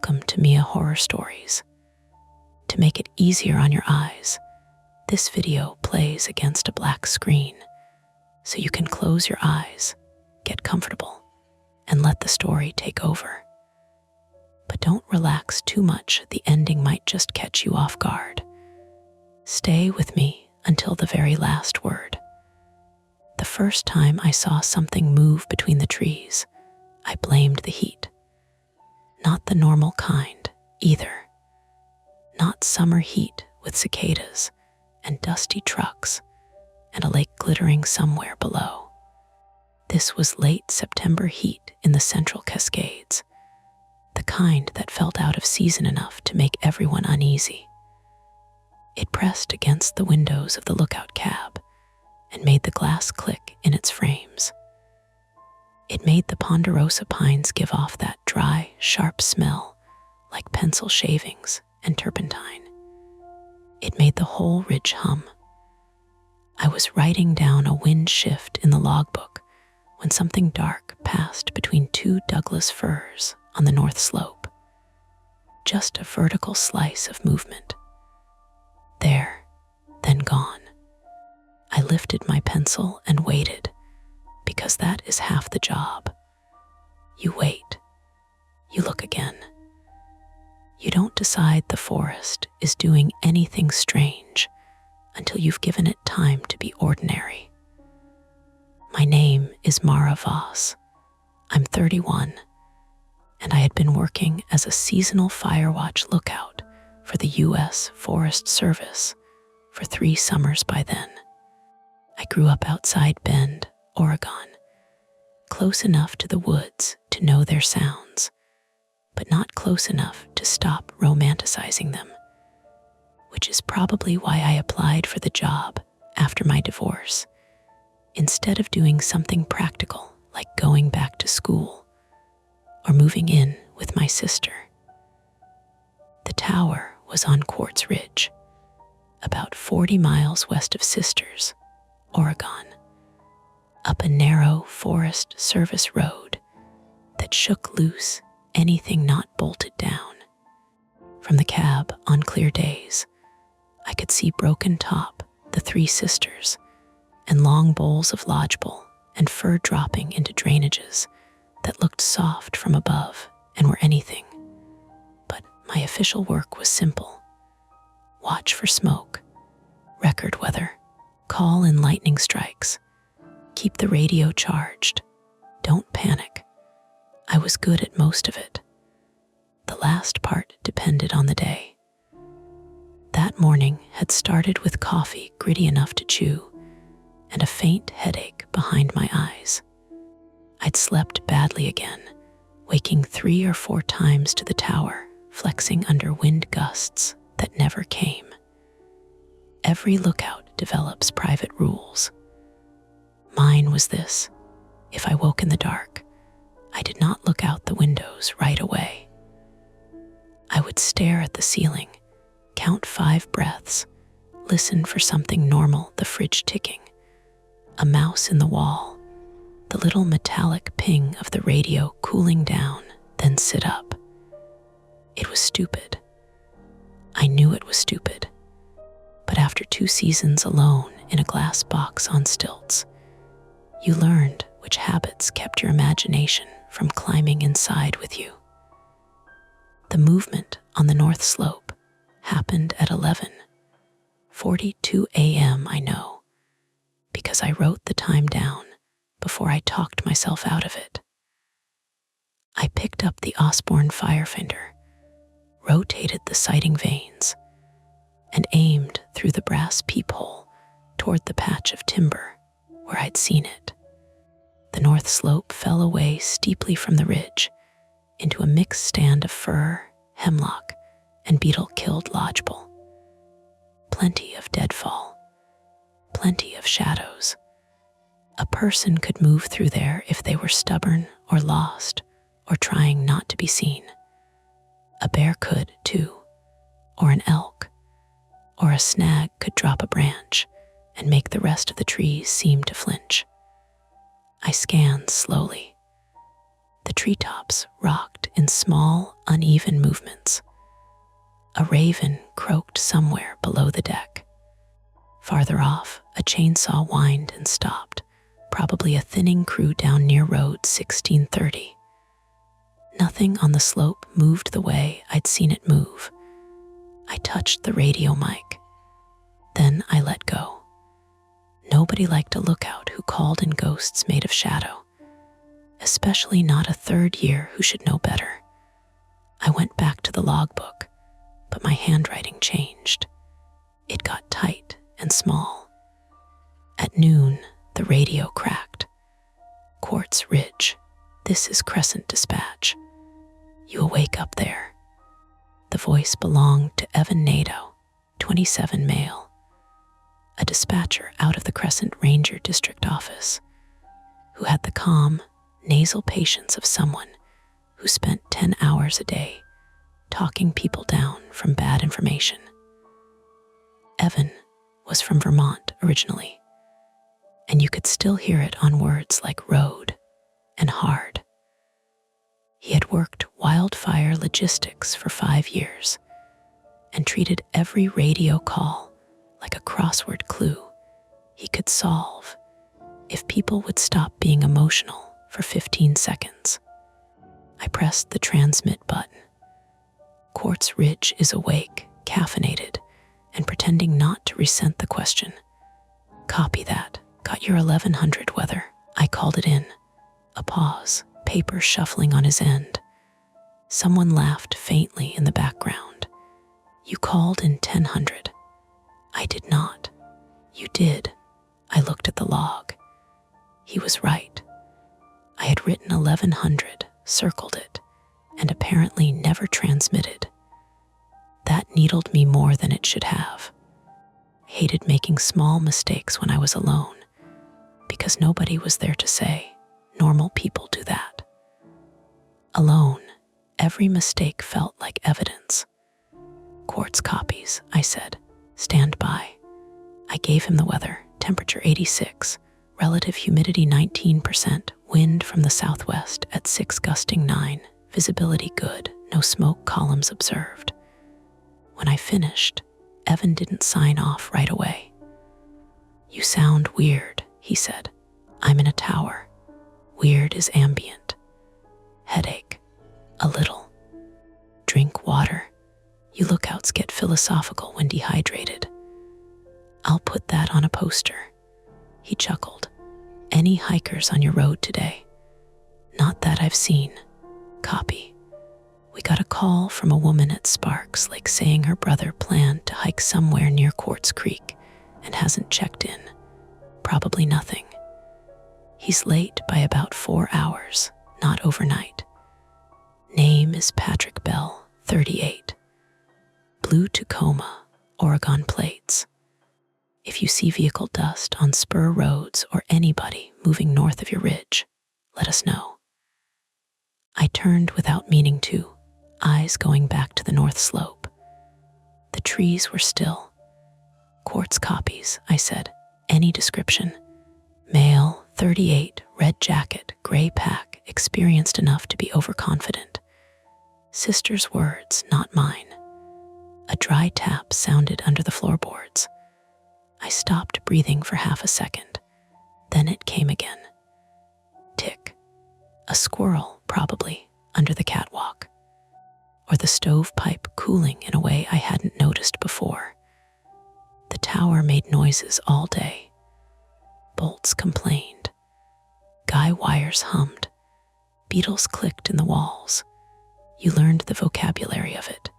Welcome to Mia Horror Stories. To make it easier on your eyes, this video plays against a black screen, so you can close your eyes, get comfortable, and let the story take over. But don't relax too much, the ending might just catch you off guard. Stay with me until the very last word. The first time I saw something move between the trees, I blamed the heat. Not the normal kind, either. Not summer heat with cicadas and dusty trucks and a lake glittering somewhere below. This was late September heat in the Central Cascades, the kind that felt out of season enough to make everyone uneasy. It pressed against the windows of the lookout cab and made the glass click in its frames. It made the ponderosa pines give off that dry, sharp smell like pencil shavings and turpentine. It made the whole ridge hum. I was writing down a wind shift in the logbook when something dark passed between two Douglas firs on the north slope. Just a vertical slice of movement. There, then gone. I lifted my pencil and waited, because that is half the job. You wait. You look again. You don't decide the forest is doing anything strange until you've given it time to be ordinary. My name is Mara Voss. I'm 31, and I had been working as a seasonal firewatch lookout for the U.S. Forest Service for 3 summers by then. I grew up outside Bend, Oregon, close enough to the woods to know their sounds, but not close enough to stop romanticizing them, which is probably why I applied for the job after my divorce, instead of doing something practical like going back to school or moving in with my sister. The tower was on Quartz Ridge, about 40 miles west of Sisters, Oregon, up a narrow Forest Service road that shook loose anything not bolted down. From the cab on clear days, I could see Broken Top, the Three Sisters, and long bowls of lodgepole and fur dropping into drainages that looked soft from above and were anything. But my official work was simple. Watch for smoke, record weather, call in lightning strikes, keep the radio charged, don't panic. I was good at most of it. The last part depended on the day. That morning had started with coffee gritty enough to chew and a faint headache behind my eyes. I'd slept badly again, waking 3 or 4 times to the tower, flexing under wind gusts that never came. Every lookout develops private rules. Mine was this: if I woke in the dark, I did not look out the windows right away. I would stare at the ceiling, count 5 breaths, listen for something normal, the fridge ticking, a mouse in the wall, the little metallic ping of the radio cooling down, then sit up. It was stupid. I knew it was stupid. But after 2 seasons alone in a glass box on stilts, you learned which habits kept your imagination from climbing inside with you. The movement on the north slope happened at 11:42 a.m. I know, because I wrote the time down before I talked myself out of it. I picked up the Osborne firefinder, rotated the sighting vanes, and aimed through the brass peephole toward the patch of timber where I'd seen it. The north slope fell away steeply from the ridge into a mixed stand of fir, hemlock, and beetle-killed lodgepole. Plenty of deadfall, plenty of shadows. A person could move through there if they were stubborn or lost or trying not to be seen. A bear could, too, or an elk, or a snag could drop a branch and make the rest of the trees seem to flinch. I scanned slowly. The treetops rocked in small, uneven movements. A raven croaked somewhere below the deck. Farther off, a chainsaw whined and stopped, probably a thinning crew down near Road 1630. Nothing on the slope moved the way I'd seen it move. I touched the radio mic. Then I let go. Nobody liked a lookout who called in ghosts made of shadow, especially not a third year who should know better. I went back to the logbook, but my handwriting changed. It got tight and small. At noon, the radio cracked. Quartz Ridge, this is Crescent Dispatch. You awake up there? The voice belonged to Evan Nadeau, 27 male, a dispatcher out of the Crescent Ranger District Office, who had the calm, nasal patience of someone who spent 10 hours a day talking people down from bad information. Evan was from Vermont originally, and you could still hear it on words like road and hard. He had worked wildfire logistics for 5 years and treated every radio call like a crossword clue he could solve if people would stop being emotional for 15 seconds. I pressed the transmit button. Quartz Ridge is awake, caffeinated, and pretending not to resent the question. Copy that. Got your 1100 weather. I called it in. A pause, paper shuffling on his end. Someone laughed faintly in the background. You called in 1000. I did not. You did. I looked at the log. He was right. I had written 1100, circled it, and apparently never transmitted. That needled me more than it should have. I hated making small mistakes when I was alone, because nobody was there to say, normal people do that. Alone, every mistake felt like evidence. Quartz copies, I said. Stand by. I gave him the weather, temperature 86, relative humidity 19%, wind from the southwest at 6 gusting 9, visibility good, no smoke columns observed. When I finished, Evan didn't sign off right away. You sound weird, he said. I'm in a tower. Weird is ambient. Headache. A little. Drink water. You lookouts get philosophical when dehydrated. I'll put that on a poster. He chuckled. Any hikers on your road today? Not that I've seen. Copy. We got a call from a woman at Sparks Lake saying her brother planned to hike somewhere near Quartz Creek and hasn't checked in. Probably nothing. He's late by about 4 hours, not overnight. Name is Patrick Bell, 38. Blue Tacoma, Oregon plates. If you see vehicle dust on spur roads or anybody moving north of your ridge, let us know. I turned without meaning to, eyes going back to the north slope. The trees were still. Quartz copies, I said. Any description? Male, 38, red jacket, gray pack, experienced enough to be overconfident. Sister's words, not mine. A dry tap sounded under the floorboards. I stopped breathing for half a second. Then it came again. Tick. A squirrel, probably, under the catwalk. Or the stovepipe cooling in a way I hadn't noticed before. The tower made noises all day. Bolts complained. Guy wires hummed. Beetles clicked in the walls. You learned the vocabulary of it.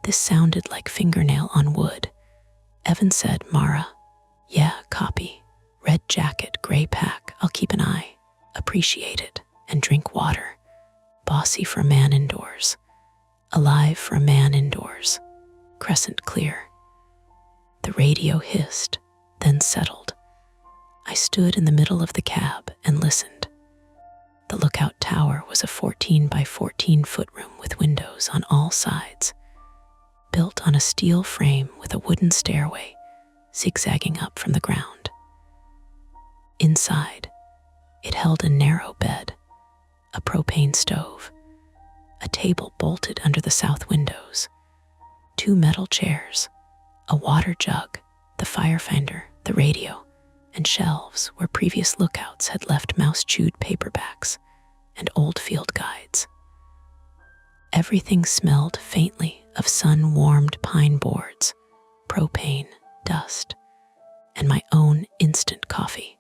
This sounded like fingernail on wood. Evan said, Mara. Yeah, copy. Red jacket, gray pack. I'll keep an eye. Appreciate it. And drink water. Bossy for a man indoors. Alive for a man indoors. Crescent clear. The radio hissed, then settled. I stood in the middle of the cab and listened. The lookout tower was a 14 by 14 foot room with windows on all sides, built on a steel frame with a wooden stairway zigzagging up from the ground. Inside, it held a narrow bed, a propane stove, a table bolted under the south windows, 2 metal chairs, a water jug, the fire finder, the radio, and shelves where previous lookouts had left mouse-chewed paperbacks and old field guides. Everything smelled faintly of sun-warmed pine boards, propane, dust, and my own instant coffee.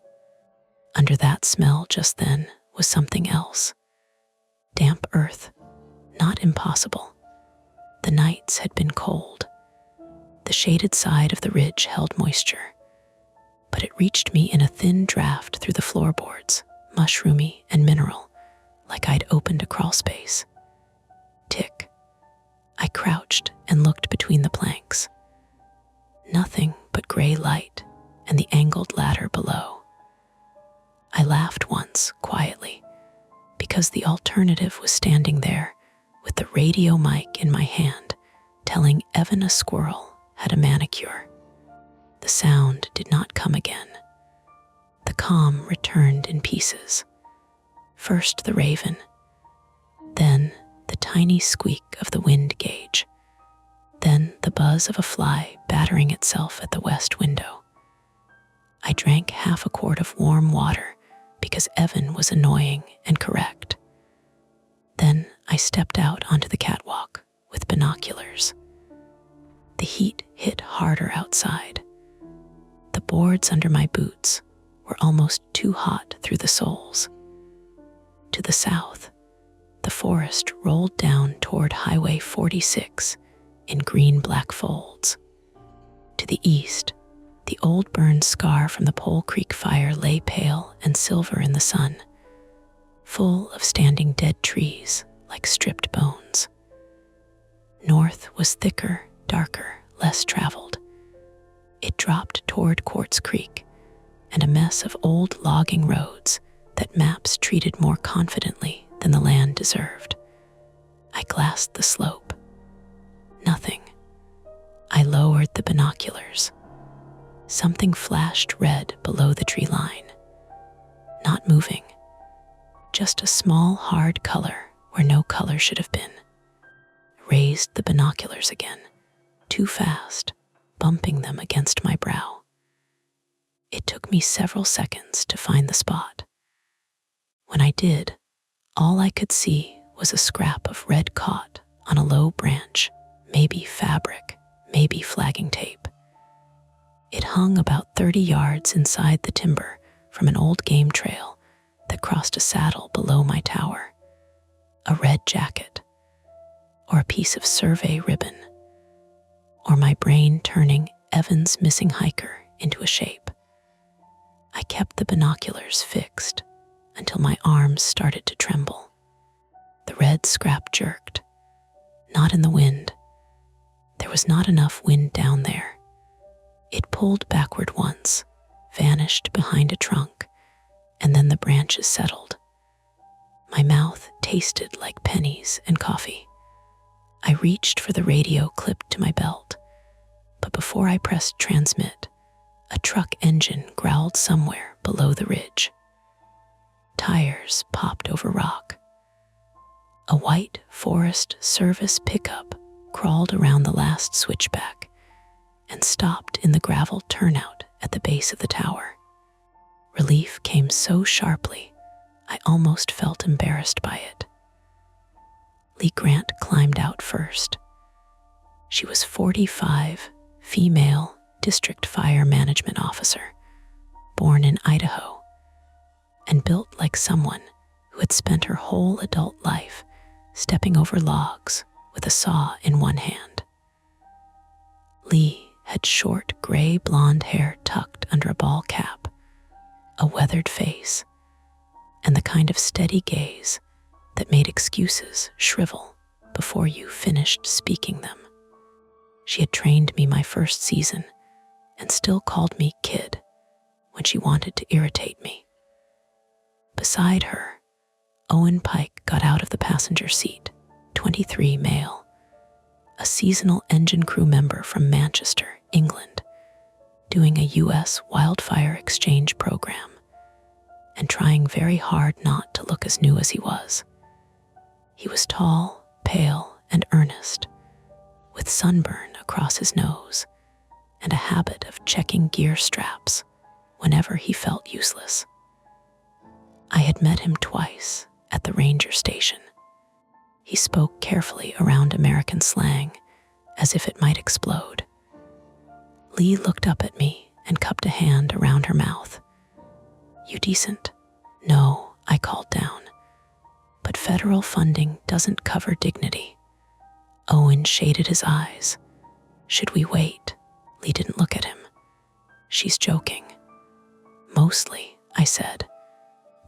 Under that smell just then was something else. Damp earth, not impossible. The nights had been cold. The shaded side of the ridge held moisture, but it reached me in a thin draft through the floorboards, mushroomy and mineral, like I'd opened a crawl space. Tick. I crouched and looked between the planks. Nothing but gray light and the angled ladder below. I laughed once, quietly, because the alternative was standing there with the radio mic in my hand, telling Evan a squirrel had a manicure. The sound did not come again. The calm returned in pieces. First the raven, then the tiny squeak of the wind gauge, then the buzz of a fly battering itself at the west window. I drank half a quart of warm water because Evan was annoying and correct. Then I stepped out onto the catwalk with binoculars. The heat hit harder outside. The boards under my boots were almost too hot through the soles. To the south, the forest rolled down toward Highway 46 in green-black folds. To the east, the old burned scar from the Pole Creek fire lay pale and silver in the sun, full of standing dead trees like stripped bones. North was thicker, darker, less traveled. It dropped toward Quartz Creek and a mess of old logging roads that maps treated more confidently than the land deserved. I glassed the slope. Nothing. I lowered the binoculars. Something flashed red below the tree line. Not moving. Just a small, hard color where no color should have been. Raised the binoculars again, too fast, bumping them against my brow. It took me several seconds to find the spot. When I did, all I could see was a scrap of red caught on a low branch, maybe fabric, maybe flagging tape. It hung about 30 yards inside the timber from an old game trail that crossed a saddle below my tower. A red jacket, or a piece of survey ribbon, or my brain turning Evan's missing hiker into a shape. I kept the binoculars fixed until my arms started to tremble. The red scrap jerked, not in the wind. There was not enough wind down there. It pulled backward once, vanished behind a trunk, and then the branches settled. My mouth tasted like pennies and coffee. I reached for the radio clipped to my belt, but before I pressed transmit, a truck engine growled somewhere below the ridge. Tires popped over rock. A white Forest Service pickup crawled around the last switchback and stopped in the gravel turnout at the base of the tower. Relief came so sharply, I almost felt embarrassed by it. Lee Grant climbed out first. She was 45, female, district fire management officer, born in Idaho, and built like someone who had spent her whole adult life stepping over logs with a saw in one hand. Lee had short gray blonde hair tucked under a ball cap, a weathered face, and the kind of steady gaze that made excuses shrivel before you finished speaking them. She had trained me my first season and still called me kid when she wanted to irritate me. Beside her, Owen Pike got out of the passenger seat, 23 male, a seasonal engine crew member from Manchester, England, doing a U.S. wildfire exchange program, and trying very hard not to look as new as he was. He was tall, pale, and earnest, with sunburn across his nose and a habit of checking gear straps whenever he felt useless. I had met him twice at the ranger station. He spoke carefully around American slang, as if it might explode. Lee looked up at me and cupped a hand around her mouth. "You decent?" "No," I called down. "But federal funding doesn't cover dignity." Owen shaded his eyes. "Should we wait?" Lee didn't look at him. "She's joking." "Mostly," I said.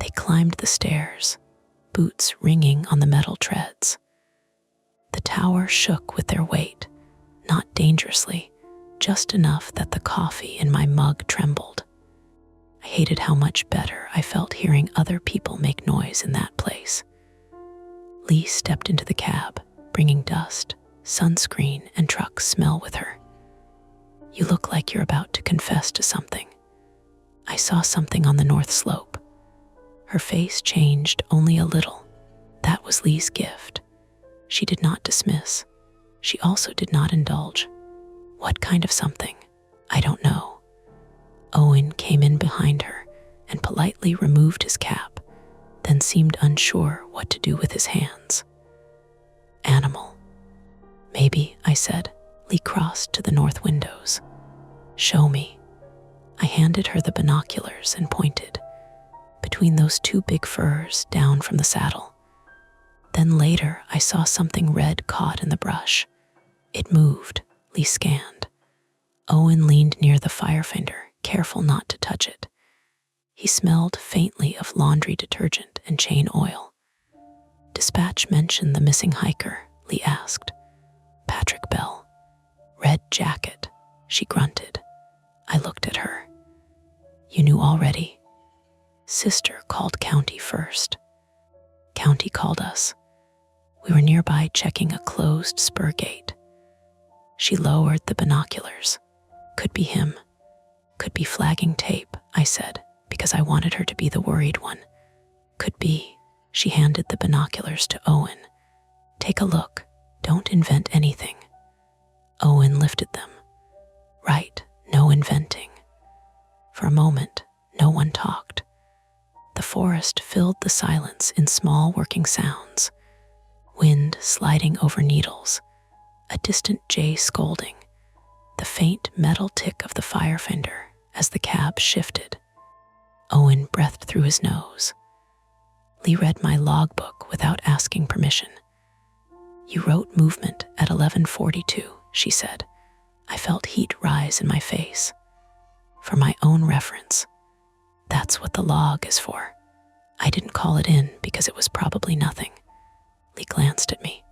They climbed the stairs, boots ringing on the metal treads. The tower shook with their weight, not dangerously, just enough that the coffee in my mug trembled. I hated how much better I felt hearing other people make noise in that place. Lee stepped into the cab, bringing dust, sunscreen, and truck smell with her. "You look like you're about to confess to something." "I saw something on the north slope." Her face changed only a little. That was Lee's gift. She did not dismiss. She also did not indulge. "What kind of something?" "I don't know." Owen came in behind her and politely removed his cap, then seemed unsure what to do with his hands. "Animal." "Maybe," I said. Lee crossed to the north windows. "Show me." I handed her the binoculars and pointed. "Between those two big firs down from the saddle." Then later I saw something red caught in the brush. It moved. Lee scanned. Owen leaned near the firefinder, careful not to touch it. He smelled faintly of laundry detergent and chain oil. "Dispatch mentioned the missing hiker?" Lee asked. "Patrick Bell. Red jacket," she grunted. I looked at her. "You knew already?" "Sister called county first." "County called us." We were nearby checking a closed spur gate. She lowered the binoculars. "Could be him. Could be flagging tape," I said, because I wanted her to be the worried one. "Could be." She handed the binoculars to Owen. "Take a look. Don't invent anything." Owen lifted them. "Right, no inventing." For a moment, no one talked. The forest filled the silence in small working sounds. Wind sliding over needles, a distant jay scolding, the faint metal tick of the firefinder as the cab shifted. Owen breathed through his nose. Lee read my logbook without asking permission. "You wrote movement at 11:42, she said. I felt heat rise in my face. For my own reference. That's what the log is for. I didn't call it in because it was probably nothing. Lee glanced at me.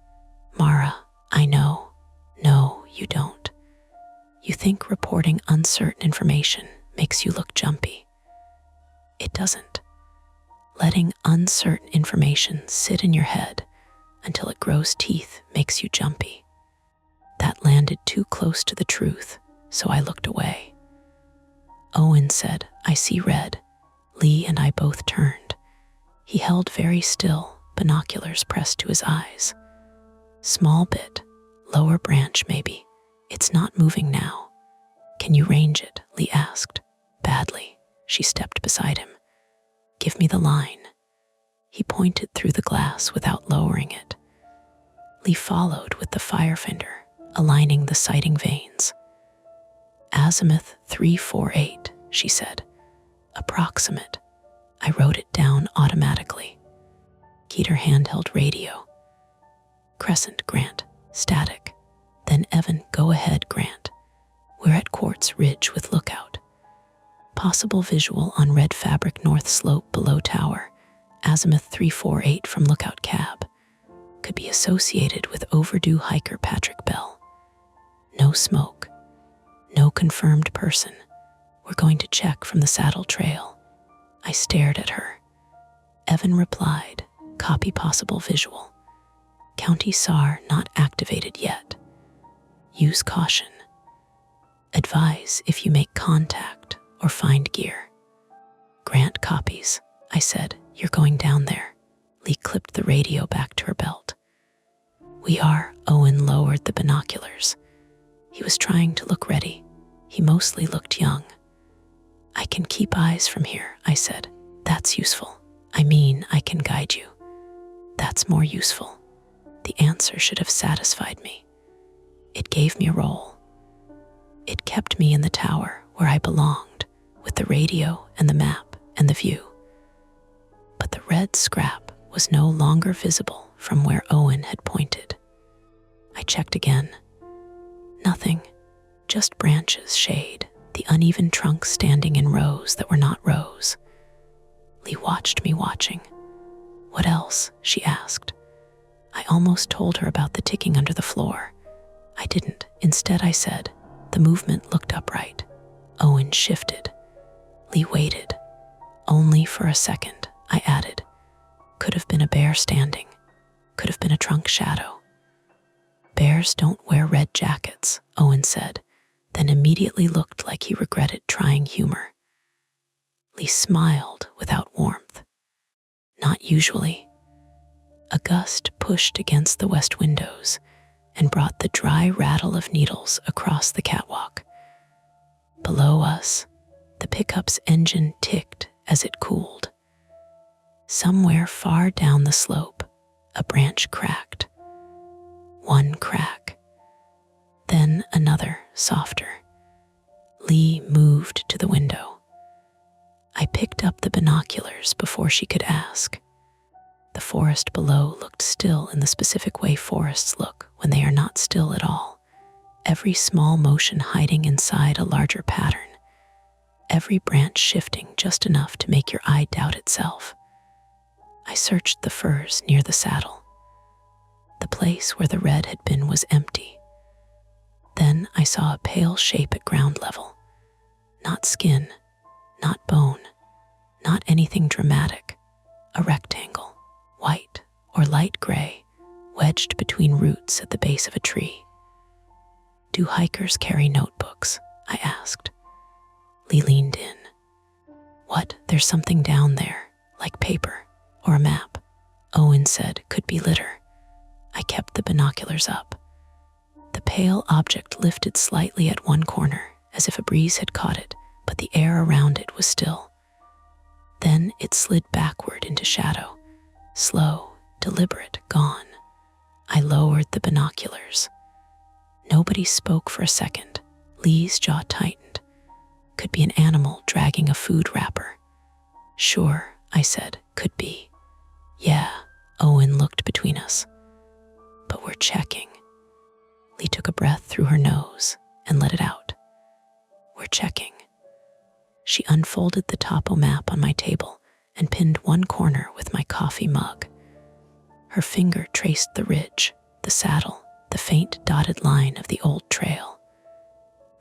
"Mara, I know." "No, you don't. You think reporting uncertain information makes you look jumpy. It doesn't. Letting uncertain information sit in your head until it grows teeth makes you jumpy. That landed too close to the truth, so I looked away." Owen said, "I see red." Lee and I both turned. He held very still, binoculars pressed to his eyes. "Small bit, lower branch maybe. It's not moving now." "Can you range it?" Lee asked. "Badly." She stepped beside him. "Give me the line." He pointed through the glass without lowering it. Lee followed with the firefinder, aligning the sighting vanes. "Azimuth 348, she said. "Approximate." I wrote it down automatically. Keyed her handheld radio. "Crescent, Grant. Static." Then Evan, "Go ahead, Grant. We're at Quartz Ridge with lookout. Possible visual on red fabric north slope below tower. Azimuth 348 from lookout cab. Could be associated with overdue hiker Patrick Bell. No smoke. No confirmed person. We're going to check from the saddle trail." I stared at her. Evan replied, "Copy possible visual. County SAR not activated yet. Use caution. Advise if you make contact or find gear." "Grant copies," I said. You're going down there. Lee clipped the radio back to her belt. We are. Owen lowered the binoculars. He was trying to look ready. He mostly looked young. I can keep eyes from here, I said. That's useful. I mean, I can guide you. That's more useful. The answer should have satisfied me. It gave me a role. It kept me in the tower where I belonged, with the radio and the map and the view. But the red scrap was no longer visible from where Owen had pointed. I checked again. Nothing, just branches, shade, the uneven trunks standing in rows that were not rows. Lee watched me watching. What else? She asked. I almost told her about the ticking under the floor. I didn't. Instead, I said, the movement looked upright. Owen shifted. Lee waited. Only for a second, I added. Could have been a bear standing. Could have been a trunk shadow. Bears don't wear red jackets, Owen said, then immediately looked like he regretted trying humor. Lee smiled without warmth. Not usually. A gust pushed against the west windows and brought the dry rattle of needles across the catwalk. Below us, the pickup's engine ticked as it cooled. Somewhere far down the slope, a branch cracked. One crack. Then another, softer. Lee moved to the window. I picked up the binoculars before she could ask. The forest below looked still in the specific way forests look when they are not still at all. Every small motion hiding inside a larger pattern. Every branch shifting just enough to make your eye doubt itself. I searched the firs near the saddle. The place where the red had been was empty. Then I saw a pale shape at ground level. Not skin, not bone, not anything dramatic. A rectangle, white or light gray, wedged between roots at the base of a tree. Do hikers carry notebooks? I asked. Lee leaned in. What? There's something down there, like paper or a map. Owen said, could be litter. I kept the binoculars up. The pale object lifted slightly at one corner, as if a breeze had caught it, but the air around it was still. Then it slid backward into shadow, slow, deliberate, gone. I lowered the binoculars. Nobody spoke for a second. Lee's jaw tightened. Could be an animal dragging a food wrapper. Sure, I said, could be. Yeah, Owen looked between us. But we're checking. Lee took a breath through her nose and let it out. We're checking. She unfolded the topo map on my table and pinned one corner with my coffee mug. Her finger traced the ridge, the saddle, the faint dotted line of the old trail.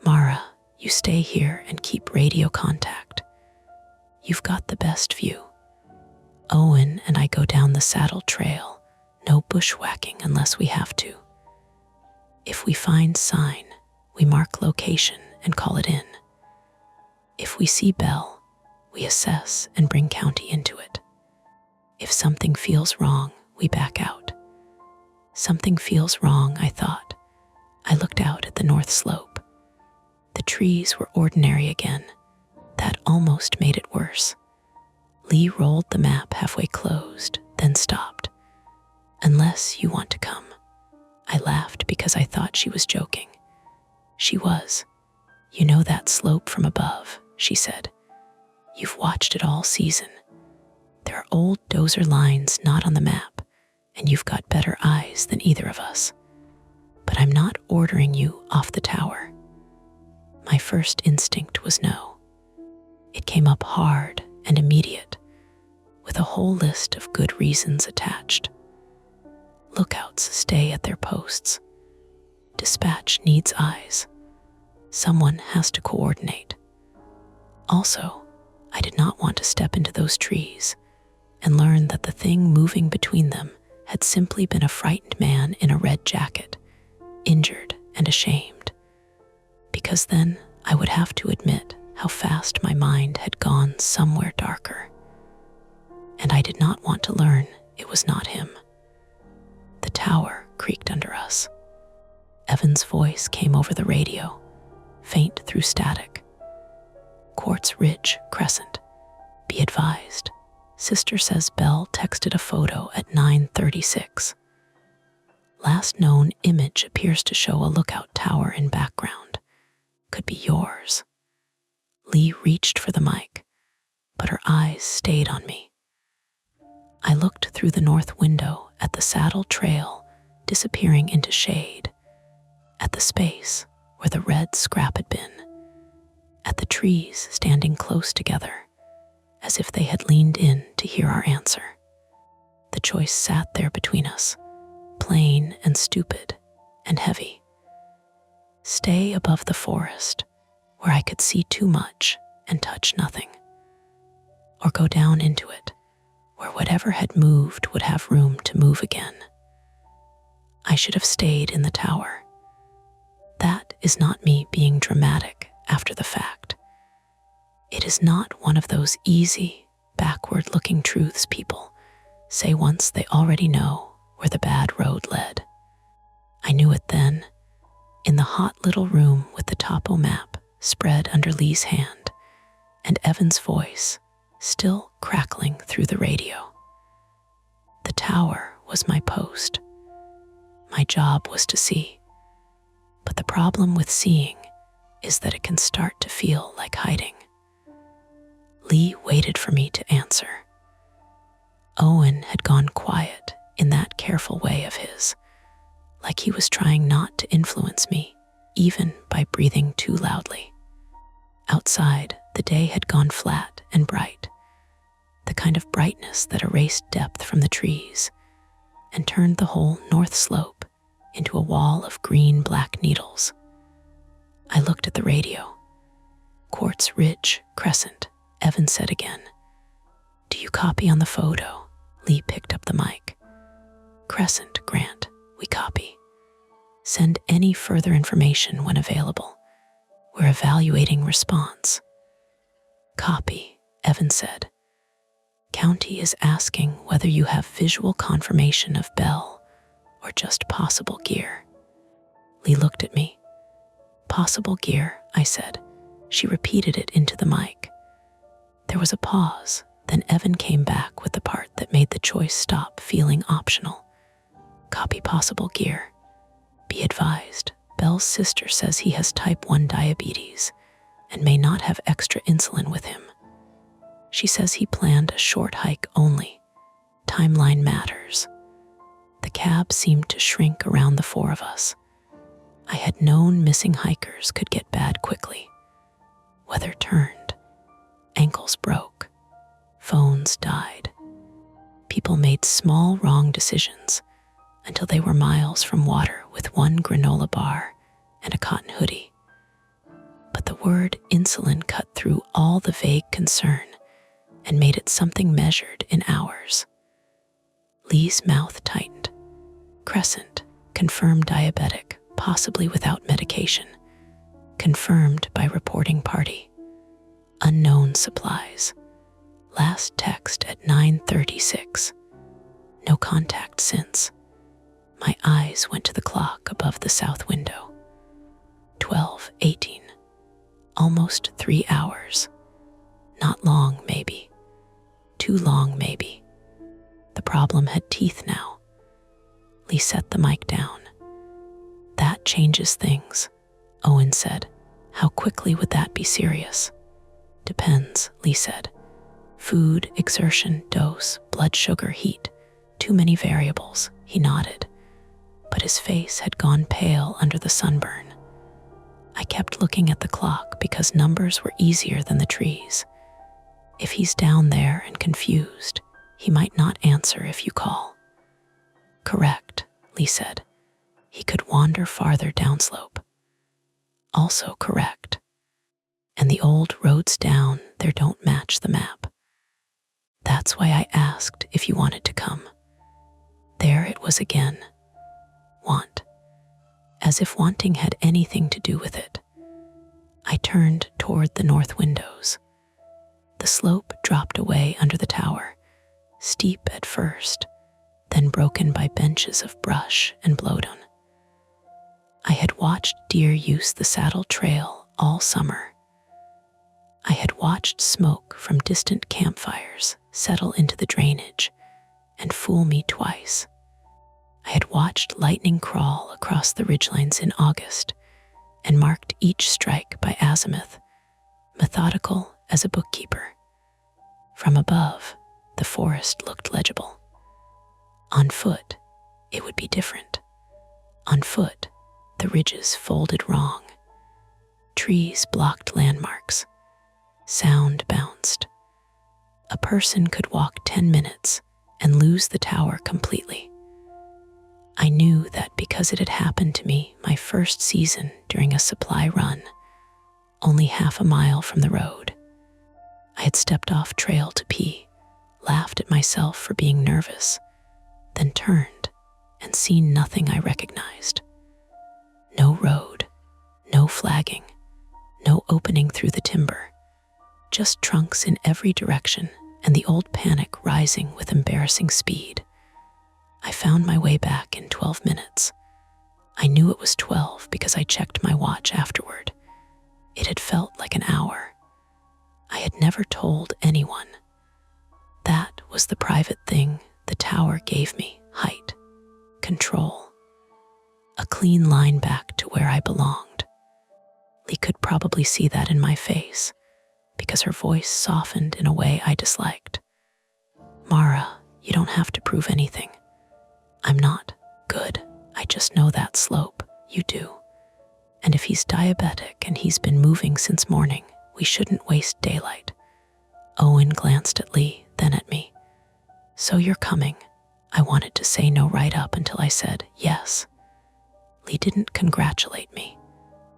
Mara, you stay here and keep radio contact. You've got the best view. Owen and I go down the saddle trail, no bushwhacking unless we have to. If we find sign, we mark location and call it in. If we see Belle, we assess and bring county into it. If something feels wrong, we back out. Something feels wrong, I thought. I looked out at the north slope. The trees were ordinary again. That almost made it worse. Lee rolled the map halfway closed, then stopped. Unless you want to come. I laughed because I thought she was joking. She was. You know that slope from above, she said. You've watched it all season. There are old dozer lines not on the map, and you've got better eyes than either of us. But I'm not ordering you off the tower. My first instinct was no. It came up hard and immediate, with a whole list of good reasons attached. Lookouts stay at their posts. Dispatch needs eyes. Someone has to coordinate. Also, I did not want to step into those trees and learn that the thing moving between them had simply been a frightened man in a red jacket, injured and ashamed. Because then I would have to admit how fast my mind had gone somewhere darker. and I did not want to learn it was not him. The tower creaked under us. Evan's voice came over the radio, faint through static. Quartz Ridge Crescent. Be advised, sister says Belle texted a photo at 9:36. Last known image appears to show a lookout tower in background. Could be yours. Lee reached for the mic, but her eyes stayed on me. I looked through the north window at the saddle trail disappearing into shade, at the space where the red scrap had been, at the trees standing close together, as if they had leaned in to hear our answer. The choice sat there between us, plain and stupid and heavy. Stay above the forest, where I could see too much and touch nothing, or go down into it, where whatever had moved would have room to move again. I should have stayed in the tower. That is not me being dramatic after the fact. It is not one of those easy, backward-looking truths people say once they already know where the bad road led. I knew it then, in the hot little room with the topo map spread under Lee's hand, and Evan's voice still crackling through the radio. The tower was my post. My job was to see. But the problem with seeing is that it can start to feel like hiding. Lee waited for me to answer. Owen had gone quiet in that careful way of his, like he was trying not to influence me, even by breathing too loudly. Outside, the day had gone flat and bright, the kind of brightness that erased depth from the trees and turned the whole north slope into a wall of green-black needles. I looked at the radio. Quartz Ridge Crescent, Evan said again. Do you copy on the photo? Lee picked up the mic. Crescent, Grant, we copy. Send any further information when available. We're evaluating response. Copy, Evan said. County is asking whether you have visual confirmation of Belle or just possible gear. Lee looked at me. Possible gear, I said. She repeated it into the mic. There was a pause, then Evan came back with the part that made the choice stop feeling optional. Copy possible gear. Be advised, Belle's sister says he has type 1 diabetes and may not have extra insulin with him. She says he planned a short hike only. Timeline matters. The cab seemed to shrink around the four of us. I had known missing hikers could get bad quickly. Weather turned. Ankles broke. Phones died. People made small wrong decisions until they were miles from water with one granola bar and a cotton hoodie. But the word insulin cut through all the vague concern and made it something measured in hours. Lee's mouth tightened. Crescent, confirmed diabetic, possibly without medication. Confirmed by reporting party. Unknown supplies. Last text at 9:36. No contact since. My eyes went to the clock above the south window. 12:18. Almost 3 hours. Not long, maybe. Too long, maybe. The problem had teeth now. Lee set the mic down. That changes things, Owen said. How quickly would that be serious? Depends, Lee said. Food, exertion, dose, blood sugar, heat. Too many variables, he nodded. But his face had gone pale under the sunburn. I kept looking at the clock because numbers were easier than the trees. If he's down there and confused, he might not answer if you call. Correct, Lee said. He could wander farther downslope. Also correct. And the old roads down there don't match the map. That's why I asked if you wanted to come. There it was again. Want. As if wanting had anything to do with it. I turned toward the north windows. The slope dropped away under the tower, steep at first, then broken by benches of brush and blowdown. I had watched deer use the saddle trail all summer. I had watched smoke from distant campfires settle into the drainage and fool me twice. I had watched lightning crawl across the ridgelines in August and marked each strike by azimuth, methodical as a bookkeeper. From above, the forest looked legible. On foot, it would be different. On foot, the ridges folded wrong. Trees blocked landmarks. Sound bounced. A person could walk 10 minutes and lose the tower completely. I knew that because it had happened to me my first season during a supply run, only half a mile from the road. I had stepped off trail to pee, laughed at myself for being nervous, then turned and seen nothing I recognized. No road, no flagging, no opening through the timber, just trunks in every direction and the old panic rising with embarrassing speed. I found my way back in 12 minutes. I knew it was 12 because I checked my watch afterward. It had felt like an hour. I had never told anyone. That was the private thing the tower gave me: height, control, a clean line back to where I belonged. Lee could probably see that in my face because her voice softened in a way I disliked. Mara, you don't have to prove anything. I'm not good. I just know that slope. You do. And if he's diabetic and he's been moving since morning, we shouldn't waste daylight. Owen glanced at Lee, then at me. So you're coming. I wanted to say no right up until I said yes. Lee didn't congratulate me.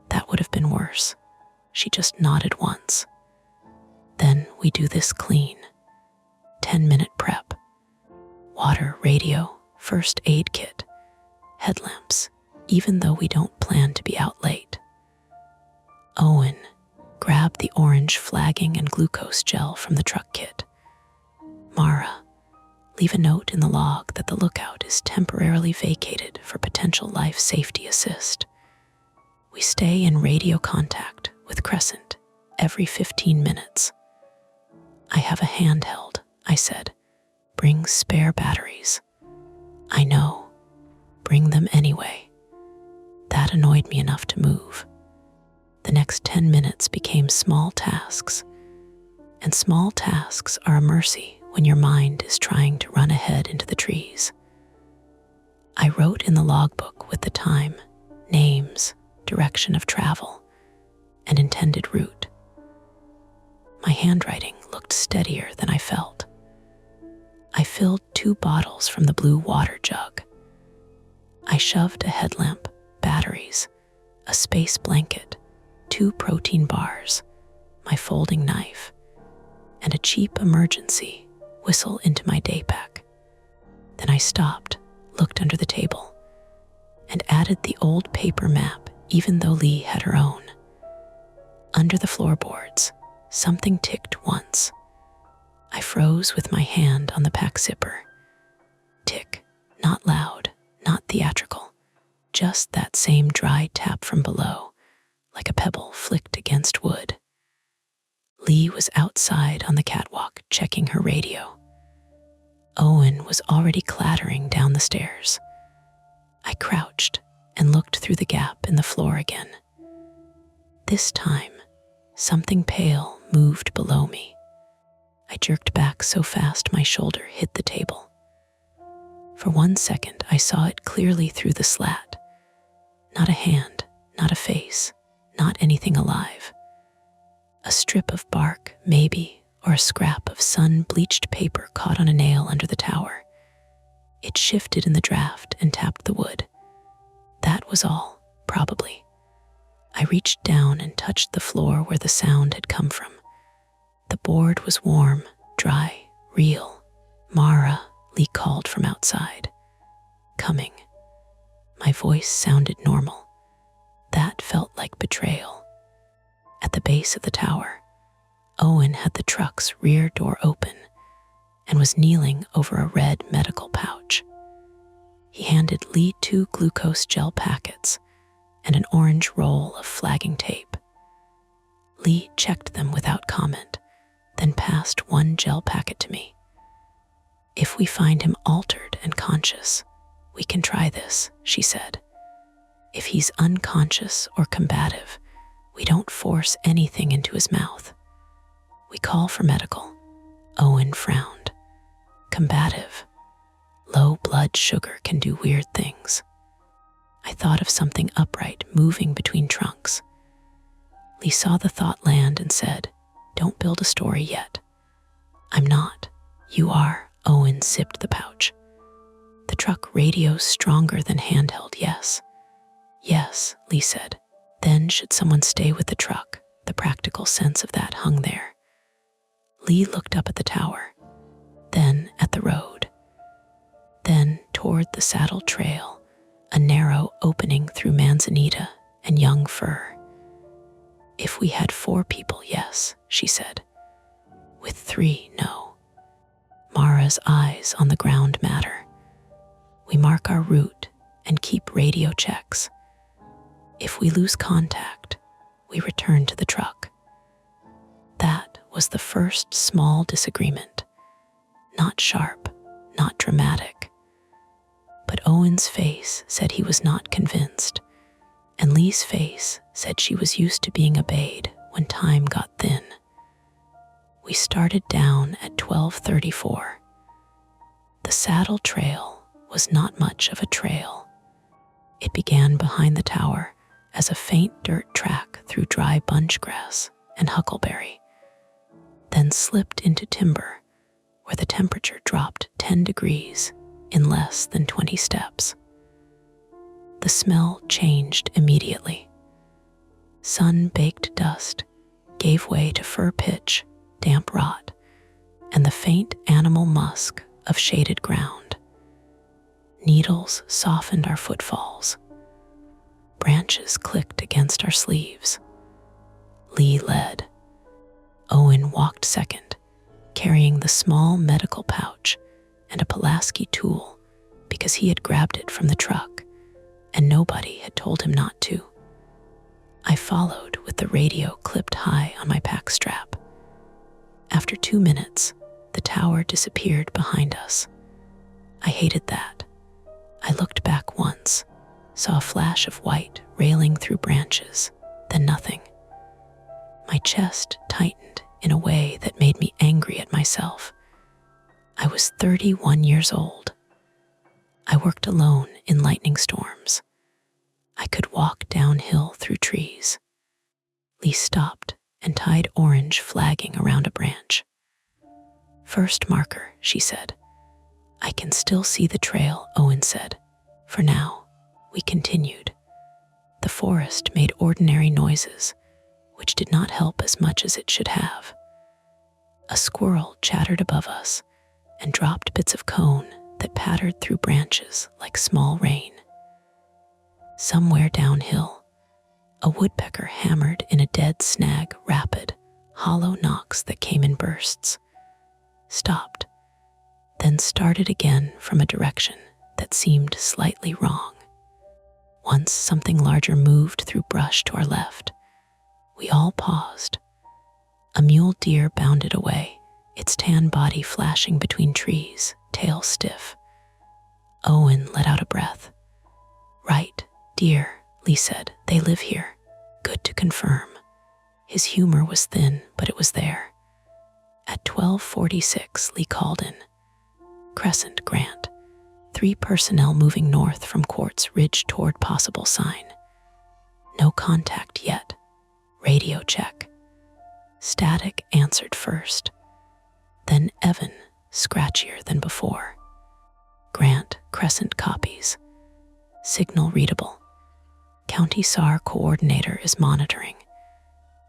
That would have been worse. She just nodded once. Then we do this clean. 10-minute prep. Water, radio, first aid kit, headlamps, even though we don't plan to be out late. Owen, grab the orange flagging and glucose gel from the truck kit. Mara, leave a note in the log that the lookout is temporarily vacated for potential life safety assist. We stay in radio contact with Crescent every 15 minutes. I have a handheld, I said. Bring spare batteries. I know. Bring them anyway. That annoyed me enough to move. The next 10 minutes became small tasks, and small tasks are a mercy when your mind is trying to run ahead into the trees. I wrote in the logbook with the time, names, direction of travel, and intended route. My handwriting looked steadier than I felt. I filled 2 bottles from the blue water jug. I shoved a headlamp, batteries, a space blanket, 2 protein bars, my folding knife, and a cheap emergency whistle into my day pack. Then I stopped, looked under the table, and added the old paper map even though Lee had her own. Under the floorboards, something ticked once. I froze with my hand on the pack zipper. Tick, not loud, not theatrical, just that same dry tap from below, like a pebble flicked against wood. Lee was outside on the catwalk checking her radio. Owen was already clattering down the stairs. I crouched and looked through the gap in the floor again. This time, something pale moved below me. I jerked back so fast my shoulder hit the table. For 1 second, I saw it clearly through the slat. Not a hand, not a face, not anything alive. A strip of bark, maybe, or a scrap of sun-bleached paper caught on a nail under the tower. It shifted in the draft and tapped the wood. That was all, probably. I reached down and touched the floor where the sound had come from. The board was warm, dry, real. Mara, Lee called from outside. Coming. My voice sounded normal. That felt like betrayal. At the base of the tower, Owen had the truck's rear door open, and was kneeling over a red medical pouch. He handed Lee 2 glucose gel packets and an orange roll of flagging tape. Lee checked them without comment, then passed 1 gel packet to me. "If we find him altered and conscious, we can try this," she said. "If he's unconscious or combative, we don't force anything into his mouth. We call for medical." Owen frowned. "Combative. Low blood sugar can do weird things." I thought of something upright moving between trunks. Lee saw the thought land and said, "Don't build a story yet." "I'm not. You are." Owen sipped the pouch. "The truck radio's stronger than handheld, yes." "Yes," Lee said. "Then should someone stay with the truck?" The practical sense of that hung there. Lee looked up at the tower, then at the road, then toward the saddle trail, a narrow opening through manzanita and young fir. "If we had 4 people, yes," she said. "With 3, no." Mara's eyes on the ground matter. "We mark our route and keep radio checks. If we lose contact, we return to the truck." That was the first small disagreement. Not sharp, not dramatic. But Owen's face said he was not convinced, and Lee's face said she was used to being obeyed when time got thin. We started down at 12:34. The saddle trail was not much of a trail. It began behind the tower as a faint dirt track through dry bunchgrass and huckleberry, then slipped into timber where the temperature dropped 10 degrees in less than 20 steps. The smell changed immediately. Sun-baked dust gave way to fir pitch, damp rot, and the faint animal musk of shaded ground. Needles softened our footfalls. Branches clicked against our sleeves. Lee led. Owen walked second, carrying the small medical pouch and a Pulaski tool because he had grabbed it from the truck and nobody had told him not to. I followed with the radio clipped high on my pack strap. After 2 minutes, the tower disappeared behind us. I hated that. I looked back once, saw a flash of white railing through branches, then nothing. My chest tightened in a way that made me angry at myself. I was 31 years old. I worked alone in lightning storms. I could walk downhill through trees. Lee stopped and tied orange flagging around a branch. "First marker," she said. "I can still see the trail," Owen said. "For now." We continued. The forest made ordinary noises, which did not help as much as it should have. A squirrel chattered above us and dropped bits of cone that pattered through branches like small rain. Somewhere downhill, a woodpecker hammered in a dead snag rapid, hollow knocks that came in bursts, stopped, then started again from a direction that seemed slightly wrong. Once something larger moved through brush to our left. We all paused. A mule deer bounded away, its tan body flashing between trees, tail stiff. Owen let out a breath. "Right, deer," Lee said. "They live here." Good to confirm. His humor was thin, but it was there. At 12:46, Lee called in. "Crescent, Grant. 3 personnel moving north from Quartz Ridge toward possible sign. No contact yet. Radio check." Static answered first. Then Evan, scratchier than before. "Grant, Crescent copies. Signal readable. County SAR coordinator is monitoring.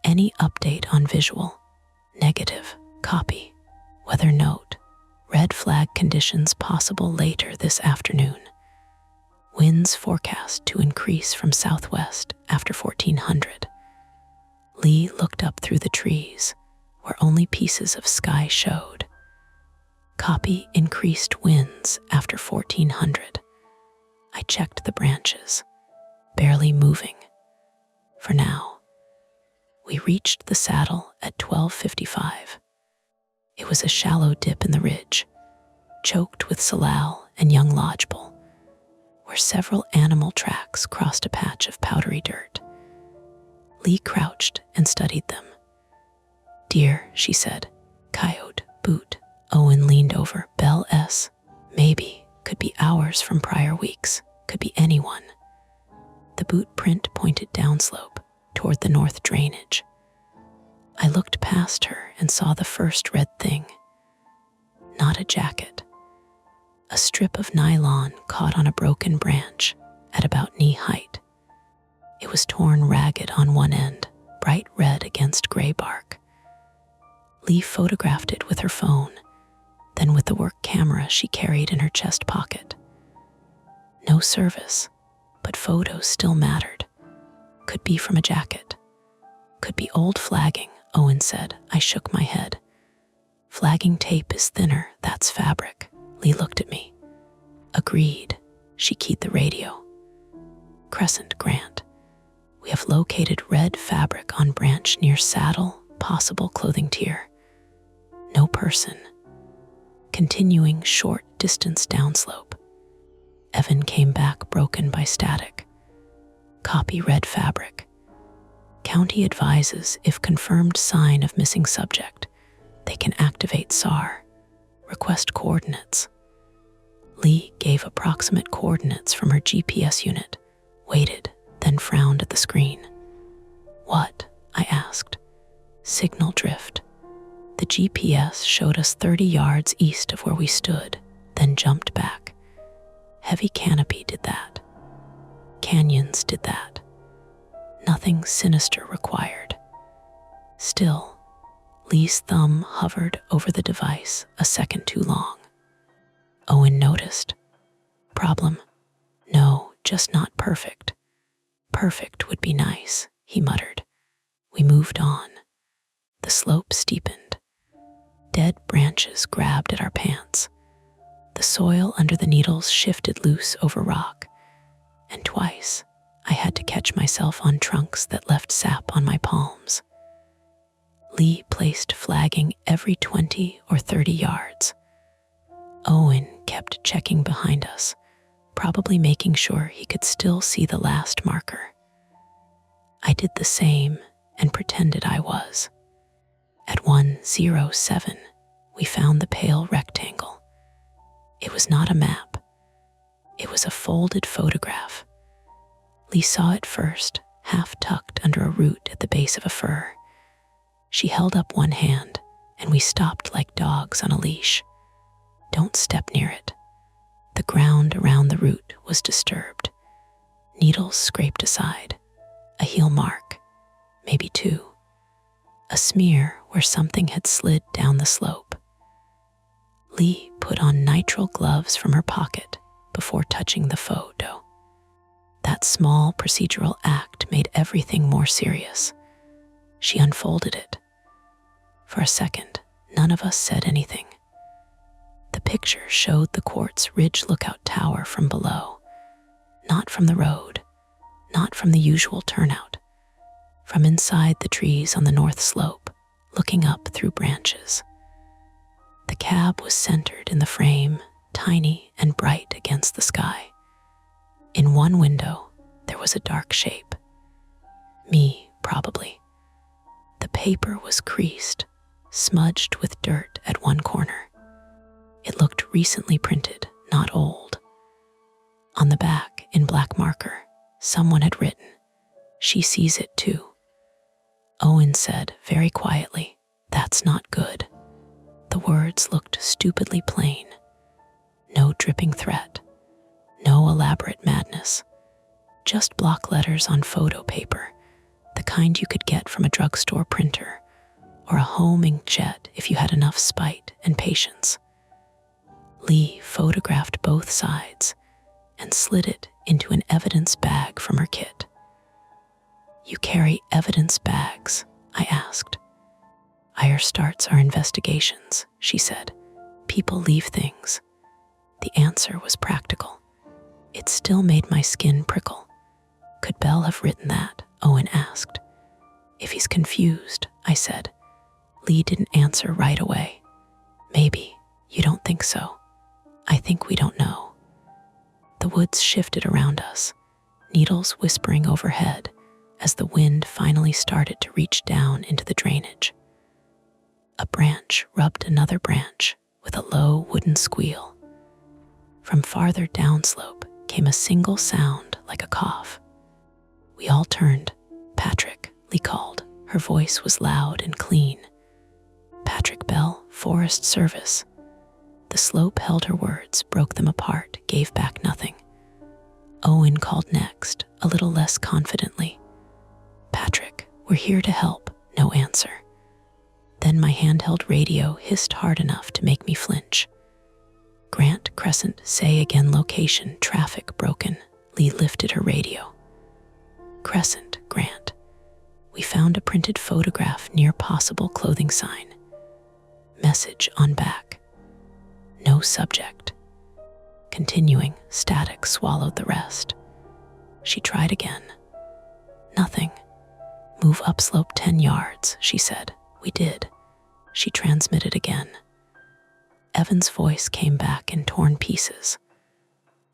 Any update on visual? Negative. Copy. Weather note. Red flag conditions possible later this afternoon. Winds forecast to increase from southwest after 1400. Lee looked up through the trees, where only pieces of sky showed. Copy increased winds after 1400. I checked the branches, barely moving. For now, we reached the saddle at 12:55. It was a shallow dip in the ridge, choked with salal and young lodgepole, where several animal tracks crossed a patch of powdery dirt. Lee crouched and studied them. Deer, she said. Coyote, boot. Owen leaned over. Bell S. Maybe. Could be hours from prior weeks. Could be anyone. The boot print pointed downslope toward the north drainage. I looked past her and saw the first red thing. Not a jacket. A strip of nylon caught on a broken branch at about knee height. It was torn ragged on one end, bright red against gray bark. Lee photographed it with her phone, then with the work camera she carried in her chest pocket. No service, but photos still mattered. Could be from a jacket. Could be old flagging, Owen said. I shook my head. Flagging tape is thinner, that's fabric. Lee looked at me. Agreed. She keyed the radio. Crescent, Grant. We have located red fabric on branch near saddle, possible clothing tier. No person. Continuing short distance downslope. Evan came back broken by static. Copy red fabric. County advises if confirmed sign of missing subject, they can activate SAR. Request coordinates. Lee gave approximate coordinates from her GPS unit, waited, then frowned at the screen. What? I asked. Signal drift. The GPS showed us 30 yards east of where we stood, then jumped back. Heavy canopy did that. Canyons did that. Nothing sinister required. Still, Lee's thumb hovered over the device a second too long. Owen noticed. Problem? No, just not perfect. Perfect would be nice, he muttered. We moved on. The slope steepened. Dead branches grabbed at our pants. The soil under the needles shifted loose over rock, and twice I had to catch myself on trunks that left sap on my palms. Lee placed flagging every 20 or 30 yards. Owen kept checking behind us, probably making sure he could still see the last marker. I did the same and pretended I was. At 107, we found the pale rectangle. It was not a map. It was a folded photograph. Lee saw it first, half tucked under a root at the base of a fir. She held up one hand, and we stopped like dogs on a leash. Don't step near it. The ground around the root was disturbed. Needles scraped aside. A heel mark, maybe two. A smear where something had slid down the slope. Lee put on nitrile gloves from her pocket before touching the photo. That small procedural act made everything more serious. She unfolded it. For a second, none of us said anything. The picture showed the quartz ridge lookout tower from below, not from the road, not from the usual turnout, from inside the trees on the north slope, looking up through branches. The cab was centered in the frame, tiny and bright against the sky. In one window, there was a dark shape. Me, probably. The paper was creased, smudged with dirt at one corner. It looked recently printed, not old. On the back, in black marker, someone had written, "She sees it too." Owen said very quietly, "That's not good." The words looked stupidly plain. No dripping threat, no elaborate madness, just block letters on photo paper, the kind you could get from a drugstore printer, or a home inkjet if you had enough spite and patience. Lee photographed both sides and slid it into an evidence bag from her kit. "You carry evidence bags?" I asked. "Higher starts our investigations," she said. People leave things. The answer was practical. It still made my skin prickle. Could Belle have written that? Owen asked. If he's confused, I said. Lee didn't answer right away. Maybe. You don't think so? I think we don't know. The woods shifted around us, needles whispering overhead as the wind finally started to reach down into the drainage. A branch rubbed another branch with a low wooden squeal. From farther downslope came a single sound like a cough. We all turned. Patrick, Lee called. Her voice was loud and clean. Patrick Bell, Forest Service. The slope held her words, broke them apart, gave back nothing. Owen called next, a little less confidently. Patrick, we're here to help. No answer. Then my handheld radio hissed hard enough to make me flinch. Grant Crescent, say again location, traffic broken. Lee lifted her radio. Crescent, Grant. We found a printed photograph near possible clothing sign. Message on back. No subject. Continuing, static swallowed the rest. She tried again. Nothing. Move upslope 10 yards, she said. We did. She transmitted again. Evan's voice came back in torn pieces.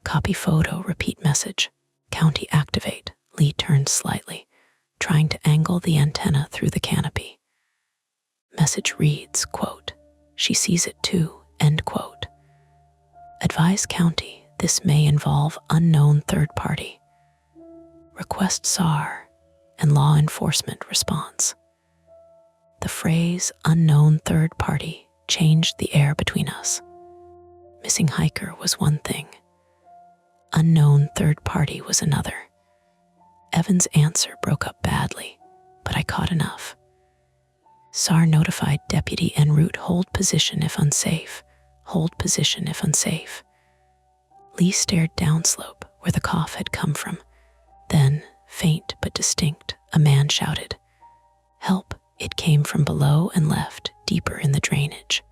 Copy photo, repeat message. County activate. Lee turned slightly, trying to angle the antenna through the canopy. Message reads, quote, she sees it too, end quote. Advise county, this may involve unknown third party. Request SAR and law enforcement response. The phrase unknown third party changed the air between us. Missing hiker was one thing. Unknown third party was another. Evan's answer broke up badly, but I caught enough. SAR notified deputy en route, hold position if unsafe, hold position if unsafe. Lee stared downslope where the cough had come from. Then, faint but distinct, a man shouted. Help, it came from below and left, deeper in the drainage.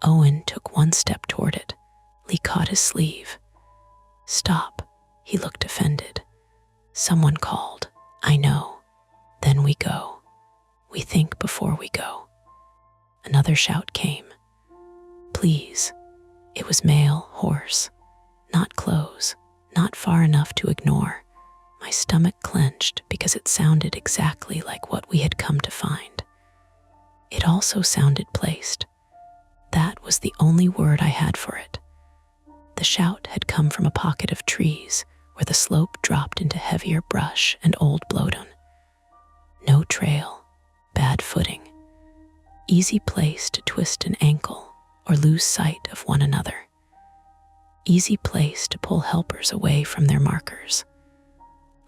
Owen took one step toward it. Lee caught his sleeve. Stop, he looked offended. Someone called. I know. Then we go. We think before we go. Another shout came. Please. It was male, hoarse. Not close, not far enough to ignore. My stomach clenched because it sounded exactly like what we had come to find. It also sounded placed. That was the only word I had for it. The shout had come from a pocket of trees where the slope dropped into heavier brush and old blowdown. No trail, bad footing, easy place to twist an ankle or lose sight of one another. Easy place to pull helpers away from their markers.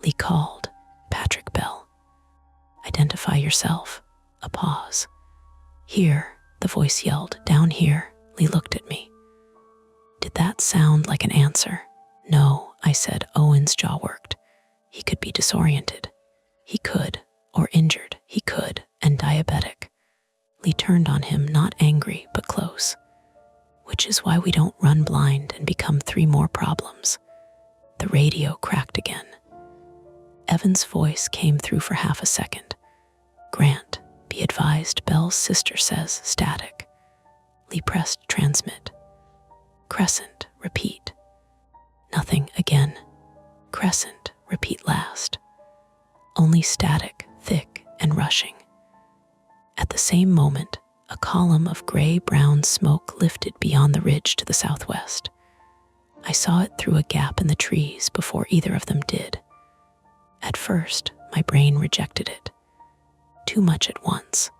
Lee called, Patrick Bell. Identify yourself. A pause. Here, the voice yelled, down here. Lee looked at me. Did that sound like an answer? No, I said. Owen's jaw worked. He could be disoriented. He could, or injured. He could, and diabetic. Lee turned on him, not angry, but close. Which is why we don't run blind and become 3 more problems. The radio cracked again. Evan's voice came through for half a second. Grant, be advised, Bell's sister says, static. Lee pressed transmit. Crescent, repeat. Nothing again. Crescent, repeat last. Only static, thick and rushing. At the same moment, a column of gray-brown smoke lifted beyond the ridge to the southwest. I saw it through a gap in the trees before either of them did. At first, my brain rejected it. Too much at once.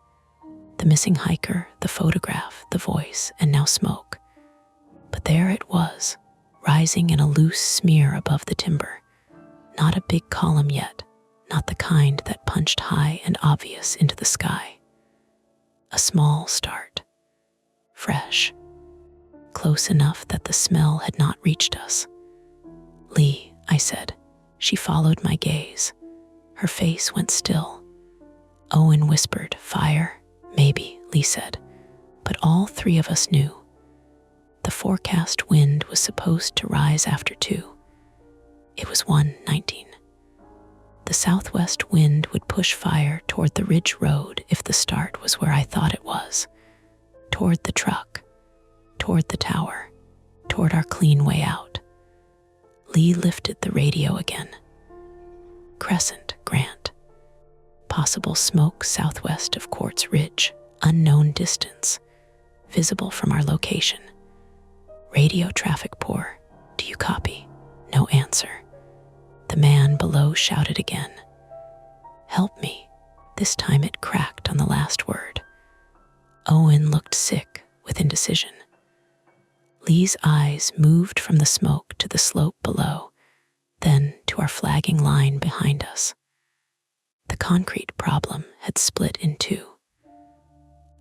The missing hiker, the photograph, the voice, and now smoke. But there it was, rising in a loose smear above the timber. Not a big column yet, not the kind that punched high and obvious into the sky. A small start. Fresh. Close enough that the smell had not reached us. Lee, I said. She followed my gaze. Her face went still. Owen whispered, fire, maybe, Lee said. But all 3 of us knew. The forecast wind was supposed to rise after 2. It was 1:19. The southwest wind would push fire toward the ridge road if the start was where I thought it was. Toward the truck, toward the tower, toward our clean way out. Lee lifted the radio again. Crescent, Grant. Possible smoke southwest of Quartz Ridge, unknown distance, visible from our location. Radio traffic poor. Do you copy? No answer. The man below shouted again. Help me. This time it cracked on the last word. Owen looked sick with indecision. Lee's eyes moved from the smoke to the slope below, then to our flagging line behind us. The concrete problem had split in 2.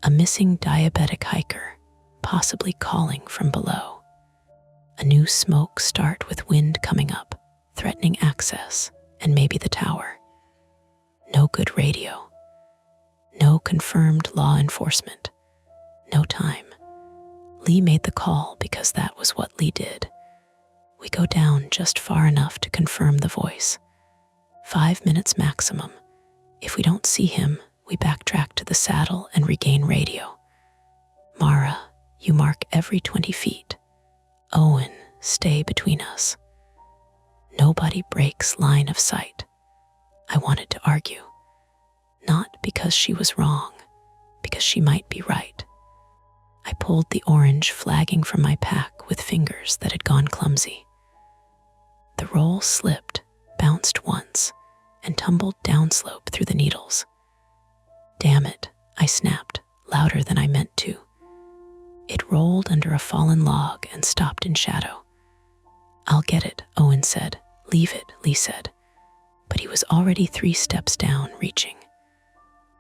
A missing diabetic hiker, possibly calling from below. A new smoke start with wind coming up, threatening access, and maybe the tower. No good radio. No confirmed law enforcement. No time. Lee made the call because that was what Lee did. We go down just far enough to confirm the voice. 5 minutes maximum. If we don't see him, we backtrack to the saddle and regain radio. Mara, you mark every 20 feet. Owen, stay between us. Nobody breaks line of sight. I wanted to argue. Not because she was wrong, because she might be right. I pulled the orange flagging from my pack with fingers that had gone clumsy. The roll slipped, bounced once, and tumbled downslope through the needles. Damn it, I snapped, louder than I meant to. It rolled under a fallen log and stopped in shadow. I'll get it, Owen said. Leave it, Lee said. But he was already 3 steps down, reaching.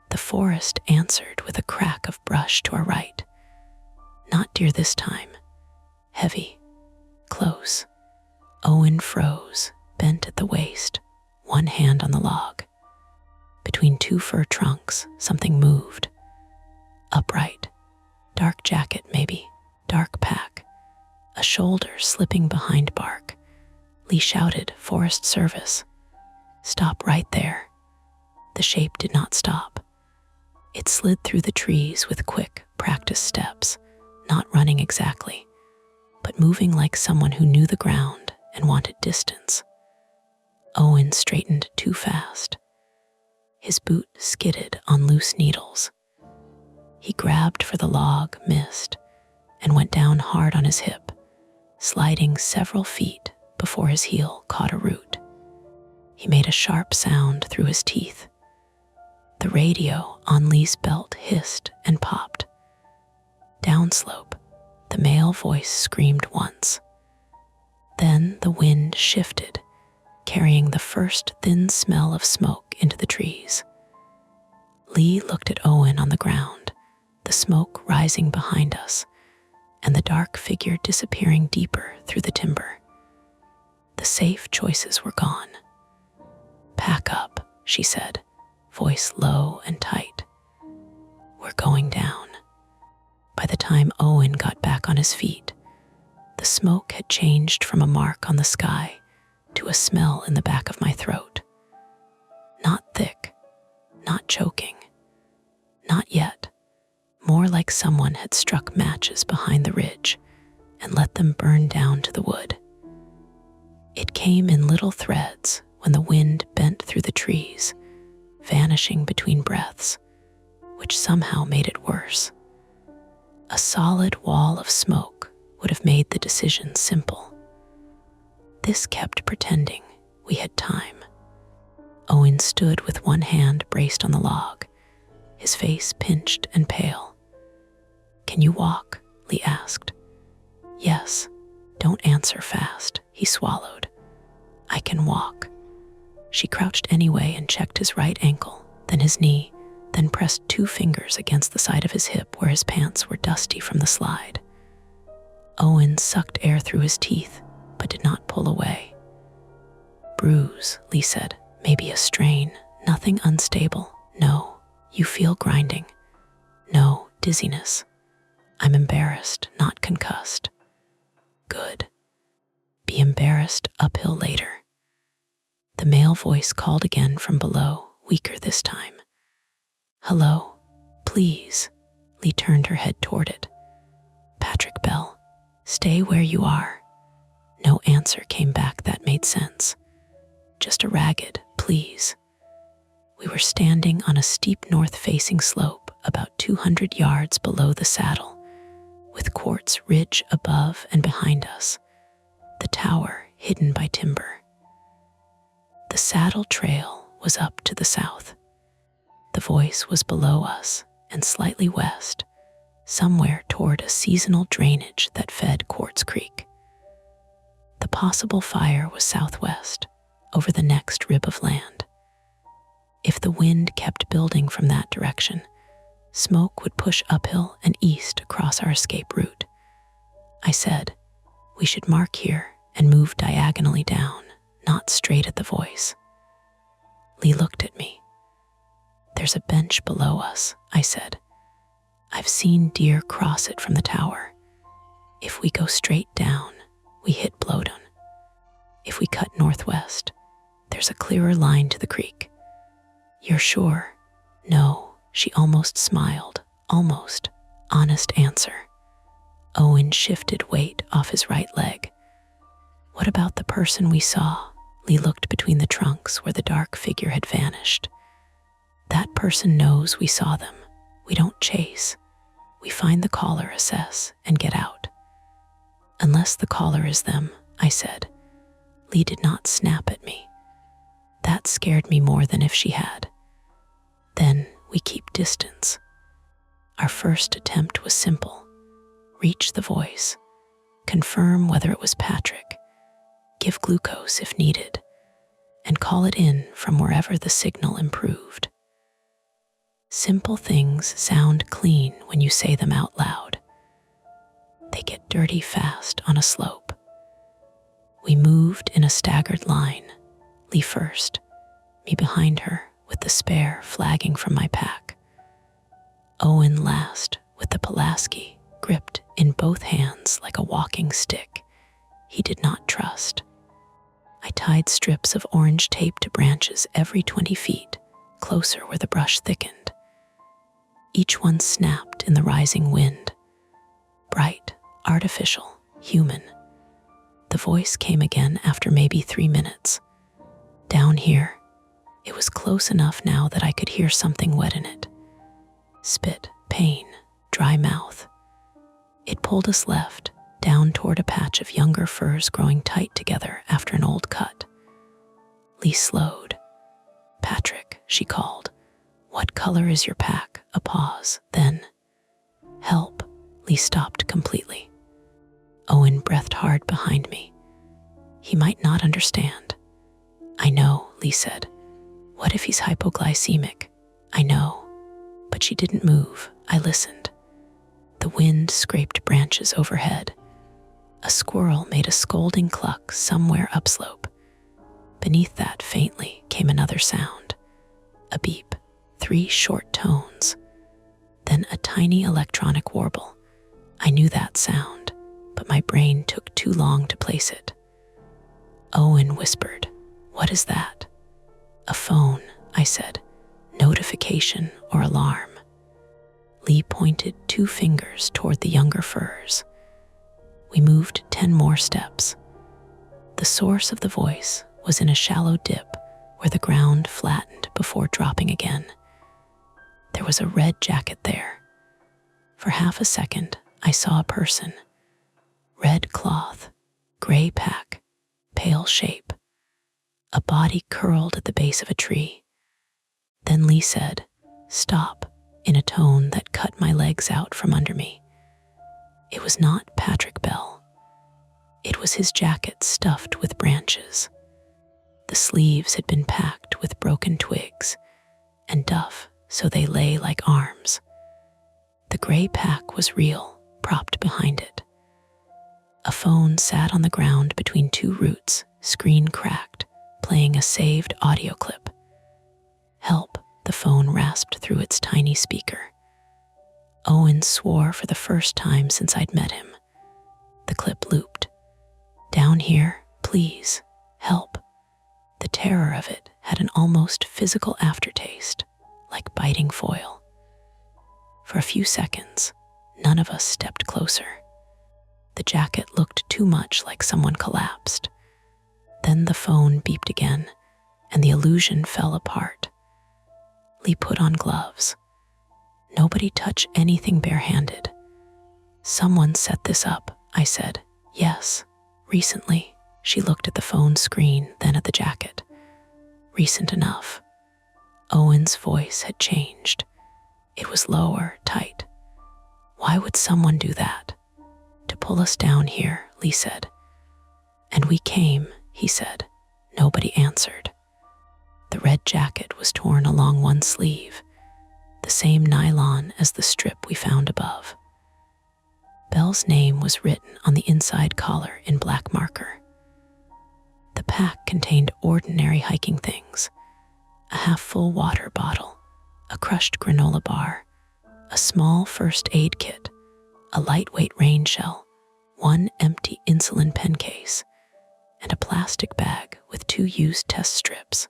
The forest answered with a crack of brush to our right. Not deer this time. Heavy. Close. Owen froze, bent at the waist, one hand on the log. Between 2 fir trunks, something moved. Upright. Dark jacket, maybe. Dark pack. A shoulder slipping behind bark. Lee shouted, Forest Service. Stop right there. The shape did not stop. It slid through the trees with quick, practiced steps, not running exactly, but moving like someone who knew the ground and wanted distance. Owen straightened too fast. His boot skidded on loose needles. He grabbed for the log, missed, and went down hard on his hip, sliding several feet before his heel caught a root. He made a sharp sound through his teeth. The radio on Lee's belt hissed and popped. Downslope, the male voice screamed once. Then the wind shifted, carrying the first thin smell of smoke into the trees. Lee looked at Owen on the ground, the smoke rising behind us, and the dark figure disappearing deeper through the timber. The safe choices were gone. Pack up, she said, voice low and tight. We're going down. By the time Owen got back on his feet, the smoke had changed from a mark on the sky to a smell in the back of my throat. Not thick, not choking, not yet. More like someone had struck matches behind the ridge and let them burn down to the wood. It came in little threads when the wind bent through the trees, vanishing between breaths, which somehow made it worse. A solid wall of smoke would have made the decision simple. This kept pretending we had time. Owen stood with one hand braced on the log, his face pinched and pale. Can you walk? Lee asked. Yes. Don't answer fast, he swallowed. I can walk. She crouched anyway and checked his right ankle, then his knee, then pressed 2 fingers against the side of his hip where his pants were dusty from the slide. Owen sucked air through his teeth, but did not pull away. Bruise, Lee said, maybe a strain, nothing unstable. No, you feel grinding. No, dizziness. I'm embarrassed, not concussed. Good. Be embarrassed uphill later. The male voice called again from below, weaker this time. Hello, please. Lee turned her head toward it. Patrick Bell, stay where you are. No answer came back that made sense. Just a ragged, please. We were standing on a steep north-facing slope about 200 yards below the saddle, with quartz ridge above and behind us, the tower hidden by timber. The saddle trail was up to the south. The voice was below us and slightly west, somewhere toward a seasonal drainage that fed Quartz Creek. The possible fire was southwest, over the next rib of land. If the wind kept building from that direction, smoke would push uphill and east across our escape route. I said, we should mark here and move diagonally down, not straight at the voice. Lee looked at me. There's a bench below us, I said. I've seen deer cross it from the tower. If we go straight down, we hit Blowdon. If we cut northwest, there's a clearer line to the creek. You're sure? No, she almost smiled. Almost. Honest answer. Owen shifted weight off his right leg. What about the person we saw? Lee looked between the trunks where the dark figure had vanished. That person knows we saw them. We don't chase. We find the caller, assess, and get out. Unless the caller is them, I said. Lee did not snap at me. That scared me more than if she had. Then we keep distance. Our first attempt was simple. Reach the voice. Confirm whether it was Patrick. Give glucose if needed. And call it in from wherever the signal improved. Simple things sound clean when you say them out loud. They get dirty fast on a slope. We moved in a staggered line, Lee first, me behind her with the spare flagging from my pack. Owen last with the Pulaski gripped in both hands like a walking stick he did not trust. I tied strips of orange tape to branches every 20 feet, closer where the brush thickened. Each one snapped in the rising wind. Bright, artificial, human. The voice came again after maybe 3 minutes. Down here, it was close enough now that I could hear something wet in it. Spit, pain, dry mouth. It pulled us left, down toward a patch of younger firs growing tight together after an old cut. Lee slowed. Patrick, she called. What color is your pack? A pause, then. Help. Lee stopped completely. Owen breathed hard behind me. He might not understand. I know, Lee said. What if he's hypoglycemic? I know. But she didn't move. I listened. The wind scraped branches overhead. A squirrel made a scolding cluck somewhere upslope. Beneath that, faintly, came another sound. A beep, 3 short tones. Then a tiny electronic warble. I knew that sound, but my brain took too long to place it. Owen whispered, "What is that?" "A phone," I said. "Notification or alarm." Lee pointed 2 fingers toward the younger firs. We moved 10 more steps. The source of the voice was in a shallow dip where the ground flattened before dropping again. There was a red jacket there. For half a second, I saw a person. Red cloth, gray pack, pale shape. A body curled at the base of a tree. Then Lee said, "Stop," in a tone that cut my legs out from under me. It was not Patrick Bell. It was his jacket stuffed with branches. The sleeves had been packed with broken twigs and duff, so they lay like arms. The gray pack was real, propped behind it. A phone sat on the ground between 2 roots, screen cracked, playing a saved audio clip. "Help," the phone rasped through its tiny speaker. Owen swore for the first time since I'd met him. The clip looped. Down here, please, help. The terror of it had an almost physical aftertaste, like biting foil. For a few seconds, none of us stepped closer. The jacket looked too much like someone collapsed. Then the phone beeped again, and the illusion fell apart. Lee put on gloves. Nobody touch anything barehanded. Someone set this up, I said. Yes, recently. She looked at the phone screen, then at the jacket. Recent enough. Owen's voice had changed. It was lower, tight. Why would someone do that? To pull us down here, Lee said. And we came, he said. Nobody answered. The red jacket was torn along one sleeve, the same nylon as the strip we found above. Belle's name was written on the inside collar in black marker. The pack contained ordinary hiking things: a half-full water bottle, a crushed granola bar, a small first aid kit, a lightweight rain shell, one empty insulin pen case, and a plastic bag with 2 used test strips.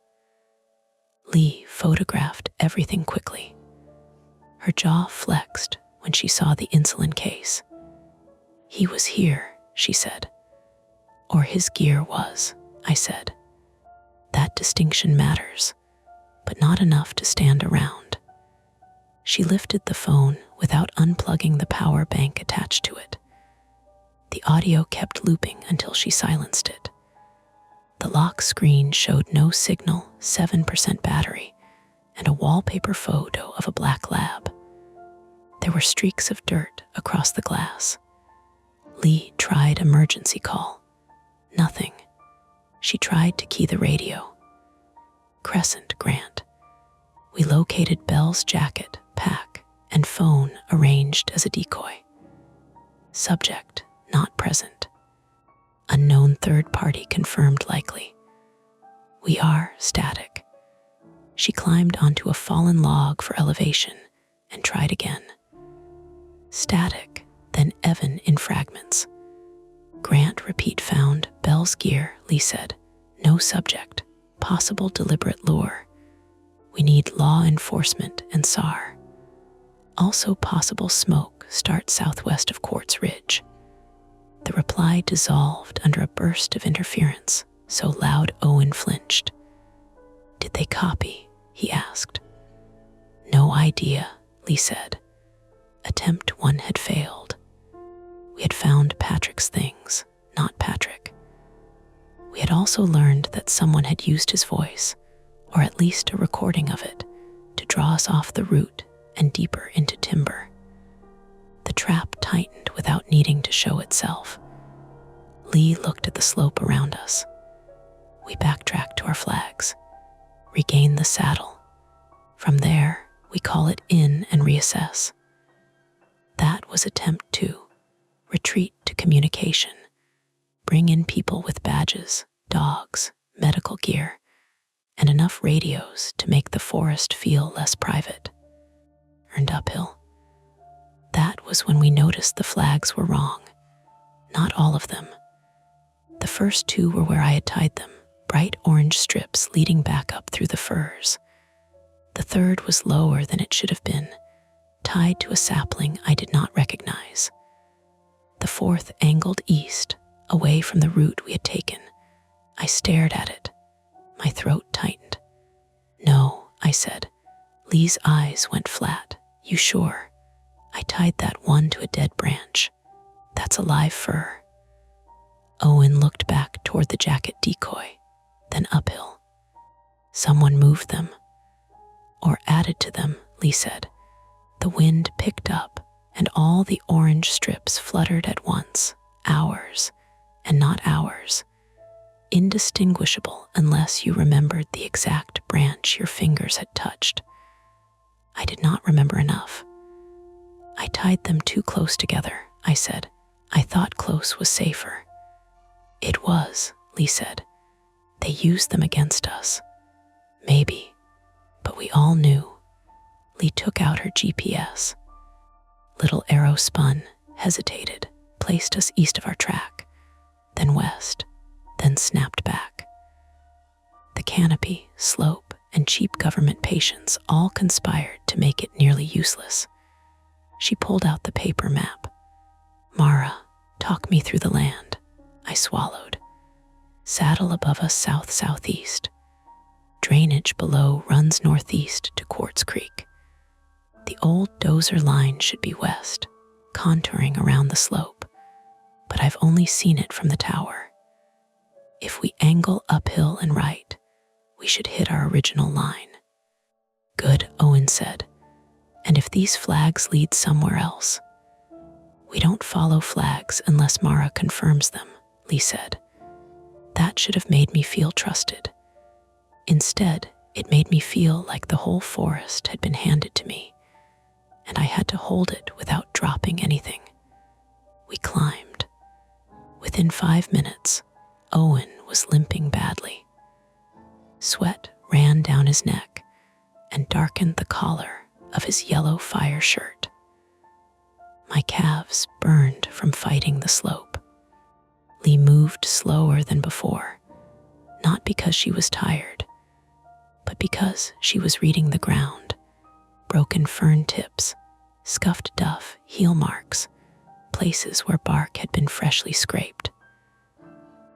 Lee photographed everything quickly. Her jaw flexed when she saw the insulin case. He was here, she said. Or his gear was, I said. That distinction matters, but not enough to stand around. She lifted the phone without unplugging the power bank attached to it. The audio kept looping until she silenced it. The lock screen showed no signal, 7% battery, and a wallpaper photo of a black lab. There were streaks of dirt across the glass. Lee tried emergency call. Nothing. She tried to key the radio. Crescent, Grant. We located Belle's jacket, pack, and phone arranged as a decoy. Subject, not present. Unknown third party confirmed likely. We are static. She climbed onto a fallen log for elevation and tried again. Static, then Evan in fragments. Grant repeat found, Belle's gear, Lee said. No subject, possible deliberate lure. We need law enforcement and SAR. Also possible smoke, start southwest of Quartz Ridge. The reply dissolved under a burst of interference, so loud Owen flinched. Did they copy? He asked. No idea, Lee said. Attempt 1 had failed. We had found Patrick's things, not Patrick. We had also learned that someone had used his voice, or at least a recording of it, to draw us off the route and deeper into timber. The trap tightened without needing to show itself. Lee looked at the slope around us. We backtracked to our flags, regained the saddle. From there, we call it in and reassess. That was attempt 2, retreat to communication. Bring in people with badges, dogs, medical gear, and enough radios to make the forest feel less private. Earned uphill. That was when we noticed the flags were wrong. Not all of them. The first 2 were where I had tied them, bright orange strips leading back up through the firs. The third was lower than it should have been, tied to a sapling I did not recognize. The fourth angled east, away from the route we had taken. I stared at it. My throat tightened. No, I said. Lee's eyes went flat. You sure? I tied that one to a dead branch. That's a live fir. Owen looked back toward the jacket decoy, then uphill. Someone moved them. Or added to them, Lee said. The wind picked up, and all the orange strips fluttered at once. Ours, and not ours. Indistinguishable unless you remembered the exact branch your fingers had touched. I did not remember enough. I tied them too close together, I said. I thought close was safer. It was, Lee said. They used them against us. Maybe, but we all knew. Lee took out her GPS. Little arrow spun, hesitated, placed us east of our track. then west, then snapped back. The canopy, slope, and cheap government patience all conspired to make it nearly useless. She pulled out the paper map. "Mara, talk me through the land," I swallowed. "Saddle above us south-southeast. Drainage below runs northeast to Quartz Creek. The old dozer line should be west, contouring around the slope, but I've only seen it from the tower. If we angle uphill and right, we should hit our original line." "Good," Owen said. "And if these flags lead somewhere else?" "We don't follow flags unless Mara confirms them," Lee said. That should have made me feel trusted. Instead, it made me feel like the whole forest had been handed to me, and I had to hold it without dropping anything. We climbed. Within 5 minutes, Owen was limping badly. Sweat ran down his neck and darkened the collar of his yellow fire shirt. My calves burned from fighting the slope. Lee moved slower than before, not because she was tired, but because she was reading the ground. Broken fern tips, scuffed duff, heel marks, places where bark had been freshly scraped.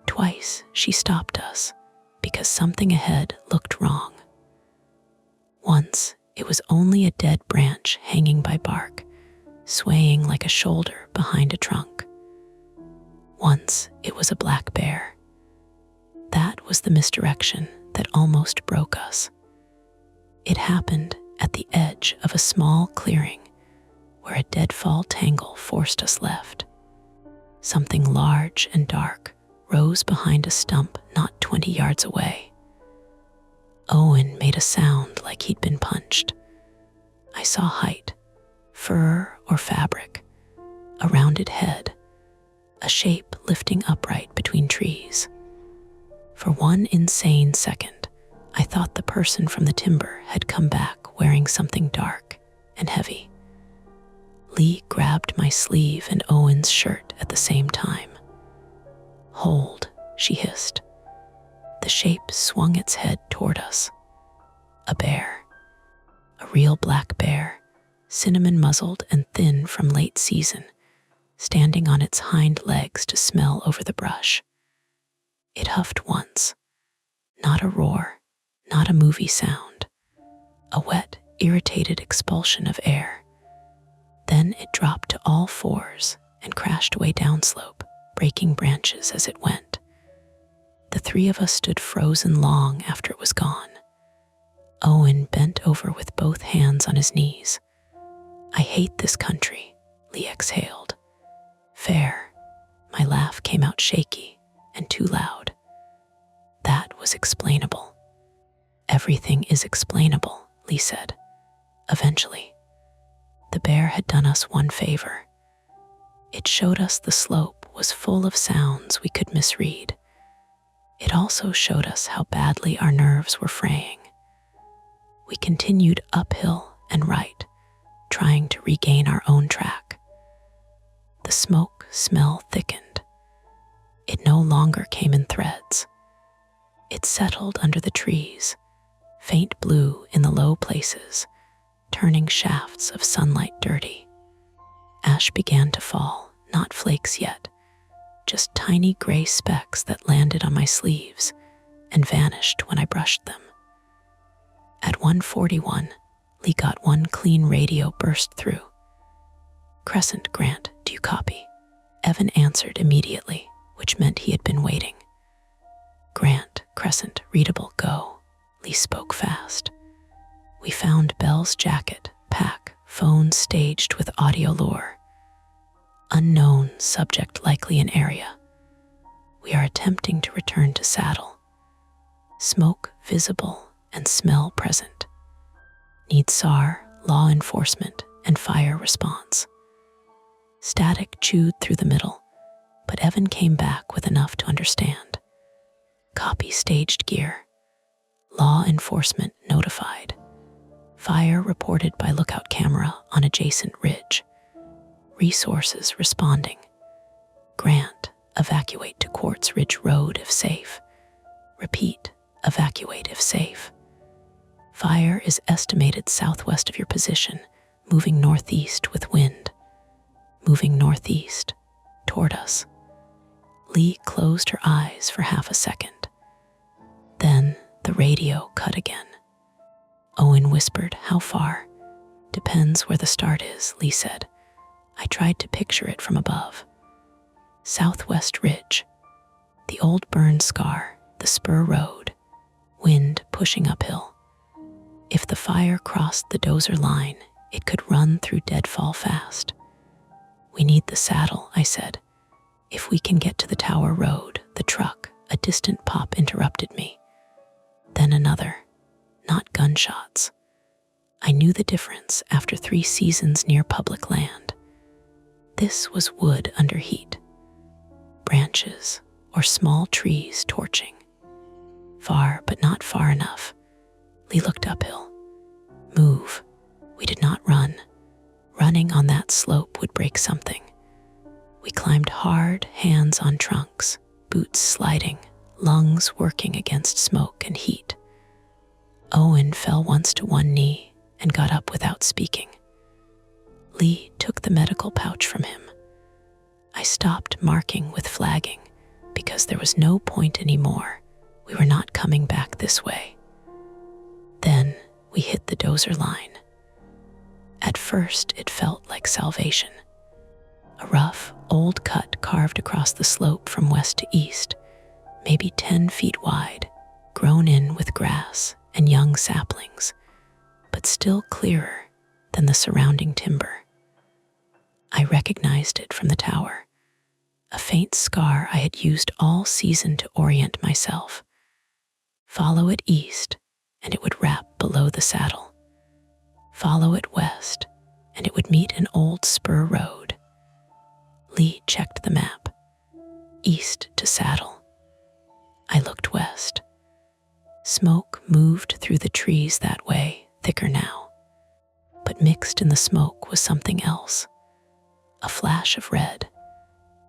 Twice she stopped us because something ahead looked wrong. Once it was only a dead branch hanging by bark, swaying like a shoulder behind a trunk. Once it was a black bear. That was the misdirection that almost broke us. It happened at the edge of a small clearing where a deadfall tangle forced us left. Something large and dark rose behind a stump not 20 yards away. Owen made a sound like he'd been punched. I saw height, fur or fabric, a rounded head, a shape lifting upright between trees. For one insane second, I thought the person from the timber had come back wearing something dark and heavy. Lee grabbed my sleeve and Owen's shirt at the same time. "Hold," she hissed. The shape swung its head toward us. A bear. A real black bear, cinnamon-muzzled and thin from late season, standing on its hind legs to smell over the brush. It huffed once. Not a roar, not a movie sound. A wet, irritated expulsion of air. Then it dropped to all fours and crashed away downslope, breaking branches as it went. The three of us stood frozen long after it was gone. Owen bent over with both hands on his knees. "I hate this country," Lee exhaled. "Fair." My laugh came out shaky and too loud. That was explainable. "Everything is explainable," Lee said. "Eventually." The bear had done us one favor. It showed us the slope was full of sounds we could misread. It also showed us how badly our nerves were fraying. We continued uphill and right, trying to regain our own track. The smoke smell thickened. It no longer came in threads. It settled under the trees, faint blue in the low places, turning shafts of sunlight dirty. Ash began to fall, not flakes yet, just tiny gray specks that landed on my sleeves and vanished when I brushed them. At 1:41, Lee got one clean radio burst through. "Crescent, Grant, do you copy?" Evan answered immediately, which meant he had been waiting. "Grant, Crescent, readable, go." Lee spoke fast. "We found Bell's jacket, pack, phone staged with audio lure. Unknown, subject likely an area. We are attempting to return to saddle. Smoke visible and smell present. Need SAR, law enforcement, and fire response." Static chewed through the middle, but Evan came back with enough to understand. "Copy staged gear. Law enforcement notified. Fire reported by lookout camera on adjacent ridge. Resources responding. Grant, Evacuate to Quartz Ridge Road if safe. Repeat, evacuate if safe. Fire is estimated southwest of your position, moving northeast with wind. Moving northeast, toward us. Lee closed her eyes for half a second. Then the radio cut again. Owen whispered, "How far?" "Depends where the start is," Lee said. I tried to picture it from above. Southwest Ridge, the old burn scar, the spur road, wind pushing uphill. If the fire crossed the dozer line, it could run through deadfall fast. "We need the saddle," I said. "If we can get to the Tower Road, the truck," a distant pop interrupted me. Then another, not gunshots. I knew the difference after 3 seasons near public land. This was wood under heat. Branches or small trees torching. Far, but not far enough. Lee looked uphill. "Move." We did not run. Running on that slope would break something. We climbed hard, hands on trunks, boots sliding, lungs working against smoke and heat. Owen fell once to one knee and got up without speaking. Lee took the medical pouch from him. I stopped marking with flagging because there was no point anymore. We were not coming back this way. Then we hit the dozer line. At first, it felt like salvation. A rough, old cut carved across the slope from west to east, maybe 10 feet wide, grown in with grass and young saplings, but still clearer than the surrounding timber. I recognized it from the tower, a faint scar I had used all season to orient myself. Follow it east, and it would wrap below the saddle. Follow it west, and it would meet an old spur road. Lee checked the map. East to saddle. I looked west. Smoke moved through the trees that way, thicker now. But mixed in the smoke was something else. A flash of red.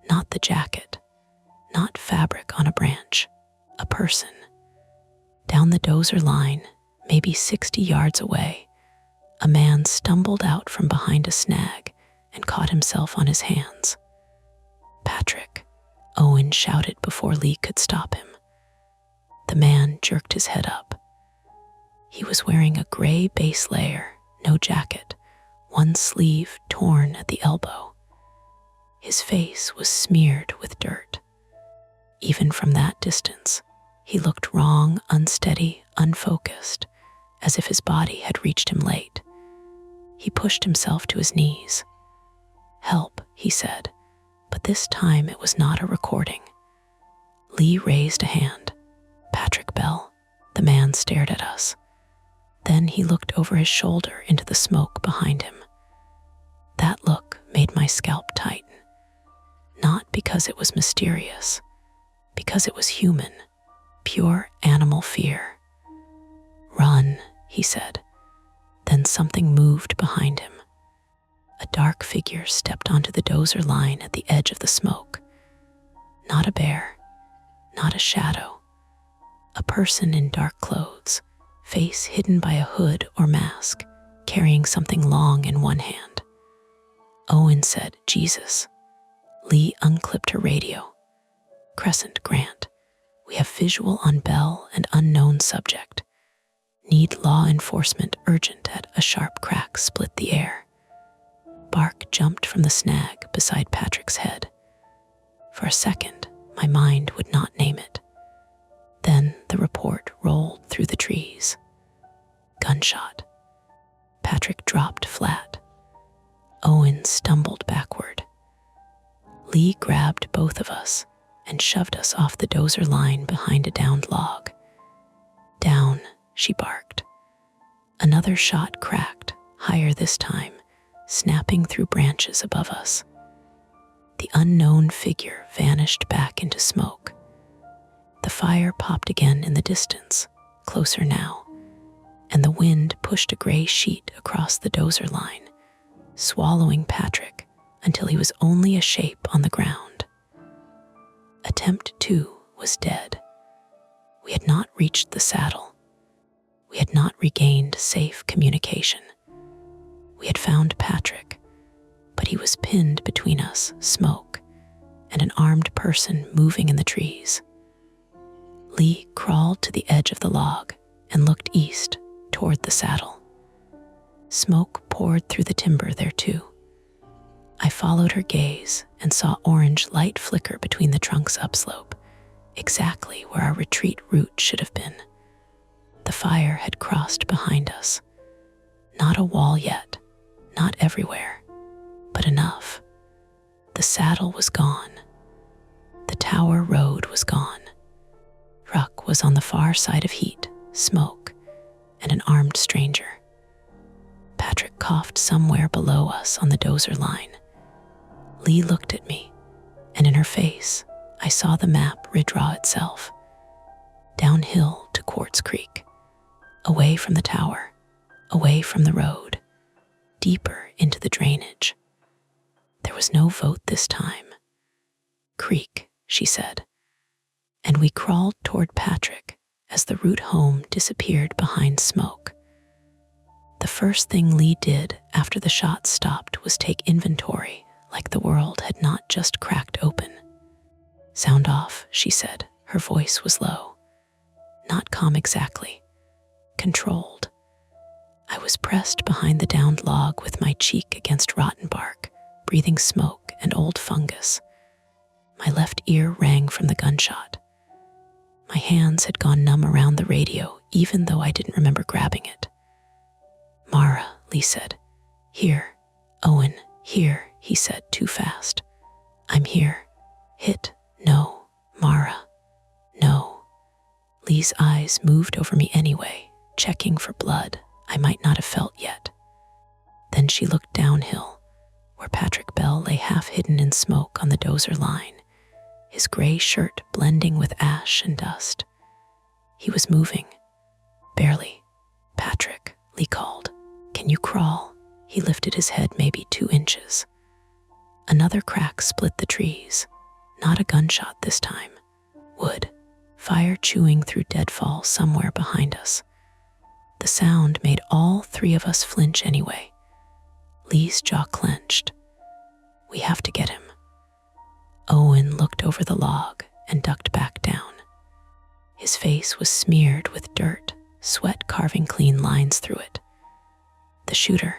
Not the jacket. Not fabric on a branch. A person. Down the dozer line, maybe 60 yards away, a man stumbled out from behind a snag and caught himself on his hands. "Patrick," Owen shouted before Lee could stop him. The man jerked his head up. He was wearing a gray base layer, no jacket, one sleeve torn at the elbow. His face was smeared with dirt. Even from that distance, he looked wrong, unsteady, unfocused, as if his body had reached him late. He pushed himself to his knees. "Help," he said, but this time it was not a recording. Lee raised a hand. "Patrick Bell." The man stared at us. Then he looked over his shoulder into the smoke behind him. That look made my scalp tighten. Not because it was mysterious, because it was human, pure animal fear. "Run," he said. Then something moved behind him. A dark figure stepped onto the dozer line at the edge of the smoke. Not a bear, not a shadow. A person in dark clothes, face hidden by a hood or mask, carrying something long in one hand. Owen said, "Jesus." Lee unclipped her radio. "Crescent, Grant. We have visual on Bell and unknown subject. Need law enforcement urgent at a sharp crack split the air." Bark jumped from the snag beside Patrick's head. For a second, my mind would not name it. Then the report rolled through the trees. Gunshot. Patrick dropped flat. Owen stumbled backward. Lee grabbed both of us and shoved us off the dozer line behind a downed log. "Down," she barked. Another shot cracked, higher this time, snapping through branches above us. The unknown figure vanished back into smoke. The fire popped again in the distance, closer now, and the wind pushed a gray sheet across the dozer line, swallowing Patrick until he was only a shape on the ground. Attempt 2 was dead. We had not reached the saddle. We had not regained safe communication. We had found Patrick, but he was pinned between us, smoke, and an armed person moving in the trees. Lee crawled to the edge of the log and looked east toward the saddle. Smoke poured through the timber there too. I followed her gaze and saw orange light flicker between the trunks upslope, exactly where our retreat route should have been. The fire had crossed behind us. Not a wall yet, not everywhere, but enough. The saddle was gone. The tower road was gone. Truck was on the far side of heat, smoke, and an armed stranger. Patrick coughed somewhere below us on the dozer line. Lee looked at me, and in her face, I saw the map redraw itself. Downhill to Quartz Creek, away from the tower, away from the road, deeper into the drainage. There was no vote this time. Creek, she said, and we crawled toward Patrick as the route home disappeared behind smoke. The first thing Lee did after the shots stopped was take inventory, like the world had not just cracked open. Sound off, she said. Her voice was low. Not calm exactly. Controlled. I was pressed behind the downed log with my cheek against rotten bark, breathing smoke and old fungus. My left ear rang from the gunshot. My hands had gone numb around the radio, even though I didn't remember grabbing it. Mara, Lee said. Here. Owen, here, he said too fast. I'm here. Hit. No. Mara. No. Lee's eyes moved over me anyway, checking for blood I might not have felt yet. Then she looked downhill, where Patrick Bell lay half hidden in smoke on the dozer line, his gray shirt blending with ash and dust. He was moving. Barely. Patrick, Lee called. Can you crawl? He lifted his head maybe 2 inches. Another crack split the trees. Not a gunshot this time. Wood. Fire chewing through deadfall somewhere behind us. The sound made all 3 of us flinch anyway. Lee's jaw clenched. We have to get him. Owen looked over the log and ducked back down. His face was smeared with dirt, sweat carving clean lines through it. The shooter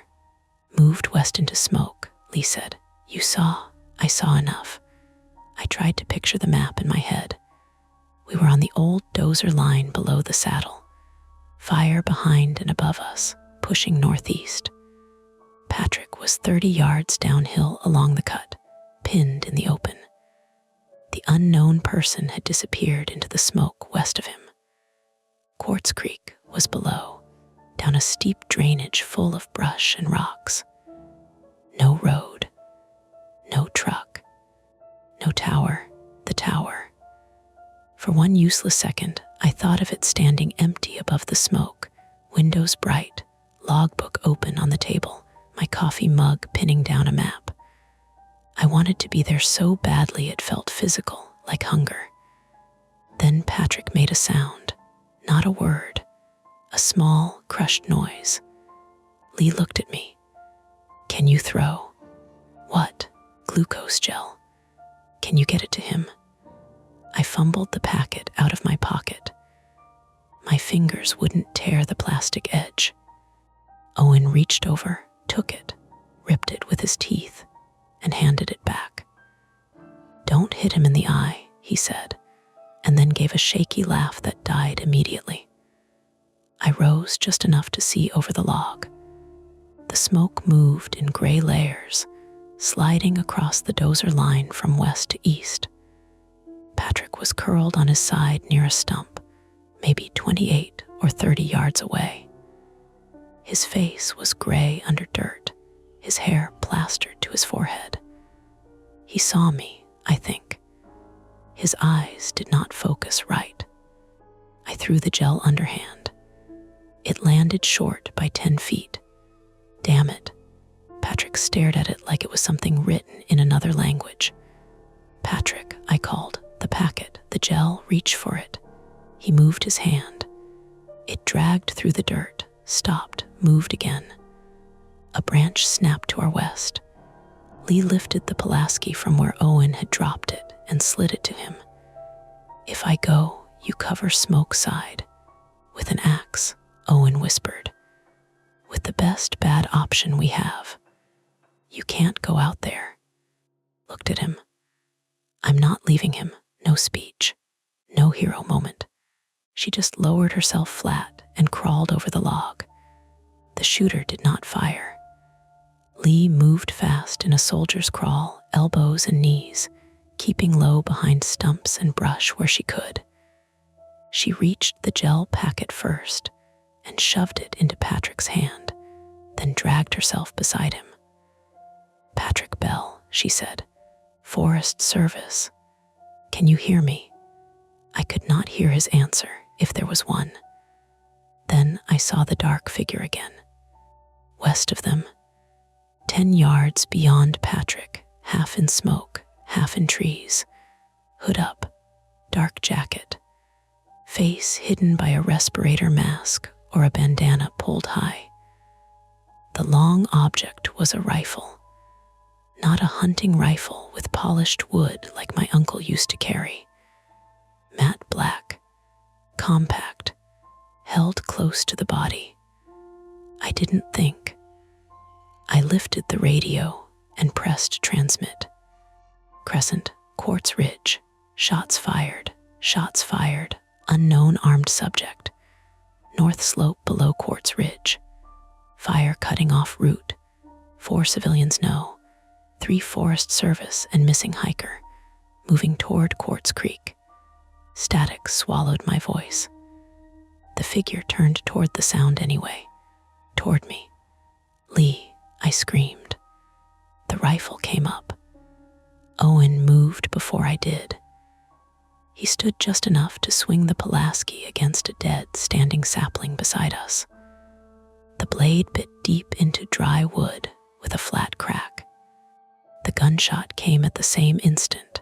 moved west into smoke, Lee said. You saw? I saw enough. I tried to picture the map in my head. We were on the old dozer line below the saddle. Fire behind and above us, pushing northeast. Patrick was 30 yards downhill along the cut, pinned in the open. The unknown person had disappeared into the smoke west of him. Quartz Creek was below, down a steep drainage full of brush and rocks. No road, no truck, no tower, the tower. For one useless second, I thought of it standing empty above the smoke, windows bright, logbook open on the table, my coffee mug pinning down a map. I wanted to be there so badly it felt physical, like hunger. Then Patrick made a sound, not a word, a small, crushed noise. Lee looked at me. Can you throw? What? Glucose gel. Can you get it to him? I fumbled the packet out of my pocket. My fingers wouldn't tear the plastic edge. Owen reached over, took it, ripped it with his teeth, and handed it back. Don't hit him in the eye, he said, and then gave a shaky laugh that died immediately. I rose just enough to see over the log. The smoke moved in gray layers, sliding across the dozer line from west to east. Patrick was curled on his side near a stump, maybe 28 or 30 yards away. His face was gray under dirt, his hair plastered to his forehead. He saw me, I think. His eyes did not focus right. I threw the gel underhand. It landed short by 10 feet. Damn it. Patrick stared at it like it was something written in another language. Patrick, I called. The packet, the gel, reach for it. He moved his hand. It dragged through the dirt, stopped, moved again. A branch snapped to our west. Lee lifted the Pulaski from where Owen had dropped it and slid it to him. "If I go, you cover Smoke side." "With an axe," Owen whispered. "With the best bad option we have. You can't go out there." Looked at him. I'm not leaving him. No speech. No hero moment. She just lowered herself flat and crawled over the log. The shooter did not fire. Lee moved fast in a soldier's crawl, elbows and knees, keeping low behind stumps and brush where she could. She reached the gel packet first and shoved it into Patrick's hand, then dragged herself beside him. "Patrick Bell," she said, "Forest Service. Can you hear me?" I could not hear his answer, if there was one. Then I saw the dark figure again. West of them, 10 yards beyond Patrick, half in smoke, half in trees. Hood up, dark jacket. Face hidden by a respirator mask or a bandana pulled high. The long object was a rifle. Not a hunting rifle with polished wood like my uncle used to carry. Matte black, compact, held close to the body. I didn't think. I lifted the radio and pressed transmit. Crescent, Quartz Ridge, shots fired, unknown armed subject. North slope below Quartz Ridge. Fire cutting off route. 4 civilians know. 3 Forest Service and missing hiker, moving toward Quartz Creek. Static swallowed my voice. The figure turned toward the sound anyway, toward me. "Lee," I screamed. The rifle came up. Owen moved before I did. He stood just enough to swing the Pulaski against a dead, standing sapling beside us. The blade bit deep into dry wood with a flat crack. The gunshot came at the same instant.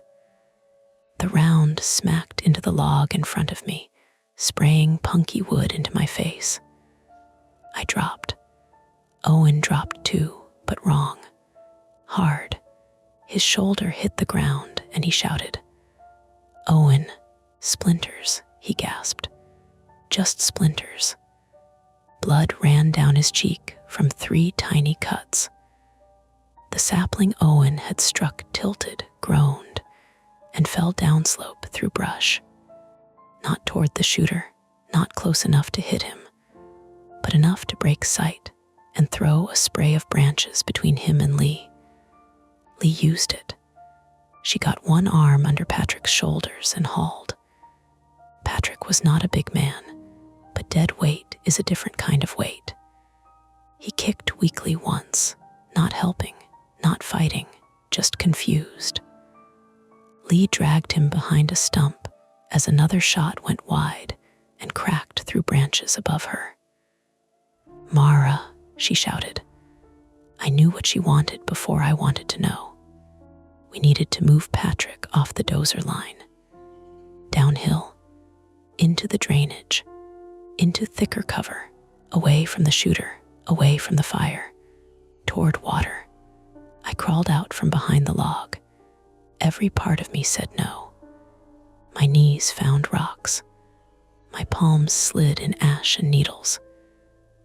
The round smacked into the log in front of me, spraying punky wood into my face. I dropped. Owen dropped too, but wrong. Hard. His shoulder hit the ground and he shouted. "Owen, splinters," he gasped. "Just splinters." Blood ran down his cheek from 3 tiny cuts. The sapling Owen had struck tilted, groaned, and fell downslope through brush. Not toward the shooter, not close enough to hit him, but enough to break sight and throw a spray of branches between him and Lee. Lee used it. She got one arm under Patrick's shoulders and hauled. Patrick was not a big man, but dead weight is a different kind of weight. He kicked weakly once, not helping, not fighting, just confused. Lee dragged him behind a stump as another shot went wide and cracked through branches above her. "Mara," she shouted. I knew what she wanted before I wanted to know. We needed to move Patrick off the dozer line. Downhill, into the drainage, into thicker cover, away from the shooter, away from the fire, toward water. I crawled out from behind the log. Every part of me said no. My knees found rocks. My palms slid in ash and needles.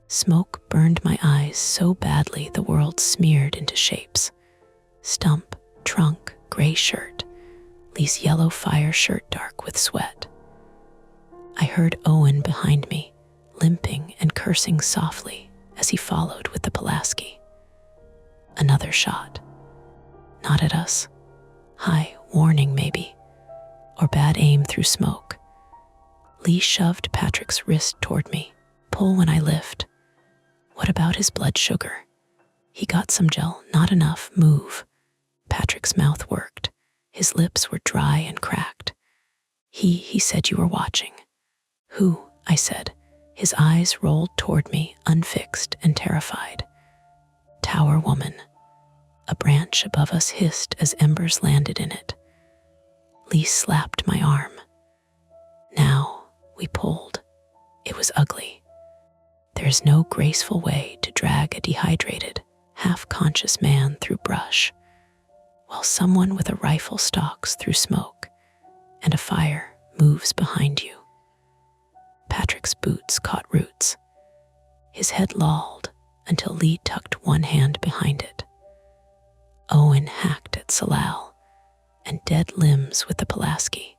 Smoke burned my eyes so badly the world smeared into shapes. Stump, trunk, gray shirt, Lee's yellow fire shirt dark with sweat. I heard Owen behind me, limping and cursing softly as he followed with the Pulaski. Another shot. Not at us. High warning maybe, or bad aim through smoke. Lee shoved Patrick's wrist toward me. Pull when I lift. What about his blood sugar? He got some gel, not enough, move. Patrick's mouth worked. His lips were dry and cracked. He said you were watching. Who? I said. His eyes rolled toward me, unfixed and terrified. Tower woman. A branch above us hissed as embers landed in it. Lee slapped my arm. Now we pulled. It was ugly. There is no graceful way to drag a dehydrated, half-conscious man through brush, while someone with a rifle stalks through smoke and a fire moves behind you. Patrick's boots caught roots. His head lolled until Lee tucked one hand behind it. Owen hacked at Salal and dead limbs with the Pulaski,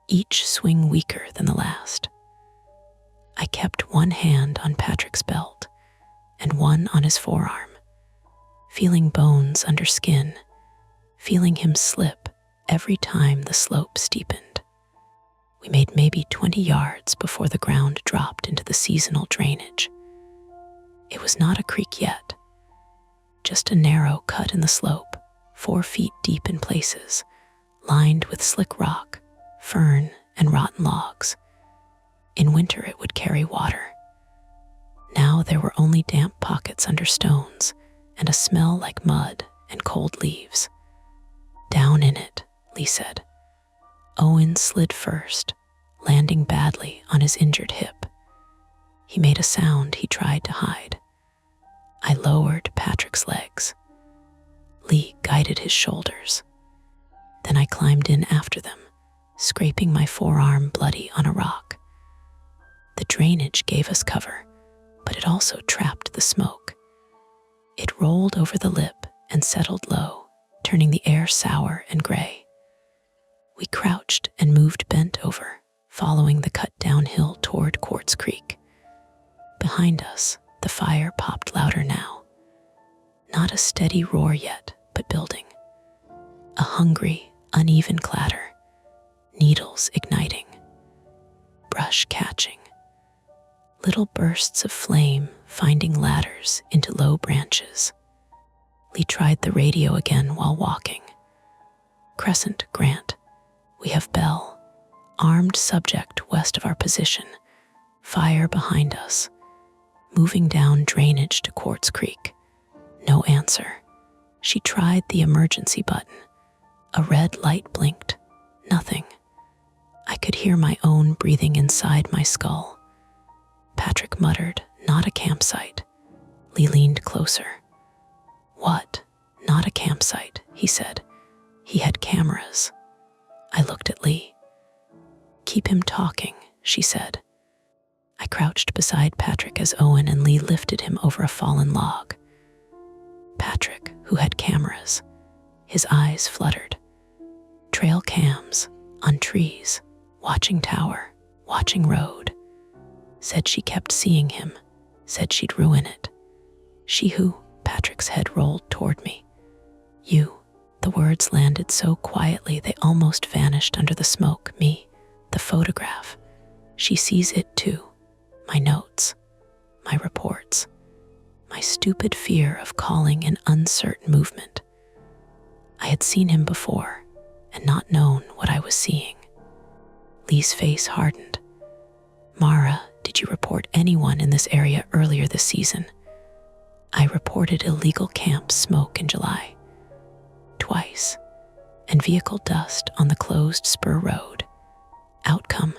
each swing weaker than the last. I kept one hand on Patrick's belt and one on his forearm, feeling bones under skin, feeling him slip every time the slope steepened. We made maybe 20 yards before the ground dropped into the seasonal drainage. It was not a creek yet, just a narrow cut in the slope, 4 feet deep in places, lined with slick rock, fern, and rotten logs. In winter it would carry water. Now there were only damp pockets under stones and a smell like mud and cold leaves. Down in it, Lee said. Owen slid first, landing badly on his injured hip. He made a sound he tried to hide. I lowered Patrick's legs. Lee guided his shoulders. Then I climbed in after them, scraping my forearm bloody on a rock. The drainage gave us cover, but it also trapped the smoke. It rolled over the lip and settled low, turning the air sour and gray. We crouched and moved bent over, following the cut downhill toward Quartz Creek. Behind us, the fire popped louder now. Not a steady roar yet, but building. A hungry, uneven clatter. Needles igniting. Brush catching. Little bursts of flame finding ladders into low branches. Lee tried the radio again while walking. Crescent, Grant. We have Bell. Armed subject west of our position. Fire behind us. Moving down drainage to Quartz Creek. No answer. She tried the emergency button. A red light blinked. Nothing. I could hear my own breathing inside my skull. Patrick muttered, "Not a campsite." Lee leaned closer. "What? Not a campsite," he said. He had cameras. I looked at Lee. "Keep him talking," she said. I crouched beside Patrick as Owen and Lee lifted him over a fallen log. Patrick, who had cameras, his eyes fluttered. Trail cams, on trees, watching tower, watching road. Said she kept seeing him, said she'd ruin it. She who, Patrick's head rolled toward me. You, the words landed so quietly they almost vanished under the smoke. Me, the photograph. She sees it too. My notes, my reports, my stupid fear of calling an uncertain movement. I had seen him before and not known what I was seeing. Lee's face hardened. "Mara, did you report anyone in this area earlier this season?" I reported illegal camp smoke in July. Twice. And vehicle dust on the closed spur road. Outcome,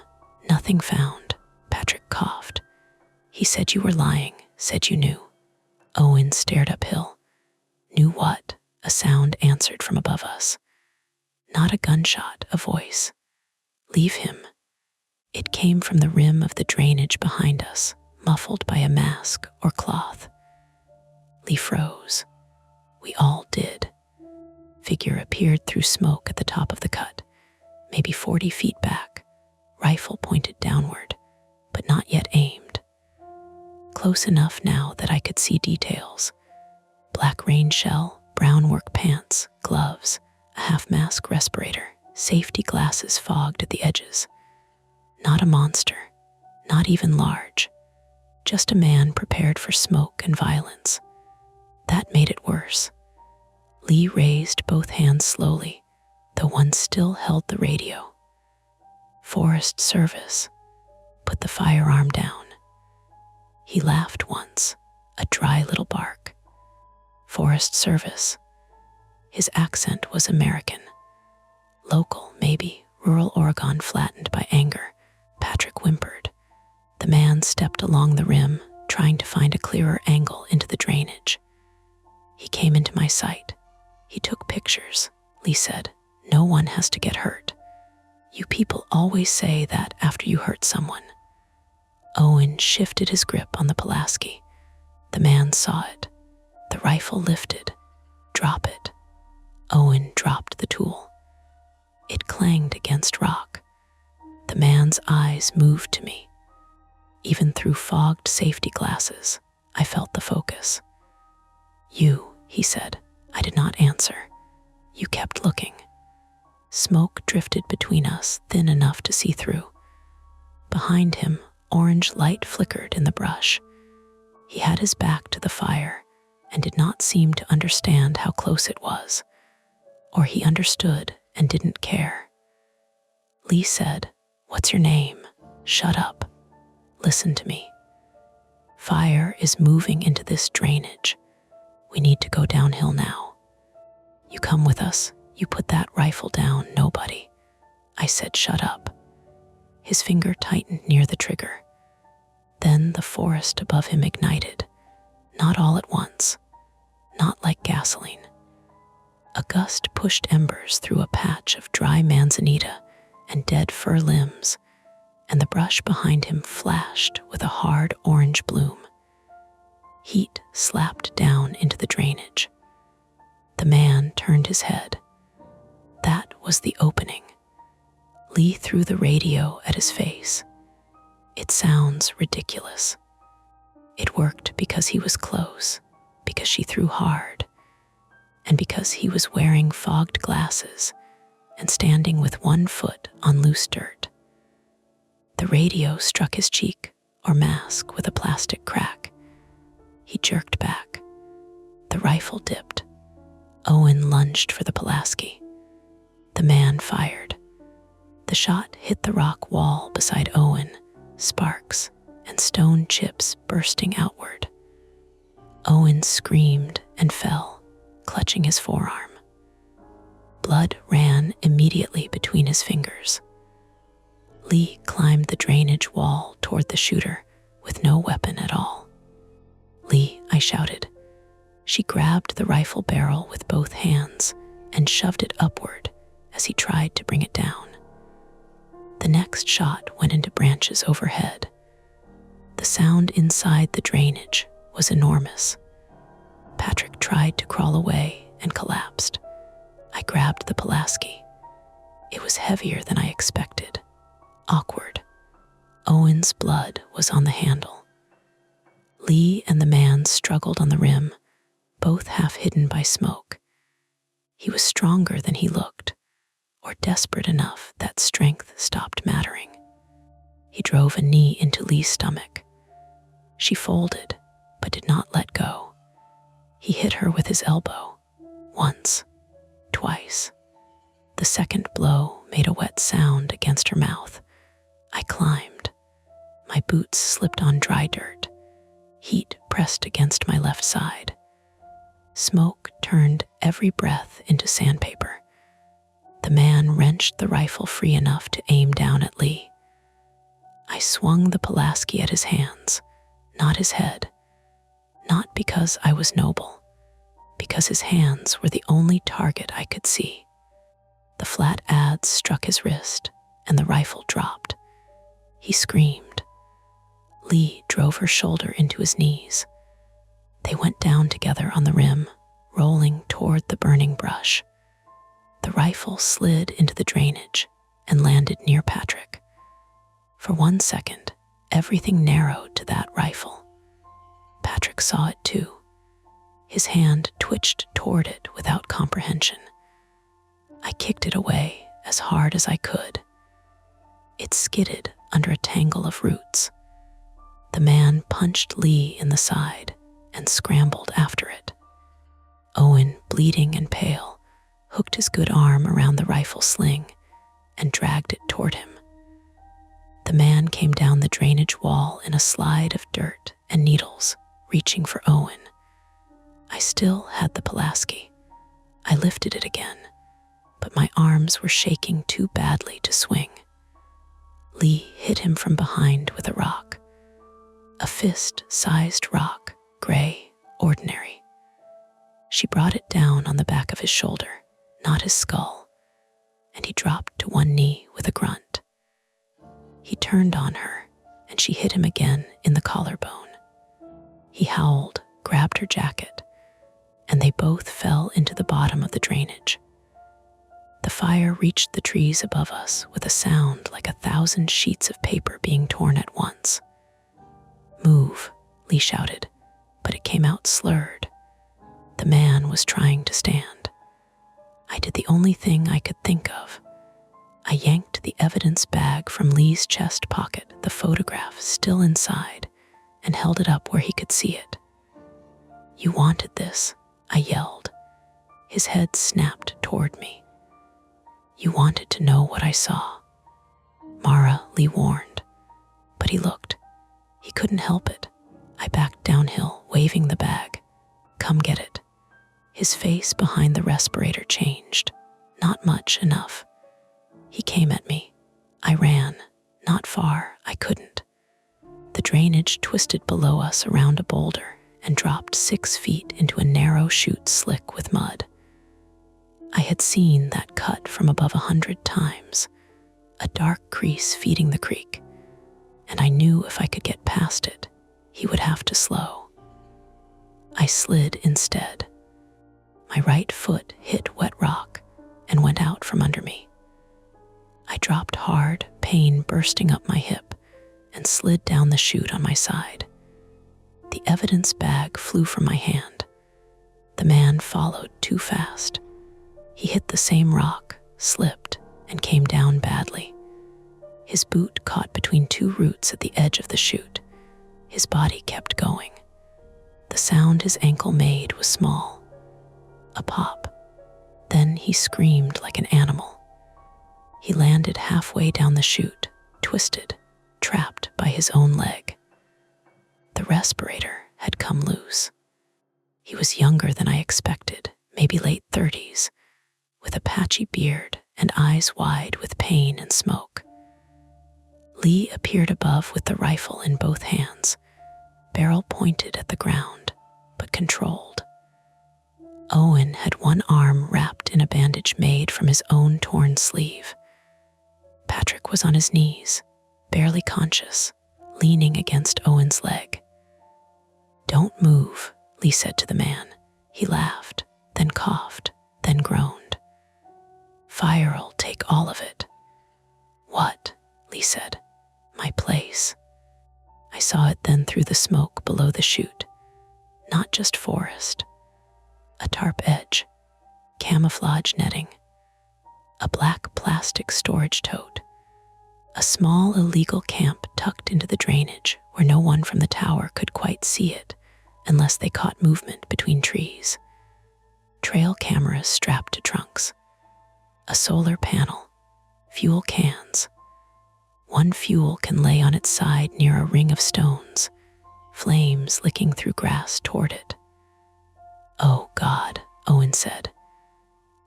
nothing found. Patrick coughed. He said you were lying, said you knew. Owen stared uphill. Knew what? A sound answered from above us. Not a gunshot, a voice. Leave him. It came from the rim of the drainage behind us, muffled by a mask or cloth. Lee froze. We all did. Figure appeared through smoke at the top of the cut, maybe 40 feet back, rifle pointed downward, but not yet aimed. Close enough now that I could see details. Black rain shell, brown work pants, gloves, a half-mask respirator, safety glasses fogged at the edges. Not a monster, not even large, just a man prepared for smoke and violence. That made it worse. Lee raised both hands slowly, though one still held the radio. Forest Service. Put the firearm down. He laughed once, a dry little bark. Forest Service. His accent was American. Local, maybe. Rural Oregon flattened by anger. Patrick whimpered. The man stepped along the rim, trying to find a clearer angle into the drainage. He came into my sight. He took pictures. Lee said, "No one has to get hurt. You people always say that after you hurt someone." Owen shifted his grip on the Pulaski. The man saw it. The rifle lifted. "Drop it." Owen dropped the tool. It clanged against rock. The man's eyes moved to me. Even through fogged safety glasses, I felt the focus. "You," he said. I did not answer. "You kept looking." Smoke drifted between us, thin enough to see through. Behind him, orange light flickered in the brush. He had his back to the fire and did not seem to understand how close it was. Or he understood and didn't care. Lee said, "What's your name?" "Shut up. Listen to me. Fire is moving into this drainage. We need to go downhill now. You come with us. You put that rifle down, nobody." I said, "Shut up." His finger tightened near the trigger. Then the forest above him ignited, not all at once, not like gasoline. A gust pushed embers through a patch of dry manzanita and dead fir limbs, and the brush behind him flashed with a hard orange bloom. Heat slapped down into the drainage. The man turned his head. That was the opening. Lee threw the radio at his face. It sounds ridiculous. It worked because he was close, because she threw hard, and because he was wearing fogged glasses and standing with one foot on loose dirt. The radio struck his cheek or mask with a plastic crack. He jerked back. The rifle dipped. Owen lunged for the Pulaski. The man fired. The shot hit the rock wall beside Owen, sparks and stone chips bursting outward. Owen screamed and fell, clutching his forearm. Blood ran immediately between his fingers. Lee climbed the drainage wall toward the shooter with no weapon at all. "Lee," I shouted. She grabbed the rifle barrel with both hands and shoved it upward as he tried to bring it down. The next shot went into branches overhead. The sound inside the drainage was enormous. Patrick tried to crawl away and collapsed. I grabbed the Pulaski. It was heavier than I expected. Awkward. Owen's blood was on the handle. Lee and the man struggled on the rim, both half hidden by smoke. He was stronger than he looked, or desperate enough that strength stopped mattering. He drove a knee into Lee's stomach. She folded, but did not let go. He hit her with his elbow. Once, twice. The second blow made a wet sound against her mouth. I climbed. My boots slipped on dry dirt. Heat pressed against my left side. Smoke turned every breath into sandpaper. The man wrenched the rifle free enough to aim down at Lee. I swung the Pulaski at his hands, not his head. Not because I was noble, because his hands were the only target I could see. The flat adze struck his wrist, and the rifle dropped. He screamed. Lee drove her shoulder into his knees. They went down together on the rim, rolling toward the burning brush. The rifle slid into the drainage and landed near Patrick. For 1 second, everything narrowed to that rifle. Patrick saw it too. His hand twitched toward it without comprehension. I kicked it away as hard as I could. It skidded under a tangle of roots. The man punched Lee in the side and scrambled after it. Owen, bleeding and pale, hooked his good arm around the rifle sling and dragged it toward him. The man came down the drainage wall in a slide of dirt and needles, reaching for Owen. I still had the Pulaski. I lifted it again, but my arms were shaking too badly to swing. Lee hit him from behind with a rock. A fist-sized rock, gray, ordinary. She brought it down on the back of his shoulder, not his skull, and he dropped to one knee with a grunt. He turned on her, and she hit him again in the collarbone. He howled, grabbed her jacket, and they both fell into the bottom of the drainage. The fire reached the trees above us with a sound like 1,000 sheets of paper being torn at once. "Move," Lee shouted, but it came out slurred. The man was trying to stand. I did the only thing I could think of. I yanked the evidence bag from Lee's chest pocket, the photograph still inside, and held it up where he could see it. "You wanted this," I yelled. His head snapped toward me. "You wanted to know what I saw." Mara, Lee warned. But he looked. He couldn't help it. I backed downhill, waving the bag. "Come get it." His face behind the respirator changed. Not much, enough. He came at me. I ran. Not far, I couldn't. The drainage twisted below us around a boulder and dropped 6 feet into a narrow chute slick with mud. I had seen that cut from above 100 times, a dark crease feeding the creek, and I knew if I could get past it, he would have to slow. I slid instead. My right foot hit wet rock and went out from under me. I dropped hard, pain bursting up my hip, and slid down the chute on my side. The evidence bag flew from my hand. The man followed too fast. He hit the same rock, slipped, and came down badly. His boot caught between 2 roots at the edge of the chute. His body kept going. The sound his ankle made was small. A pop. Then he screamed like an animal. He landed halfway down the chute, twisted, trapped by his own leg. The respirator had come loose. He was younger than I expected, maybe late 30s, with a patchy beard and eyes wide with pain and smoke. Lee appeared above with the rifle in both hands, barrel pointed at the ground, but controlled. Owen had one arm wrapped in a bandage made from his own torn sleeve. Patrick was on his knees, barely conscious, leaning against Owen's leg. "Don't move," Lee said to the man. He laughed, then coughed, then groaned. "Fire'll take all of it." "What?" Lee said. "My place." I saw it then through the smoke below the chute. Not just forest. A tarp edge, camouflage netting, a black plastic storage tote, a small illegal camp tucked into the drainage where no one from the tower could quite see it unless they caught movement between trees. Trail cameras strapped to trunks, a solar panel, fuel cans. One fuel can lay on its side near a ring of stones, flames licking through grass toward it. "Oh, God," Owen said.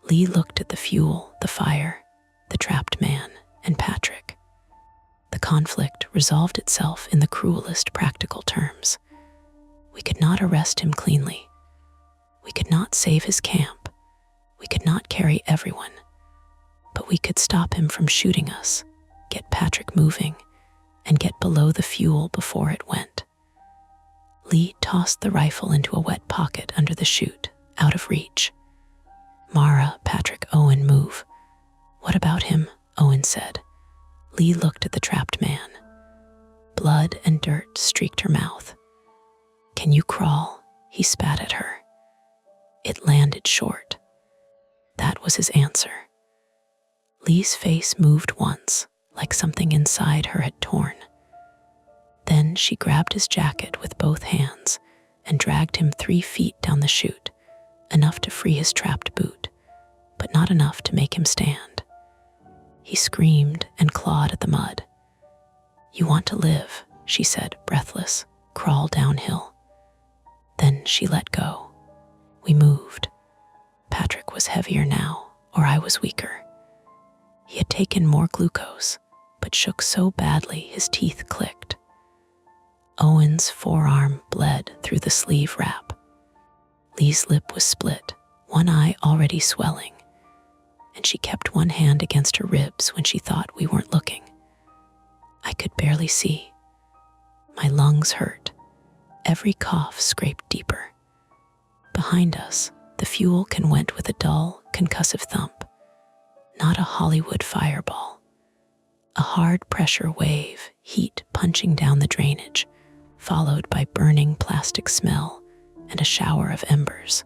Lee looked at the fuel, the fire, the trapped man, and Patrick. The conflict resolved itself in the cruelest practical terms. We could not arrest him cleanly. We could not save his camp. We could not carry everyone. But we could stop him from shooting us, get Patrick moving, and get below the fuel before it went. Lee tossed the rifle into a wet pocket under the chute, out of reach. "Mara, Patrick, Owen, move." "What about him?" Owen said. Lee looked at the trapped man. Blood and dirt streaked her mouth. "Can you crawl?" He spat at her. It landed short. That was his answer. Lee's face moved once, like something inside her had torn. Then she grabbed his jacket with both hands and dragged him 3 feet down the chute, enough to free his trapped boot, but not enough to make him stand. He screamed and clawed at the mud. "You want to live," she said, breathless. "Crawl downhill." Then she let go. We moved. Patrick was heavier now, or I was weaker. He had taken more glucose, but shook so badly his teeth clicked. Owen's forearm bled through the sleeve wrap. Lee's lip was split, one eye already swelling, and she kept one hand against her ribs when she thought we weren't looking. I could barely see. My lungs hurt. Every cough scraped deeper. Behind us, the fuel can went with a dull, concussive thump. Not a Hollywood fireball. A hard pressure wave, heat punching down the drainage, followed by burning plastic smell and a shower of embers.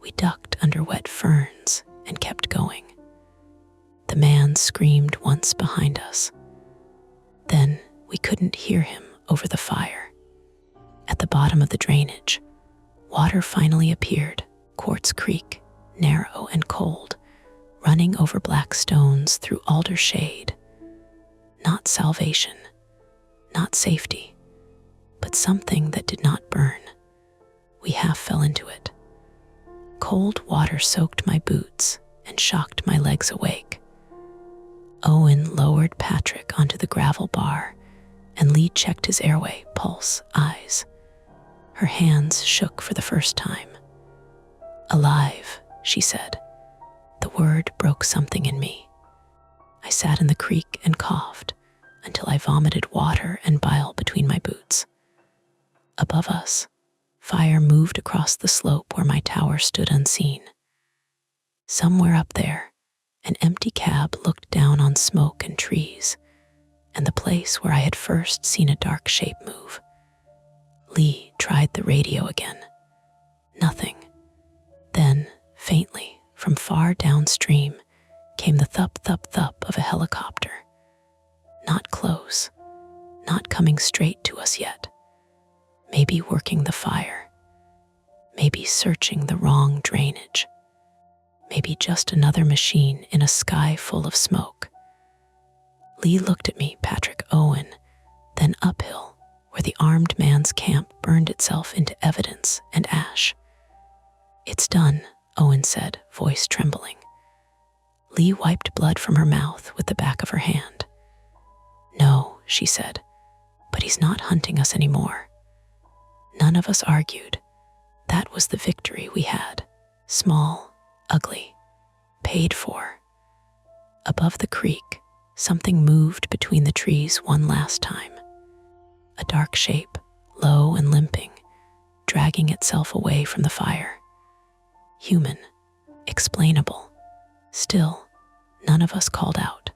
We ducked under wet ferns and kept going. The man screamed once behind us. Then we couldn't hear him over the fire. At the bottom of the drainage, water finally appeared, quartz creek, narrow and cold, running over black stones through alder shade. Not salvation, not safety, but something that did not burn. We half fell into it. Cold water soaked my boots and shocked my legs awake. Owen lowered Patrick onto the gravel bar, and Lee checked his airway, pulse, eyes. Her hands shook for the first time. "Alive," she said. The word broke something in me. I sat in the creek and coughed until I vomited water and bile between my boots. Above us, fire moved across the slope where my tower stood unseen. Somewhere up there, an empty cab looked down on smoke and trees, and the place where I had first seen a dark shape move. Lee tried the radio again. Nothing. Then, faintly, from far downstream, came the thup-thup-thup of a helicopter. Not close, not coming straight to us yet. Maybe working the fire. Maybe searching the wrong drainage. Maybe just another machine in a sky full of smoke. Lee looked at me, Patrick, Owen, then uphill, where the armed man's camp burned itself into evidence and ash. "It's done," Owen said, voice trembling. Lee wiped blood from her mouth with the back of her hand. "No," she said, "but he's not hunting us anymore." None of us argued. That was the victory we had. Small, ugly, paid for. Above the creek, something moved between the trees one last time. A dark shape, low and limping, dragging itself away from the fire. Human, explainable. Still, none of us called out.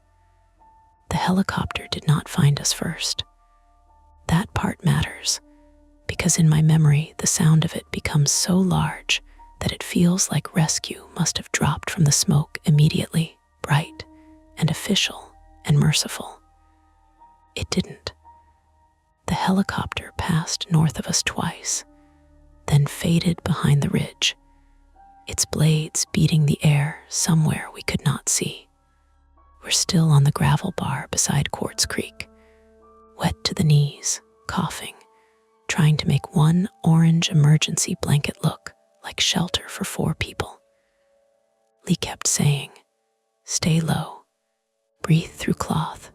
The helicopter did not find us first. That part matters, because in my memory the sound of it becomes so large that it feels like rescue must have dropped from the smoke immediately, bright and official and merciful. It didn't. The helicopter passed north of us twice, then faded behind the ridge, its blades beating the air somewhere we could not see. We're still on the gravel bar beside Quartz Creek, wet to the knees, coughing, trying to make one orange emergency blanket look like shelter for 4 people. Lee kept saying, "Stay low, breathe through cloth,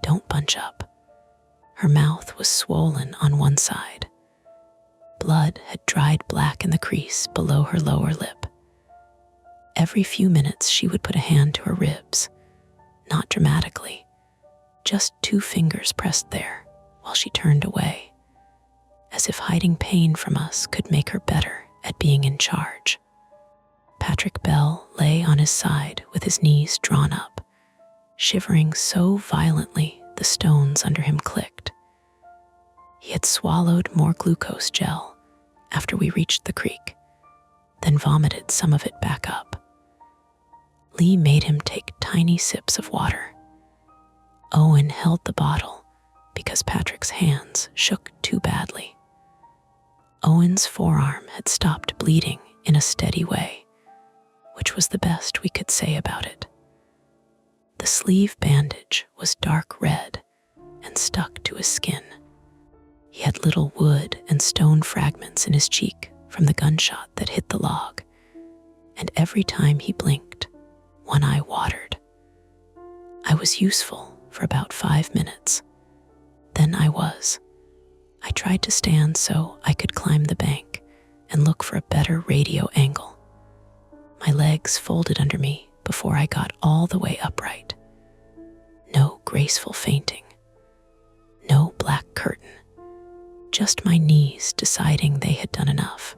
don't bunch up." Her mouth was swollen on one side. Blood had dried black in the crease below her lower lip. Every few minutes she would put a hand to her ribs, not dramatically, just 2 fingers pressed there while she turned away, as if hiding pain from us could make her better at being in charge. Patrick Bell lay on his side with his knees drawn up, shivering so violently the stones under him clicked. He had swallowed more glucose gel after we reached the creek, then vomited some of it back up. Lee made him take tiny sips of water. Owen held the bottle because Patrick's hands shook too badly. Owen's forearm had stopped bleeding in a steady way, which was the best we could say about it. The sleeve bandage was dark red and stuck to his skin. He had little wood and stone fragments in his cheek from the gunshot that hit the log, and every time he blinked, One eye watered. I was useful for about 5 minutes. Then I tried to stand so I could climb the bank and look for a better radio angle. My legs folded under me before I got all the way upright. No graceful fainting. No black curtain. Just my knees deciding they had done enough.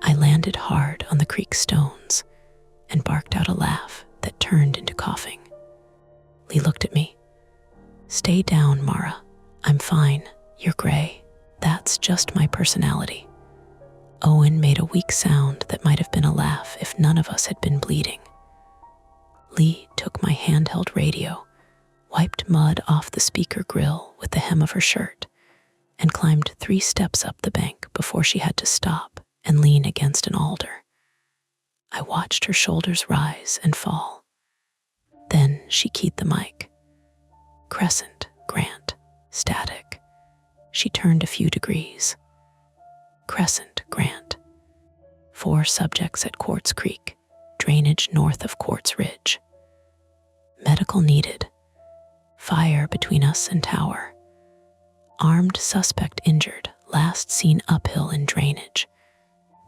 I landed hard on the creek stones and barked out a laugh that turned into coughing. Lee looked at me. "Stay down, Mara. I'm fine. You're gray. That's just my personality." Owen made a weak sound that might have been a laugh if none of us had been bleeding. Lee took my handheld radio, wiped mud off the speaker grill with the hem of her shirt, and climbed 3 steps up the bank before she had to stop and lean against an alder. I watched her shoulders rise and fall. Then she keyed the mic. Crescent, Grant, static. She turned a few degrees. Crescent, Grant. 4 subjects at Quartz Creek, drainage north of Quartz Ridge. Medical needed. Fire between us and tower. Armed suspect injured, last seen uphill in drainage.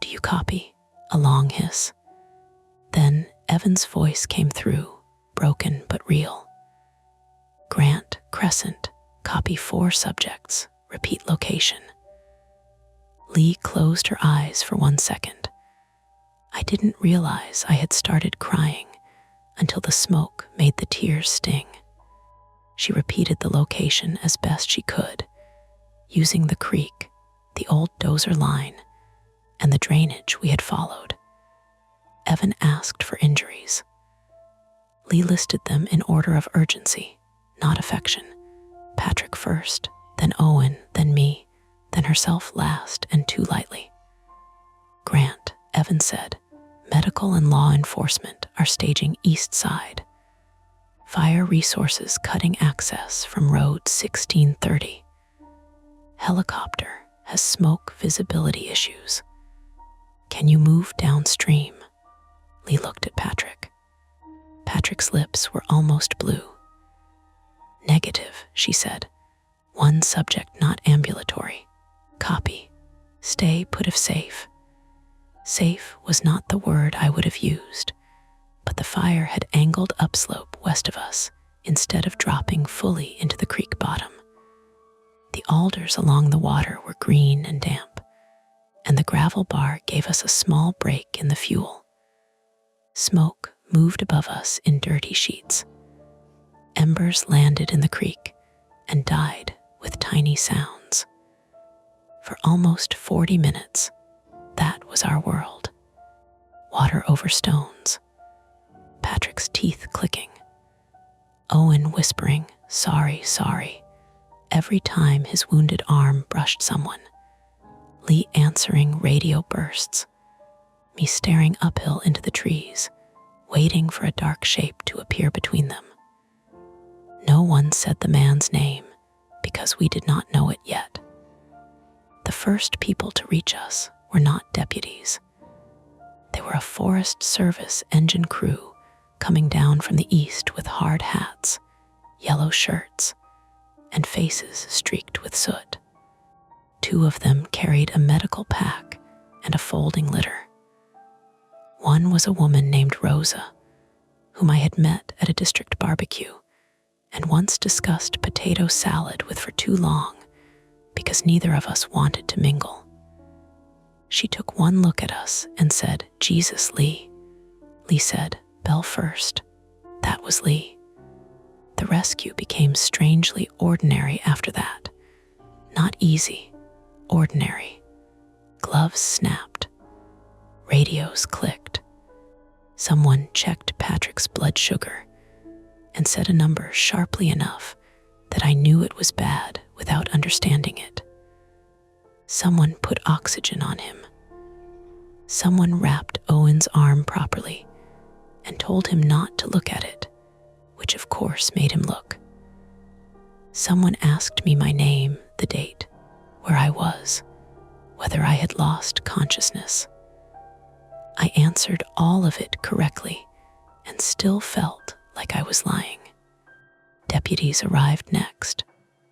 Do you copy? A long hiss. Then Evan's voice came through, broken but real. Grant, Crescent, copy 4 subjects, repeat location. Lee closed her eyes for 1 second. I didn't realize I had started crying until the smoke made the tears sting. She repeated the location as best she could, using the creek, the old dozer line, and the drainage we had followed. Evan asked for injuries. Lee listed them in order of urgency, not affection. Patrick first, then Owen, then me, then herself last and too lightly. Grant, Evan said, medical and law enforcement are staging east side. Fire resources cutting access from road 1630. Helicopter has smoke visibility issues. Can you move downstream? Lee looked at Patrick. Patrick's lips were almost blue. Negative, she said. 1 subject not ambulatory. Copy. Stay put if safe. Safe was not the word I would have used, but the fire had angled upslope west of us instead of dropping fully into the creek bottom. The alders along the water were green and damp, and the gravel bar gave us a small break in the fuel. Smoke moved above us in dirty sheets. Embers landed in the creek and died with tiny sounds. For almost 40 minutes, that was our world. Water over stones. Patrick's teeth clicking. Owen whispering, "Sorry, sorry," every time his wounded arm brushed someone. Lee answering radio bursts. Me staring uphill into the trees, waiting for a dark shape to appear between them. No one said the man's name because we did not know it yet. The first people to reach us were not deputies. They were a Forest Service engine crew coming down from the east with hard hats, yellow shirts, and faces streaked with soot. 2 of them carried a medical pack and a folding litter. One was a woman named Rosa, whom I had met at a district barbecue and once discussed potato salad with for too long because neither of us wanted to mingle. She took 1 look at us and said, "Jesus, Lee." Lee said, "Bell first." That was Lee. The rescue became strangely ordinary after that. Not easy, ordinary. Gloves snapped. Radios clicked. Someone checked Patrick's blood sugar and said a number sharply enough that I knew it was bad without understanding it. Someone put oxygen on him. Someone wrapped Owen's arm properly and told him not to look at it, which of course made him look. Someone asked me my name, the date, where I was, whether I had lost consciousness. I answered all of it correctly and still felt like I was lying. Deputies arrived next,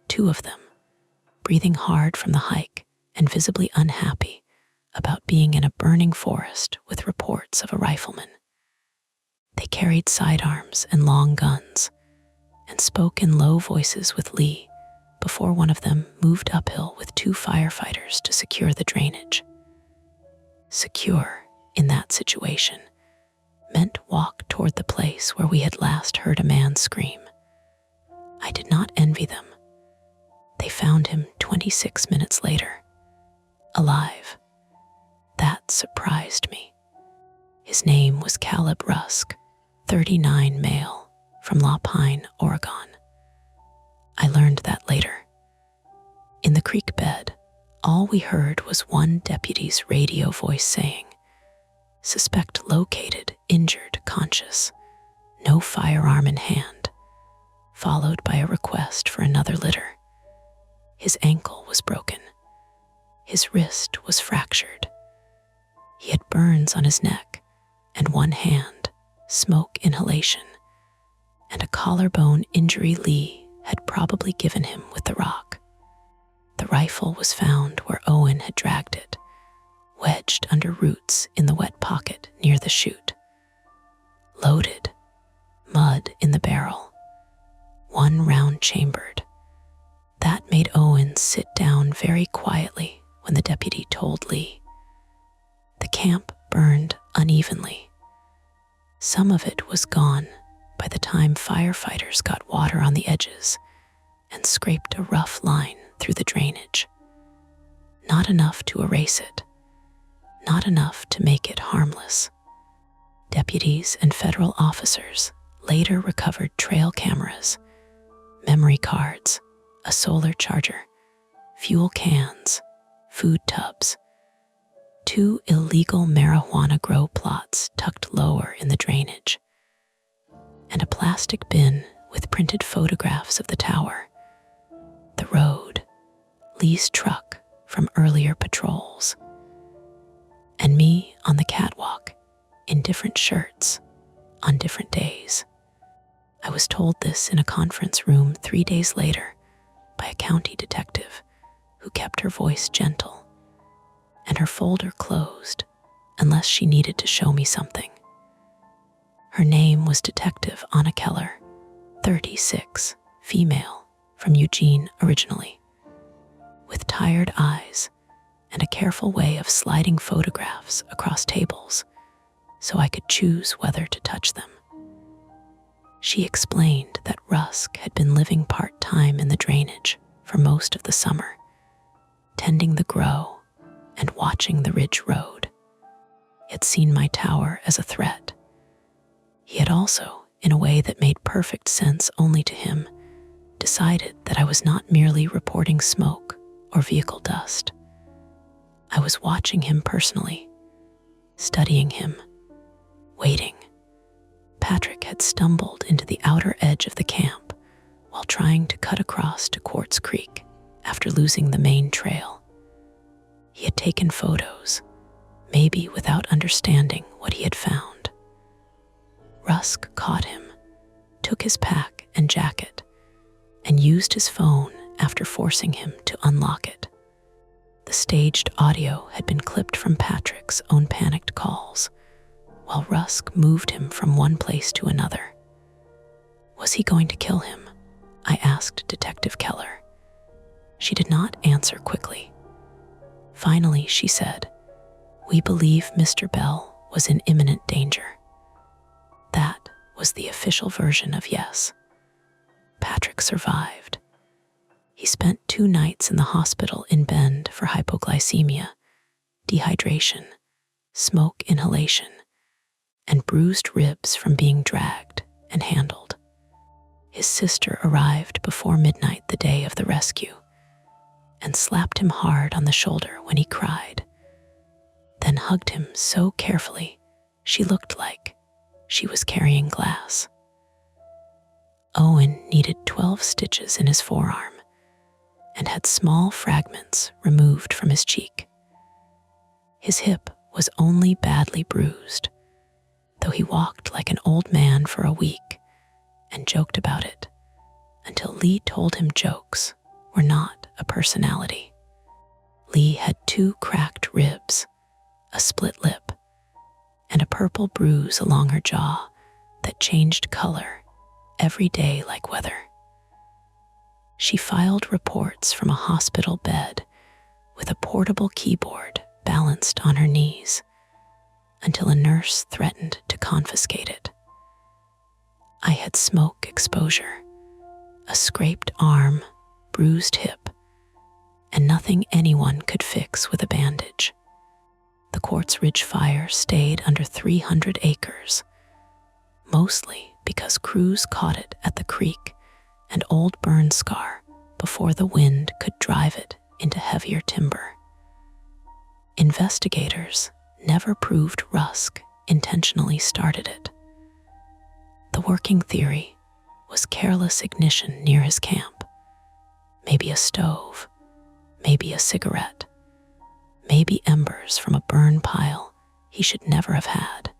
2 of them, breathing hard from the hike and visibly unhappy about being in a burning forest with reports of a rifleman. They carried sidearms and long guns and spoke in low voices with Lee before one of them moved uphill with 2 firefighters to secure the drainage. Secure, in that situation, meant walk toward the place where we had last heard a man scream. I did not envy them. They found him 26 minutes later, alive. That surprised me. His name was Caleb Rusk, 39, male, from La Pine, Oregon. I learned that later. In the creek bed, all we heard was one deputy's radio voice saying, "Suspect located, injured, conscious, no firearm in hand," followed by a request for another litter. His ankle was broken. His wrist was fractured. He had burns on his neck and one hand, smoke inhalation, and a collarbone injury Lee had probably given him with the rock. The rifle was found where Owen had dragged it, wedged under roots in the wet pocket near the chute. Loaded, mud in the barrel, 1 round chambered. That made Owen sit down very quietly when the deputy told Lee. The camp burned unevenly. Some of it was gone by the time firefighters got water on the edges and scraped a rough line through the drainage. Not enough to erase it, not enough to make it harmless. Deputies and federal officers later recovered trail cameras, memory cards, a solar charger, fuel cans, food tubs, 2 illegal marijuana grow plots tucked lower in the drainage, and a plastic bin with printed photographs of the tower, the road, Lee's truck from earlier patrols, and me on the catwalk in different shirts on different days. I was told this in a conference room 3 days later by a county detective who kept her voice gentle and her folder closed unless she needed to show me something. Her name was Detective Anna Keller, 36, female, from Eugene originally, with tired eyes and a careful way of sliding photographs across tables so I could choose whether to touch them. She explained that Rusk had been living part-time in the drainage for most of the summer, tending the grow and watching the ridge road. He had seen my tower as a threat. He had also, in a way that made perfect sense only to him, decided that I was not merely reporting smoke or vehicle dust. I was watching him personally, studying him, waiting. Patrick had stumbled into the outer edge of the camp while trying to cut across to Quartz Creek after losing the main trail. He had taken photos, maybe without understanding what he had found. Rusk caught him, took his pack and jacket, and used his phone after forcing him to unlock it. The staged audio had been clipped from Patrick's own panicked calls, while Rusk moved him from one place to another. Was he going to kill him? I asked Detective Keller. She did not answer quickly. Finally, she said, "We believe Mr. Bell was in imminent danger." That was the official version of yes. Patrick survived. He spent 2 nights in the hospital in Bend for hypoglycemia, dehydration, smoke inhalation, and bruised ribs from being dragged and handled. His sister arrived before midnight the day of the rescue and slapped him hard on the shoulder when he cried, then hugged him so carefully she looked like she was carrying glass. Owen needed 12 stitches in his forearm and had small fragments removed from his cheek. His hip was only badly bruised, though though he walked like an old man for a week and joked about it until Lee told him jokes were not a personality. Lee had 2 cracked ribs, a split lip, and a purple bruise along her jaw that changed color every day like weather. She filed reports from a hospital bed with a portable keyboard balanced on her knees until a nurse threatened to confiscate it. I had smoke exposure, a scraped arm, bruised hip, and nothing anyone could fix with a bandage. The Quartz Ridge fire stayed under 300 acres, mostly because crews caught it at the creek and old burn scar before the wind could drive it into heavier timber. Investigators never proved Rusk intentionally started it. The working theory was careless ignition near his camp. Maybe a stove, maybe a cigarette, maybe embers from a burn pile he should never have had.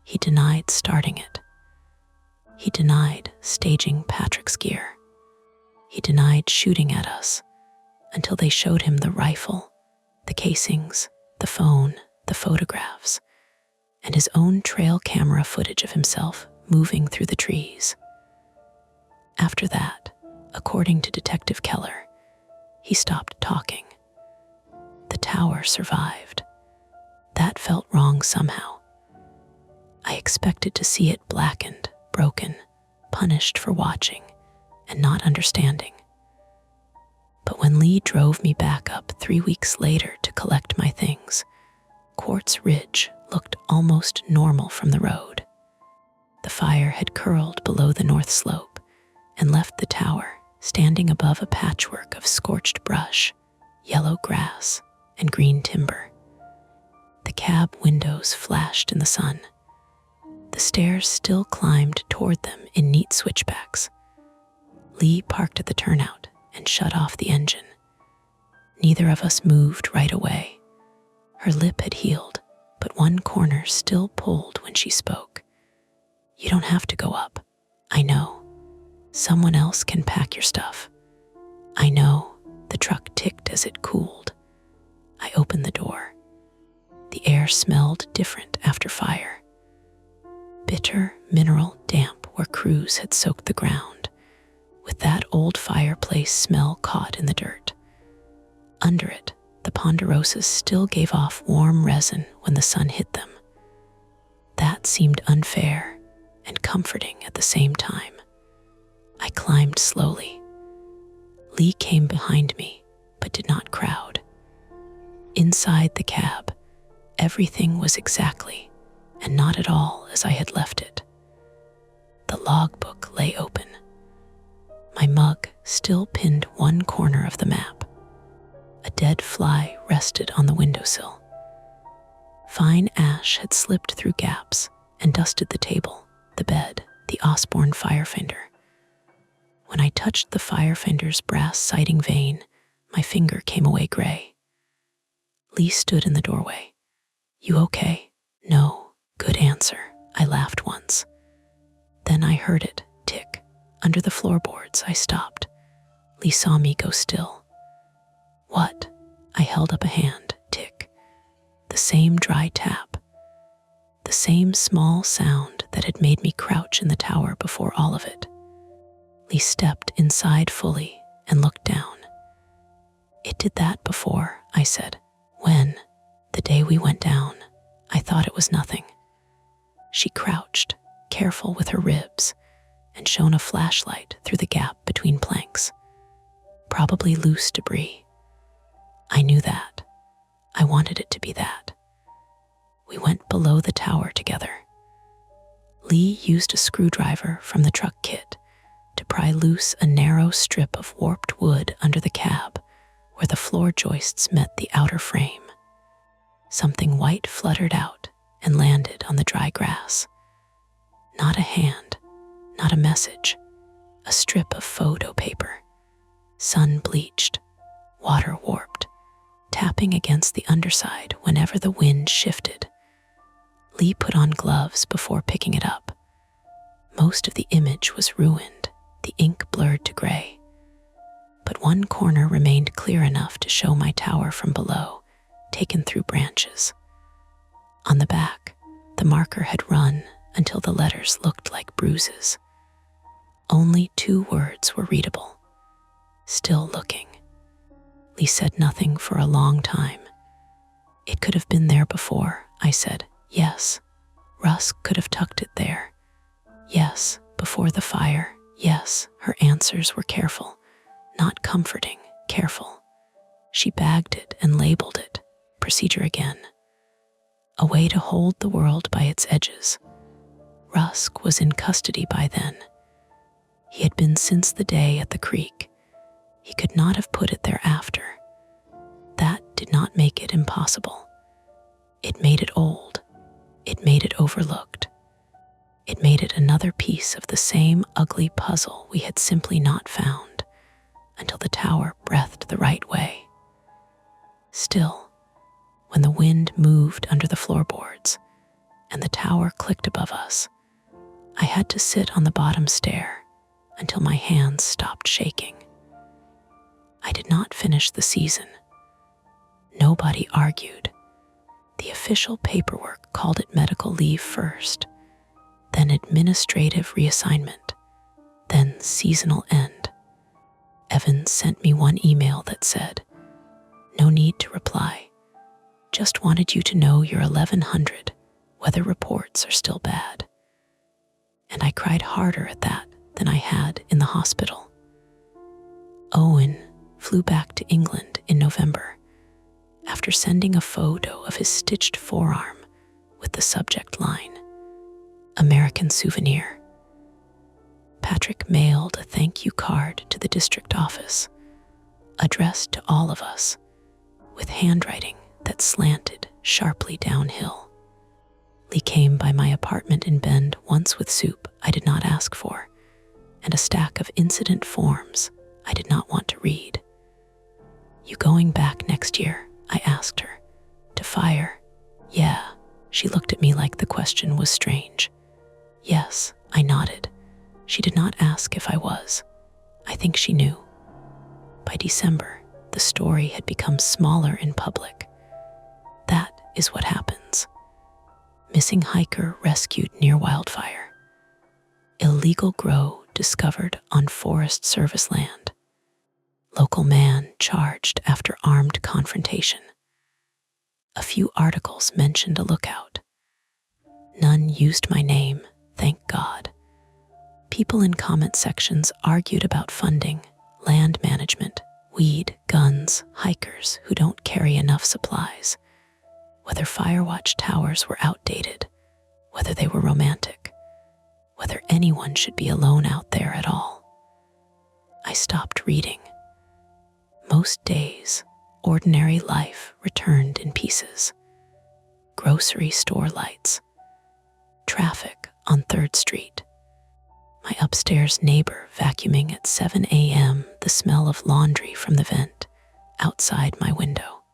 He denied starting it. He denied staging Patrick's gear. He denied shooting at us until they showed him the rifle, the casings, the phone, the photographs, and his own trail camera footage of himself moving through the trees. After that, according to Detective Keller, he stopped talking. The tower survived. That felt wrong somehow. I expected to see it blackened, broken, punished for watching and not understanding. But when Lee drove me back up 3 weeks later to collect my things, Quartz Ridge looked almost normal from the road. The fire had curled below the north slope and left the tower standing above a patchwork of scorched brush, yellow grass, and green timber. The cab windows flashed in the sun. The stairs still climbed toward them in neat switchbacks. Lee parked at the turnout and shut off the engine. Neither of us moved right away. Her lip had healed, but one corner still pulled when she spoke. "You don't have to go up. I know. Someone else can pack your stuff. I know." The truck ticked as it cooled. I opened the door. The air smelled different after fire. Bitter mineral damp where crews had soaked the ground, with that old fireplace smell caught in the dirt. Under it, the ponderosas still gave off warm resin when the sun hit them. That seemed unfair and comforting at the same time. I climbed slowly. Lee came behind me, but did not crowd. Inside the cab, everything was exactly and not at all as I had left it. The logbook lay open. My mug still pinned one corner of the map. A dead fly rested on the windowsill. Fine ash had slipped through gaps and dusted the table, the bed, the Osborne firefinder. When I touched the firefinder's brass sighting vane, my finger came away gray. Lee stood in the doorway. "You okay?" "No." "Good answer." I laughed once. Then I heard it tick. Under the floorboards, I stopped. Lee saw me go still. "What?" I held up a hand. Tick. The same dry tap. The same small sound that had made me crouch in the tower before all of it. Lee stepped inside fully and looked down. "It did that before," I said. "When?" "The day we went down. I thought it was nothing." She crouched, careful with her ribs, and shone a flashlight through the gap between planks. Probably loose debris. I knew that. I wanted it to be that. We went below the tower together. Lee used a screwdriver from the truck kit to pry loose a narrow strip of warped wood under the cab where the floor joists met the outer frame. Something white fluttered out and landed on the dry grass. Not a hand, not a message, a strip of photo paper, sun-bleached, water-warped, tapping against the underside whenever the wind shifted. Lee put on gloves before picking it up. Most of the image was ruined, the ink blurred to gray. But one corner remained clear enough to show my tower from below, taken through branches. On the back, the marker had run until the letters looked like bruises. Only 2 words were readable. Still looking. Lee said nothing for a long time. It could have been there before, I said. Yes. Russ could have tucked it there. Yes, before the fire. Yes, her answers were careful. Not comforting, careful. She bagged it and labeled it. Procedure again. A way to hold the world by its edges. Rusk was in custody by then. He had been since the day at the creek. He could not have put it there after. That did not make it impossible. It made it old. It made it overlooked. It made it another piece of the same ugly puzzle we had simply not found until the tower breathed the right way. Still, when the wind moved under the floorboards and the tower clicked above us, I had to sit on the bottom stair until my hands stopped shaking. I did not finish the season. Nobody argued. The official paperwork called it medical leave first, then administrative reassignment, then seasonal end. Evans sent me one email that said, "No need to reply. Just wanted you to know your 1100 weather reports are still bad." And I cried harder at that than I had in the hospital. Owen flew back to England in November after sending a photo of his stitched forearm with the subject line, "American Souvenir." Patrick mailed a thank you card to the district office, addressed to all of us, with handwriting that slanted sharply downhill. Lee came by my apartment in Bend once with soup I did not ask for, and a stack of incident forms I did not want to read. "You going back next year?" I asked her. "To fire?" "Yeah." She looked at me like the question was strange. "Yes," I nodded. She did not ask if I was. I think she knew. By December, the story had become smaller in public. That is what happens. Missing hiker rescued near wildfire. Illegal grow discovered on Forest Service land. Local man charged after armed confrontation. A few articles mentioned a lookout. None used my name, thank God. People in comment sections argued about funding, land management, weed, guns, hikers who don't carry enough supplies, whether Firewatch towers were outdated, whether they were romantic, whether anyone should be alone out there at all. I stopped reading. Most days, ordinary life returned in pieces. Grocery store lights, traffic on 3rd Street, my upstairs neighbor vacuuming at 7 a.m., the smell of laundry from the vent outside my window.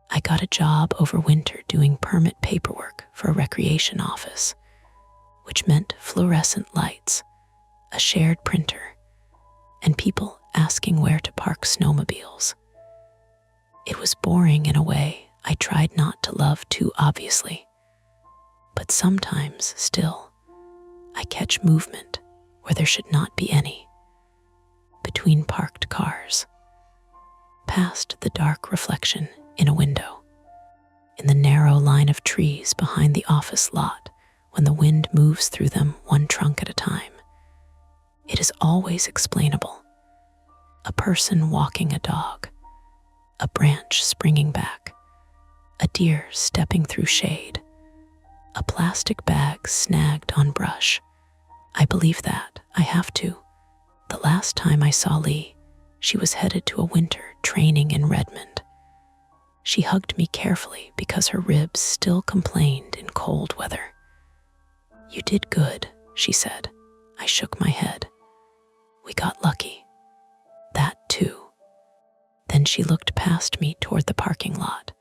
I got a job over winter doing permit paperwork for a recreation office, which meant fluorescent lights, a shared printer, and people asking where to park snowmobiles. It was boring in a way I tried not to love too obviously, but sometimes still, I catch movement where there should not be any. Between parked cars, past the dark reflection in a window, in the narrow line of trees behind the office lot when the wind moves through them one trunk at a time. It is always explainable. A person walking a dog, a branch springing back, a deer stepping through shade, a plastic bag snagged on brush. I believe that. I have to. The last time I saw Lee, she was headed to a winter training in Redmond. She hugged me carefully because her ribs still complained in cold weather. "You did good," she said. I shook my head. "We got lucky." That too. Then she looked past me toward the parking lot,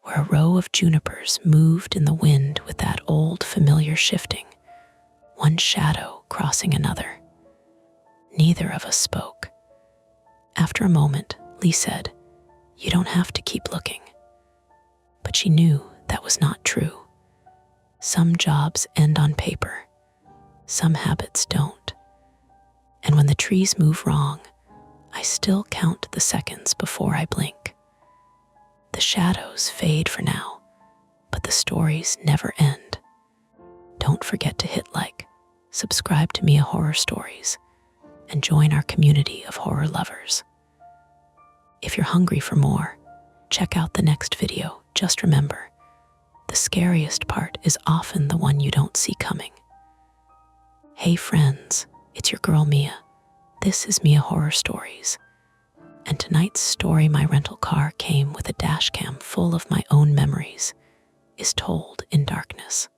where a row of junipers moved in the wind with that old familiar shifting, one shadow crossing another. Neither of us spoke. After a moment, Lee said, "You don't have to keep looking." But she knew that was not true. Some jobs end on paper. Some habits don't. And when the trees move wrong, I still count the seconds before I blink. The shadows fade for now, but the stories never end. Don't forget to hit like, subscribe to Mia Horror Stories, and join our community of horror lovers. If you're hungry for more, check out the next video. Just remember, the scariest part is often the one you don't see coming. Hey friends, it's your girl Mia. This is Mia Horror Stories. And tonight's story, My Rental Car Came with a Dash Cam Full of My Own Memories, is told in darkness.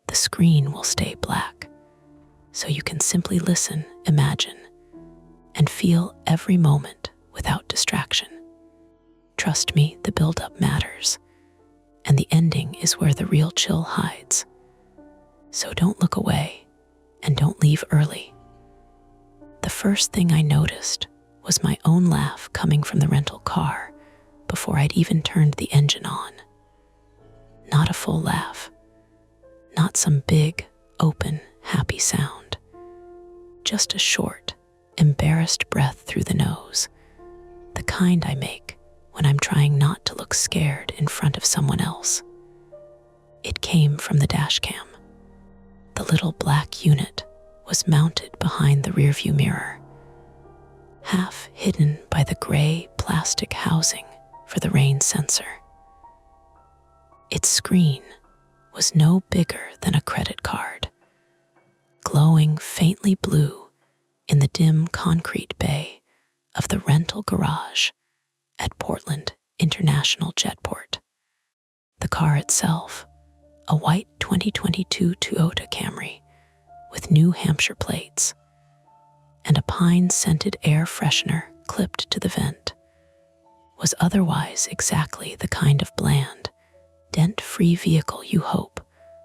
The screen will stay black, so you can simply listen, imagine, and feel every moment without distraction. Trust me, the build-up matters, and the ending is where the real chill hides. So don't look away, and don't leave early. The first thing I noticed was my own laugh coming from the rental car before I'd even turned the engine on. Not a full laugh, not some big, open, happy sound. Just a short, embarrassed breath through the nose, the kind I make when I'm trying not to look scared in front of someone else. It came from the dash cam. The little black unit was mounted behind the rearview mirror, half hidden by the gray plastic housing for the rain sensor. Its screen was no bigger than a credit card, glowing faintly blue in the dim concrete bay of the rental garage at Portland International Jetport. The car itself, a white 2022 Toyota Camry with New Hampshire plates and a pine-scented air freshener clipped to the vent, was otherwise exactly the kind of bland, dent-free vehicle you hope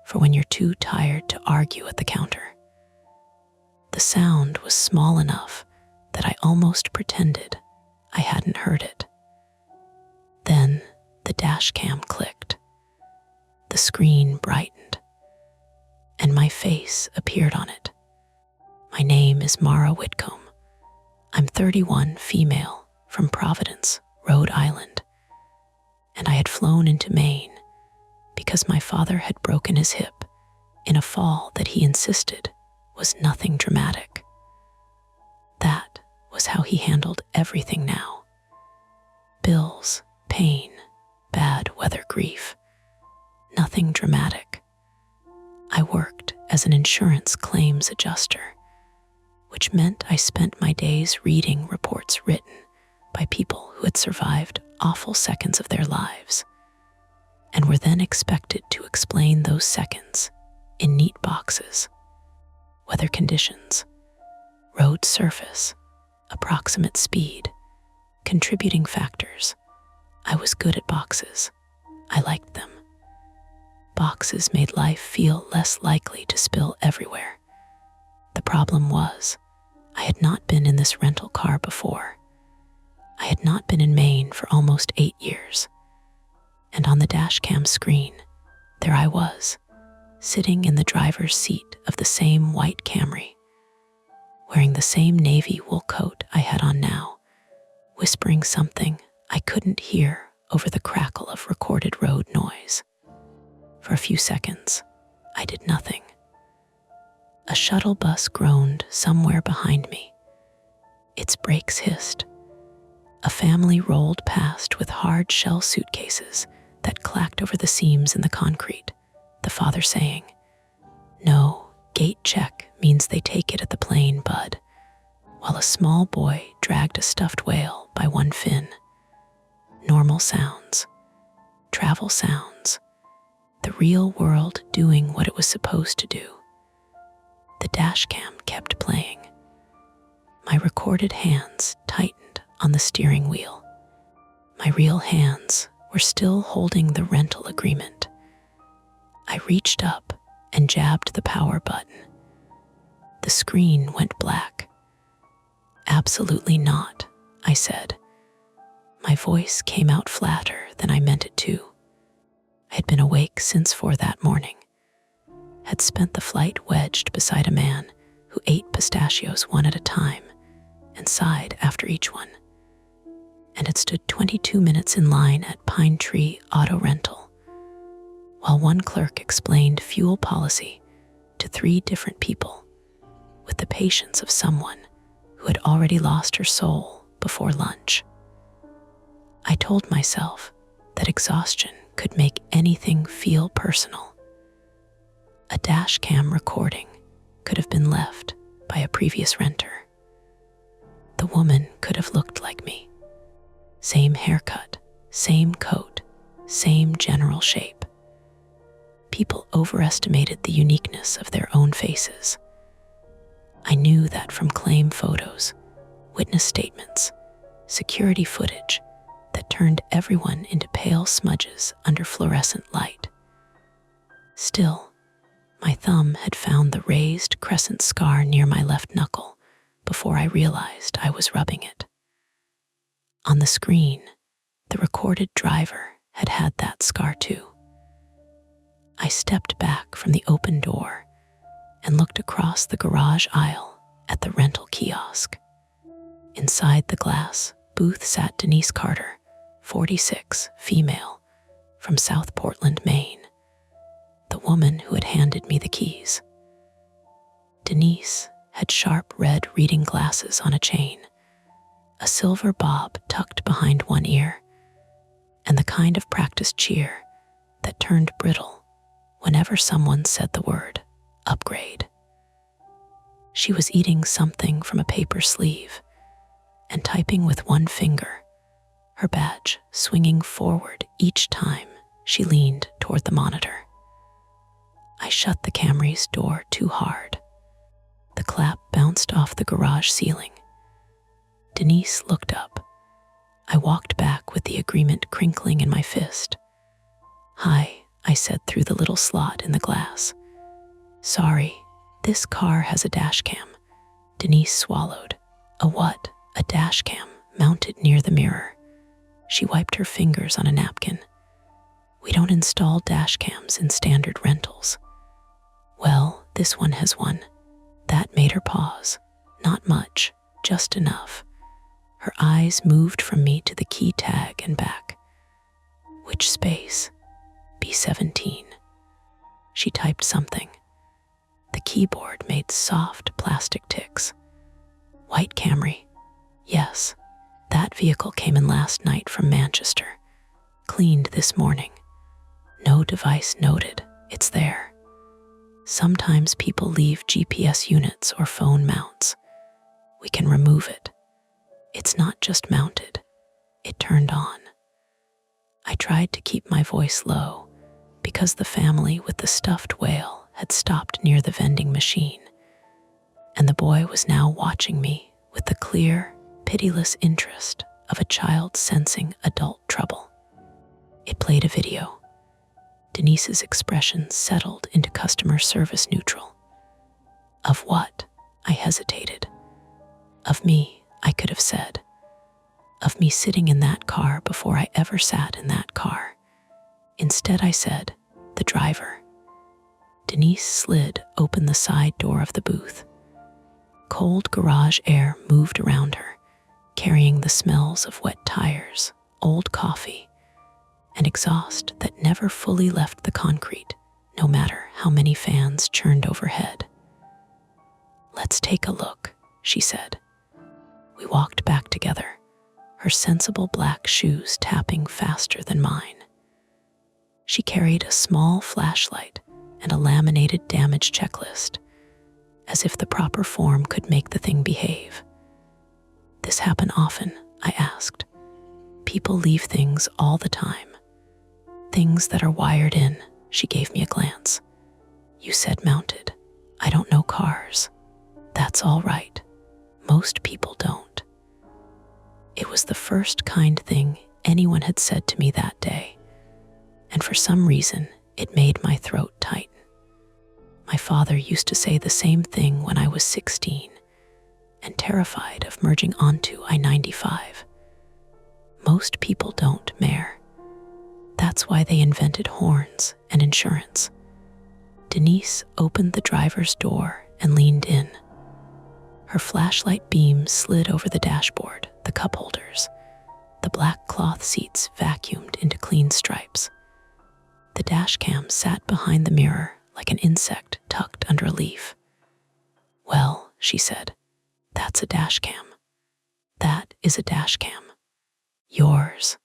for when you're too tired to argue at the counter. The sound was small enough that I almost pretended I hadn't heard it. Then the dash cam clicked. The screen brightened, and my face appeared on it. My name is Mara Whitcomb. I'm 31, female, from Providence, Rhode Island, and I had flown into Maine because my father had broken his hip in a fall that he insisted was nothing dramatic. That was how he handled everything now. Bills, pain, bad weather, grief. Nothing dramatic. I worked as an insurance claims adjuster, which meant I spent my days reading reports written by people who had survived awful seconds of their lives and were then expected to explain those seconds in neat boxes. Weather conditions, road surface, approximate speed, contributing factors. I was good at boxes. I liked them. Boxes made life feel less likely to spill everywhere. The problem was, I had not been in this rental car before. I had not been in Maine for almost 8 years. And on the dash cam screen, there I was, sitting in the driver's seat of the same white Camry, wearing the same navy wool coat I had on now, whispering something I couldn't hear over the crackle of recorded road noise. For a few seconds, I did nothing. A shuttle bus groaned somewhere behind me. Its brakes hissed. A family rolled past with hard shell suitcases that clacked over the seams in the concrete, the father saying, "No, gate check means they take it at the plane, bud," while a small boy dragged a stuffed whale by one fin. Normal sounds, travel sounds, the real world doing what it was supposed to do. The dash cam kept playing. My recorded hands tightened on the steering wheel. My real hands were still holding the rental agreement. I reached up and jabbed the power button. The screen went black. "Absolutely not," I said. My voice came out flatter than I meant it to. I had been awake since 4 that morning, had spent the flight wedged beside a man who ate pistachios one at a time and sighed after each one, and had stood 22 minutes in line at Pine Tree Auto Rental, while one clerk explained fuel policy to 3 different people with the patience of someone who had already lost her soul before lunch. I told myself that exhaustion could make anything feel personal. A dash cam recording could have been left by a previous renter. The woman could have looked like me. Same haircut, same coat, same general shape. People overestimated the uniqueness of their own faces. I knew that from claim photos, witness statements, security footage that turned everyone into pale smudges under fluorescent light. Still, my thumb had found the raised crescent scar near my left knuckle before I realized I was rubbing it. On the screen, the recorded driver had had that scar too. I stepped back from the open door and looked across the garage aisle at the rental kiosk. Inside the glass booth sat Denise Carter, 46, female, from South Portland, Maine, the woman who had handed me the keys. Denise had sharp red reading glasses on a chain, a silver bob tucked behind one ear, and the kind of practiced cheer that turned brittle whenever someone said the word upgrade. She was eating something from a paper sleeve and typing with one finger, her badge swinging forward each time she leaned toward the monitor. I shut the Camry's door too hard. The clap bounced off the garage ceiling. Denise looked up. I walked back with the agreement crinkling in my fist. "Hi," I said through the little slot in the glass. "Sorry, this car has a dash cam." Denise swallowed. "A what?" "A dash cam mounted near the mirror." She wiped her fingers on a napkin. "We don't install dash cams in standard rentals." "Well, this one has one." That made her pause. Not much, just enough. Her eyes moved from me to the key tag and back. "Which space?" "B17. She typed something. The keyboard made soft plastic ticks. "White Camry." "Yes. That vehicle came in last night from Manchester. Cleaned this morning. No device noted. It's there. Sometimes people leave GPS units or phone mounts. We can remove it. It's not just mounted. It turned on." I tried to keep my voice low because the family with the stuffed whale had stopped near the vending machine, and the boy was now watching me with the clear, pitiless interest of a child sensing adult trouble. It played a video. Denise's expression settled into customer service neutral. "Of what?" I hesitated. "Of me," I could have said. "Of me sitting in that car before I ever sat in that car." Instead I said, "The driver." Denise slid open the side door of the booth. Cold garage air moved around her, carrying the smells of wet tires, old coffee, and exhaust that never fully left the concrete, no matter how many fans churned overhead. "Let's take a look," she said. We walked back together, her sensible black shoes tapping faster than mine. She carried a small flashlight and a laminated damage checklist, as if the proper form could make the thing behave. "This happen often?" I asked. "People leave things all the time. Things that are wired in." She gave me a glance. "You said mounted. I don't know cars." "That's all right. Most people don't." It was the first kind thing anyone had said to me that day, and for some reason, it made my throat tighten. My father used to say the same thing when I was 16 and terrified of merging onto I-95. Most people don't, Mayor. That's why they invented horns and insurance. Denise opened the driver's door and leaned in. Her flashlight beam slid over the dashboard, the cup holders, the black cloth seats vacuumed into clean stripes. The dash cam sat behind the mirror like an insect tucked under a leaf. "Well," she said, "that's a dash cam. That is a dash cam. Yours.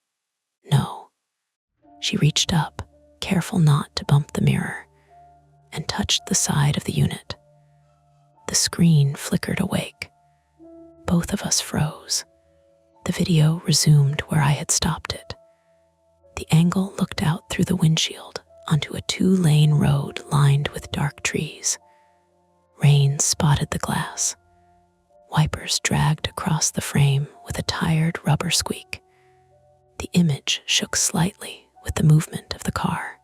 No." She reached up, careful not to bump the mirror, and touched the side of the unit. The screen flickered awake. Both of us froze. The video resumed where I had stopped it. The angle looked out through the windshield onto a 2-lane road lined with dark trees. Rain spotted the glass. Wipers dragged across the frame with a tired rubber squeak. The image shook slightly with the movement of the car.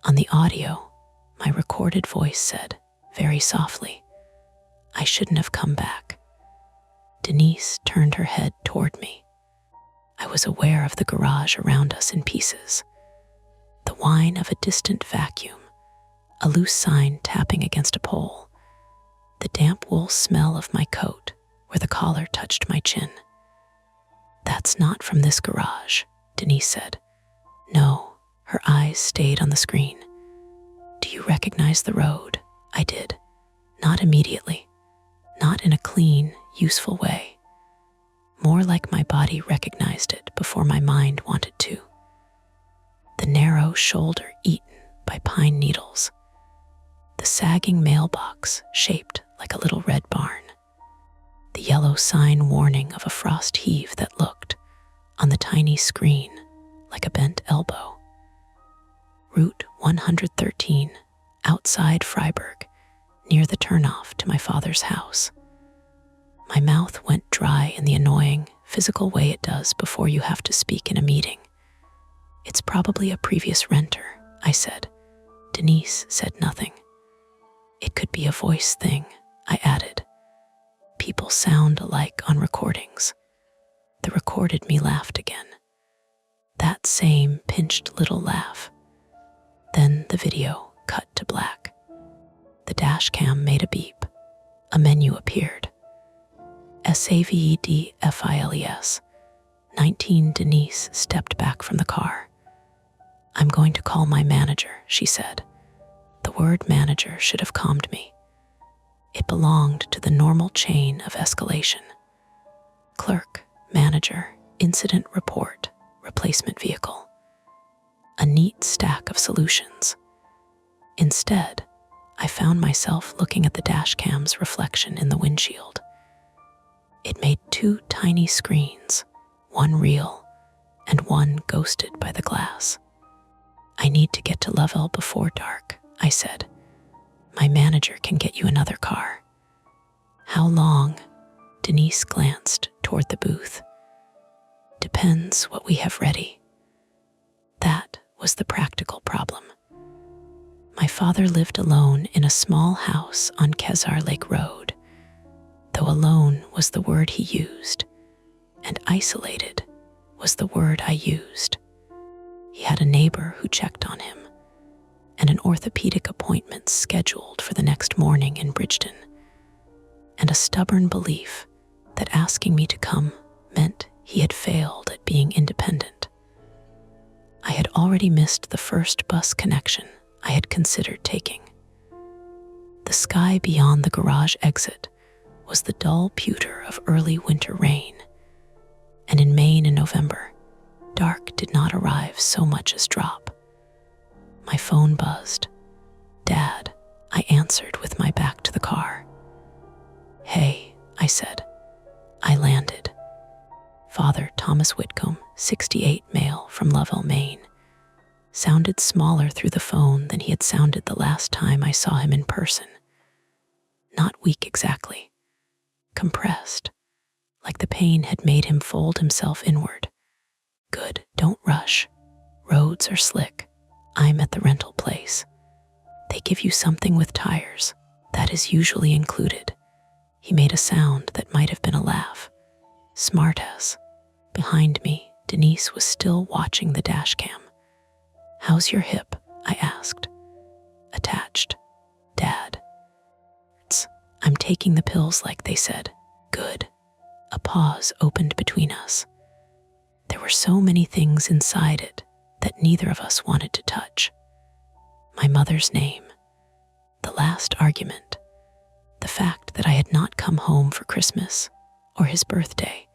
On the audio, my recorded voice said, very softly, "I shouldn't have come back." Denise turned her head toward me. I was aware of the garage around us in pieces. The whine of a distant vacuum, a loose sign tapping against a pole, the damp wool smell of my coat where the collar touched my chin. "That's not from this garage," Denise said. "No," her eyes stayed on the screen. "Do you recognize the road?" I did. Not immediately. Not in a clean, useful way. More like my body recognized it before my mind wanted to. The narrow shoulder eaten by pine needles. The sagging mailbox shaped like a little red barn. The yellow sign warning of a frost heave that looked, on the tiny screen, like a bent elbow. Route 113, outside Freiburg, near the turnoff to my father's house. My mouth went dry in the annoying, physical way it does before you have to speak in a meeting. "It's probably a previous renter," I said. Denise said nothing. "It could be a voice thing," I added. "People sound alike on recordings." The recorded me laughed again. That same pinched little laugh. Then the video cut to black. The dash cam made a beep. A menu appeared. SAVEDFILES. 19 Denise stepped back from the car. "I'm going to call my manager," she said. The word manager should have calmed me. It belonged to the normal chain of escalation. Clerk, manager, incident report, replacement vehicle. A neat stack of solutions. Instead, I found myself looking at the dash cam's reflection in the windshield. It made 2 tiny screens, one real and one ghosted by the glass. "I need to get to Lovell before dark," I said. "My manager can get you another car." "How long?" Denise glanced toward the booth. "Depends what we have ready." That was the practical problem. My father lived alone in a small house on Kezar Lake Road, though alone was the word he used, and isolated was the word I used. He had a neighbor who checked on him, and an orthopedic appointment scheduled for the next morning in Bridgeton, and a stubborn belief that asking me to come meant he had failed at being independent. I had already missed the first bus connection I had considered taking. The sky beyond the garage exit was the dull pewter of early winter rain, and in Maine and November, dark did not arrive so much as drop. My phone buzzed. "Dad," I answered with my back to the car. "Hey," I said. I landed. Father Thomas Whitcomb, 68 male from Lovell, Maine, sounded smaller through the phone than he had sounded the last time I saw him in person. Not weak exactly. Compressed, like the pain had made him fold himself inward. Good, don't rush. Roads are slick. I'm at the rental place. They give you something with tires. That is usually included. He made a sound that might have been a laugh. Smartass. Behind me, Denise was still watching the dash cam. How's your hip? I asked. Attached. Dad. I'm taking the pills like they said. Good. A pause opened between us. There were so many things inside it that neither of us wanted to touch. My mother's name, the last argument, the fact that I had not come home for Christmas or his birthday,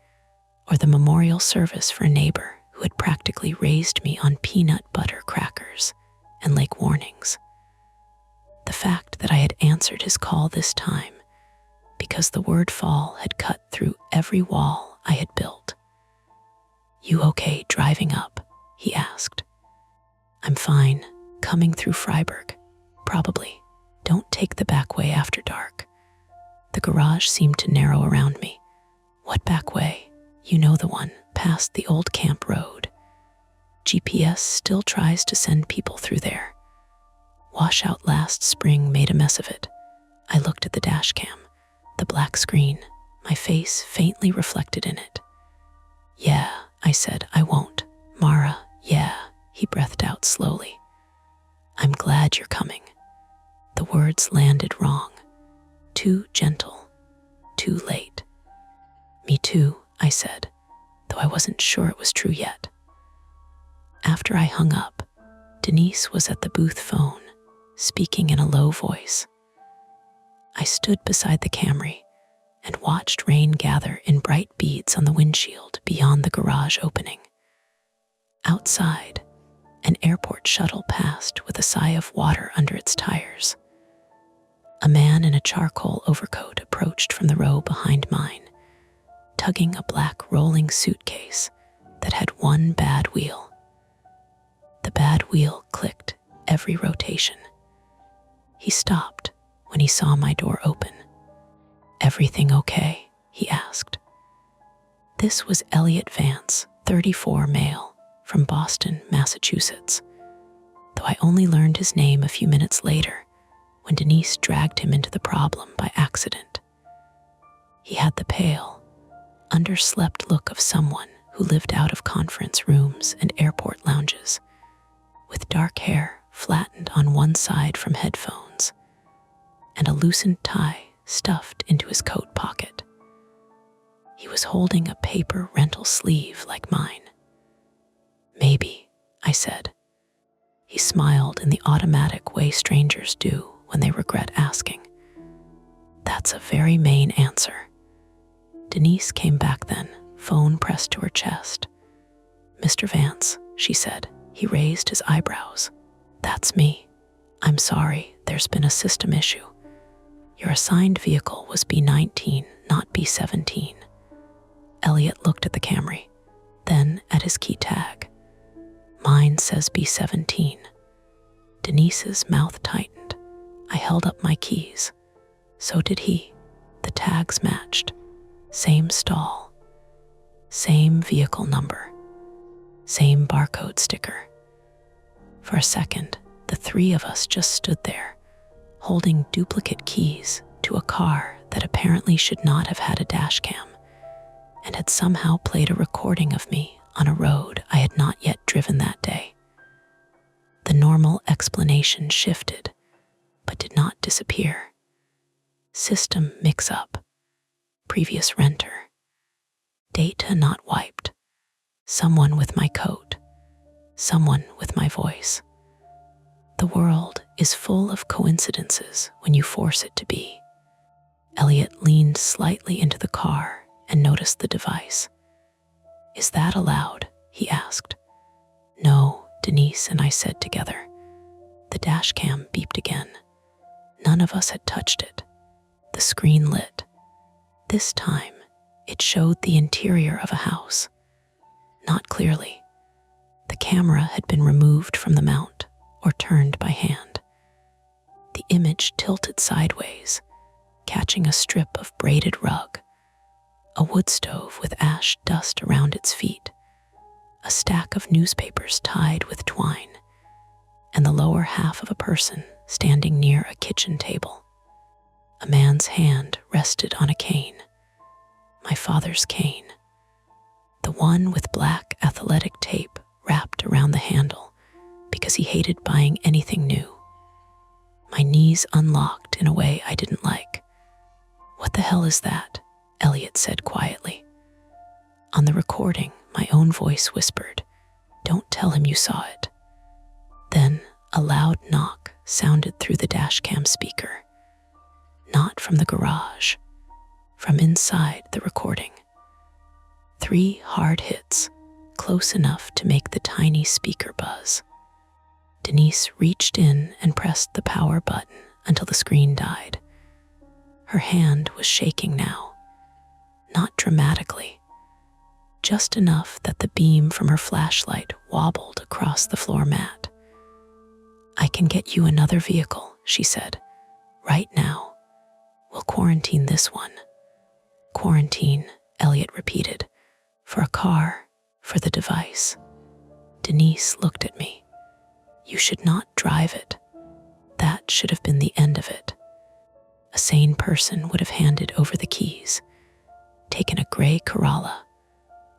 or the memorial service for a neighbor who had practically raised me on peanut butter crackers and lake warnings. The fact that I had answered his call this time because the word fall had cut through every wall I had built. You okay driving up? He asked. I'm fine, coming through Freiburg. Probably. Don't take the back way after dark. The garage seemed to narrow around me. What back way? You know the one, past the old camp road. GPS still tries to send people through there. Washout last spring made a mess of it. I looked at the dash cam, the black screen, my face faintly reflected in it. Yeah, I said, I won't. Mara, yeah, he breathed out slowly. I'm glad you're coming. The words landed wrong. Too gentle. Too late. Me too, I said, though I wasn't sure it was true yet. After I hung up, Denise was at the booth phone, speaking in a low voice. I stood beside the Camry and watched rain gather in bright beads on the windshield beyond the garage opening. Outside, an airport shuttle passed with a sigh of water under its tires. A man in a charcoal overcoat approached from the row behind mine, tugging a black rolling suitcase that had one bad wheel. The bad wheel clicked every rotation. He stopped when he saw my door open. Everything okay? He asked. This was Elliot Vance, 34, male, from Boston, Massachusetts, though I only learned his name a few minutes later when Denise dragged him into the problem by accident. He had the pale, underslept look of someone who lived out of conference rooms and airport lounges, with dark hair flattened on one side from headphones, and a loosened tie stuffed into his coat pocket. He was holding a paper rental sleeve like mine. Maybe, I said. He smiled in the automatic way strangers do when they regret asking. That's a very main answer. Denise came back then, phone pressed to her chest. Mr. Vance, she said. He raised his eyebrows. That's me. I'm sorry, there's been a system issue. Your assigned vehicle was B19, not B17. Elliot looked at the Camry, then at his key tag. Mine says B17. Denise's mouth tightened. I held up my keys. So did he. The tags matched. Same stall. Same vehicle number. Same barcode sticker. For a second, the three of us just stood there, holding duplicate keys to a car that apparently should not have had a dash cam, and had somehow played a recording of me on a road I had not yet driven that day. The normal explanation shifted, but did not disappear. System mix-up. Previous renter. Data not wiped. Someone with my coat. Someone with my voice. The world is full of coincidences when you force it to be. Elliot leaned slightly into the car and noticed the device. Is that allowed? He asked. No, Denise and I said together. The dash cam beeped again. None of us had touched it. The screen lit. This time, it showed the interior of a house. Not clearly. The camera had been removed from the mount or turned by hand. The image tilted sideways, catching a strip of braided rug, a wood stove with ash dust around its feet, a stack of newspapers tied with twine, and the lower half of a person standing near a kitchen table. A man's hand rested on a cane, my father's cane, the one with black athletic tape wrapped around the handle because he hated buying anything new. My knees unlocked in a way I didn't like. "What the hell is that?" Elliot said quietly. On the recording, my own voice whispered, "Don't tell him you saw it." Then a loud knock sounded through the dashcam speaker. Not from the garage, from inside the recording. 3 hard hits, close enough to make the tiny speaker buzz. Denise reached in and pressed the power button until the screen died. Her hand was shaking now, not dramatically, just enough that the beam from her flashlight wobbled across the floor mat. "I can get you another vehicle," she said, "right now. We'll quarantine this one." "Quarantine," Elliot repeated. "For a car, for the device." Denise looked at me. "You should not drive it. That should have been the end of it." A sane person would have handed over the keys, taken a gray Corolla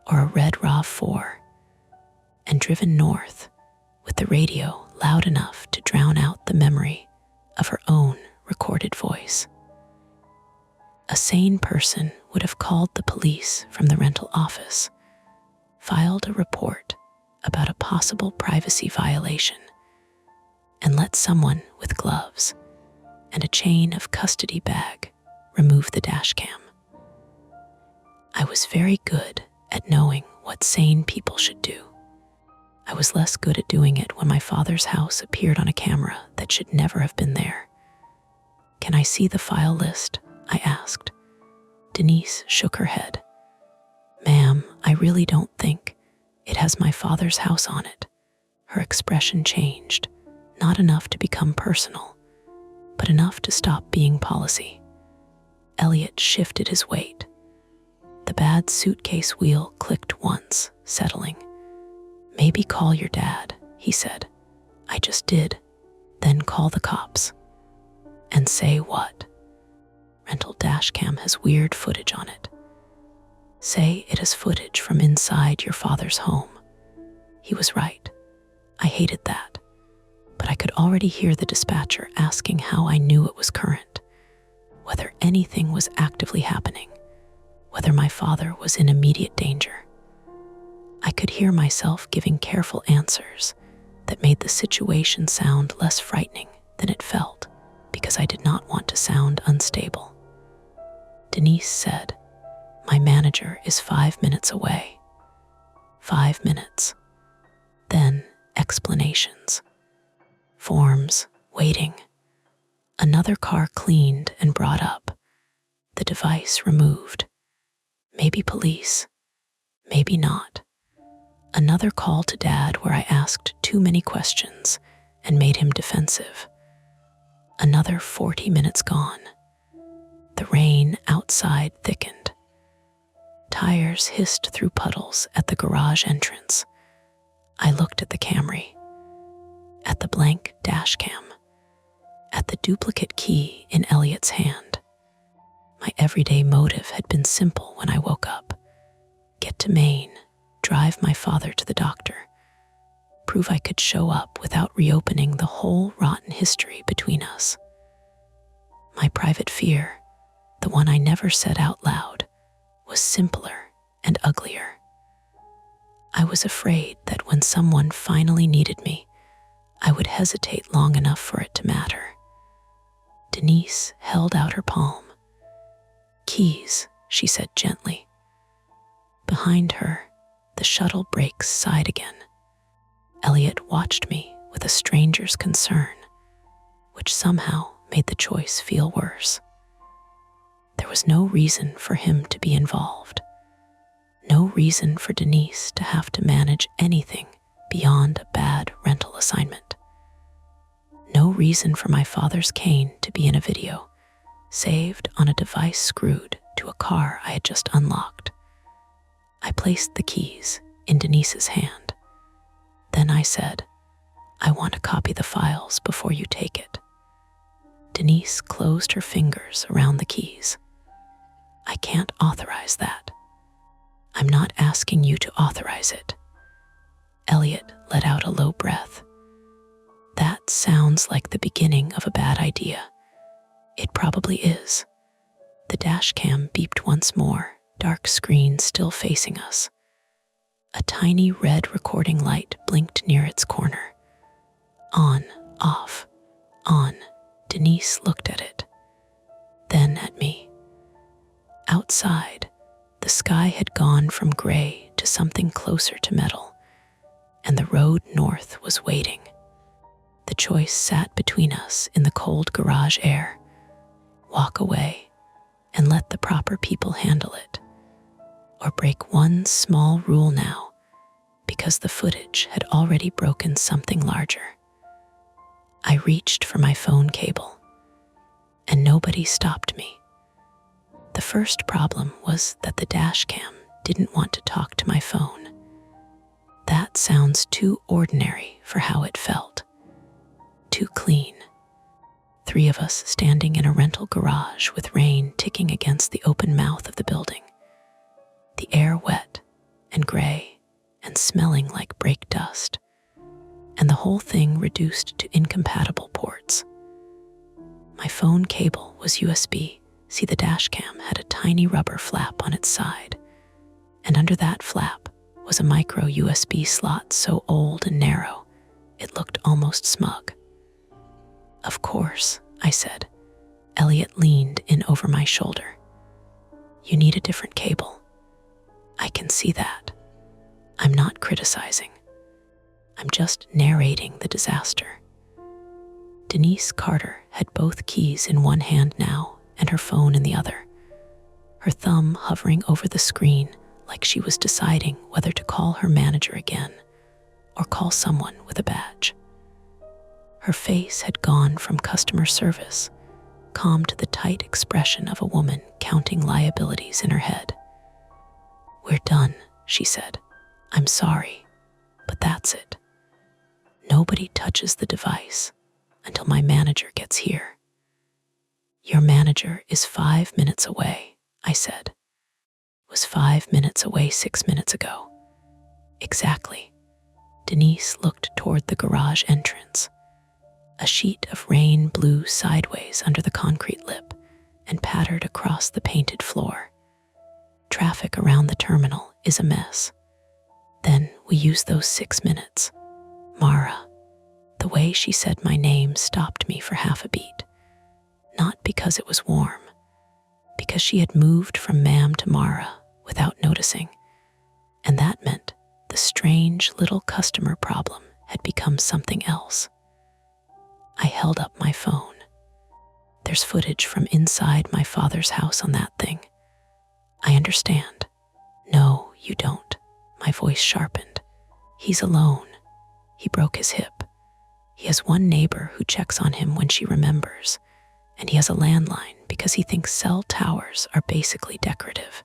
or a red RAV4, and driven north with the radio loud enough to drown out the memory of her own recorded voice. A sane person would have called the police from the rental office, filed a report about a possible privacy violation, and let someone with gloves and a chain of custody bag remove the dashcam. I was very good at knowing what sane people should do. I was less good at doing it when my father's house appeared on a camera that should never have been there. "Can I see the file list?" I asked. Denise shook her head. "Ma'am, I really don't think it has my father's house on it." Her expression changed, not enough to become personal, but enough to stop being policy. Elliot shifted his weight. The bad suitcase wheel clicked once, settling. "Maybe call your dad," he said. I just did. "Then call the cops." "And say what?" "Rental dashcam has weird footage on it." "Say it has footage from inside your father's home." He was right. I hated that. But I could already hear the dispatcher asking how I knew it was current, whether anything was actively happening, whether my father was in immediate danger. I could hear myself giving careful answers that made the situation sound less frightening than it felt because I did not want to sound unstable. Denise said, "My manager is 5 minutes away." 5 minutes. Then explanations. Forms, waiting. Another car cleaned and brought up. The device removed. Maybe police. Maybe not. Another call to Dad where I asked too many questions and made him defensive. Another 40 minutes gone. The rain outside thickened. Tires hissed through puddles at the garage entrance. I looked at the Camry, at the blank dash cam, at the duplicate key in Elliot's hand. My everyday motive had been simple when I woke up. Get to Maine, drive my father to the doctor, prove I could show up without reopening the whole rotten history between us. My private fear, the one I never said out loud, was simpler and uglier. I was afraid that when someone finally needed me, I would hesitate long enough for it to matter. Denise held out her palm. "Keys," she said gently. Behind her, the shuttle brakes sighed again. Elliot watched me with a stranger's concern, which somehow made the choice feel worse. There was no reason for him to be involved. No reason for Denise to have to manage anything beyond a bad rental assignment. No reason for my father's cane to be in a video, saved on a device screwed to a car I had just unlocked. I placed the keys in Denise's hand. Then I said, "I want to copy the files before you take it." Denise closed her fingers around the keys. "I can't authorize that." "I'm not asking you to authorize it." Elliot let out a low breath. "That sounds like the beginning of a bad idea." "It probably is." The dash cam beeped once more, dark screen still facing us. A tiny red recording light blinked near its corner. On, off, on. Denise looked at it, then at me. Outside, the sky had gone from gray to something closer to metal, and the road north was waiting. The choice sat between us in the cold garage air. Walk away and let the proper people handle it, or break one small rule now, because the footage had already broken something larger. I reached for my phone cable, and nobody stopped me. The first problem was that the dash cam didn't want to talk to my phone. That sounds too ordinary for how it felt. Too clean. 3 of us standing in a rental garage with rain ticking against the open mouth of the building. The air wet and gray and smelling like brake dust, and the whole thing reduced to incompatible ports. My phone cable was USB. See, the dash cam had a tiny rubber flap on its side, and under that flap was a micro USB slot so old and narrow, it looked almost smug. "Of course," I said. Elliot leaned in over my shoulder. "You need a different cable." "I can see that." I'm not criticizing. I'm just narrating the disaster. Denise Carter had both keys in one hand now and her phone in the other, her thumb hovering over the screen like she was deciding whether to call her manager again or call someone with a badge. Her face had gone from customer service, calm, to the tight expression of a woman counting liabilities in her head. "We're done," she said. "I'm sorry, but that's it. Nobody touches the device until my manager gets here." "Your manager is 5 minutes away," I said. "Was 5 minutes away 6 minutes ago." "Exactly." Denise looked toward the garage entrance. A sheet of rain blew sideways under the concrete lip and pattered across the painted floor. "Traffic around the terminal is a mess. Then we use those 6 minutes. Mara." The way she said my name stopped me for half a beat. Not because it was warm, because she had moved from ma'am to Mara without noticing, and that meant the strange little customer problem had become something else. I held up my phone. "There's footage from inside my father's house on that thing." "I understand." "No, you don't." My voice sharpened. "He's alone. He broke his hip. He has one neighbor who checks on him when she remembers, and he has a landline because he thinks cell towers are basically decorative.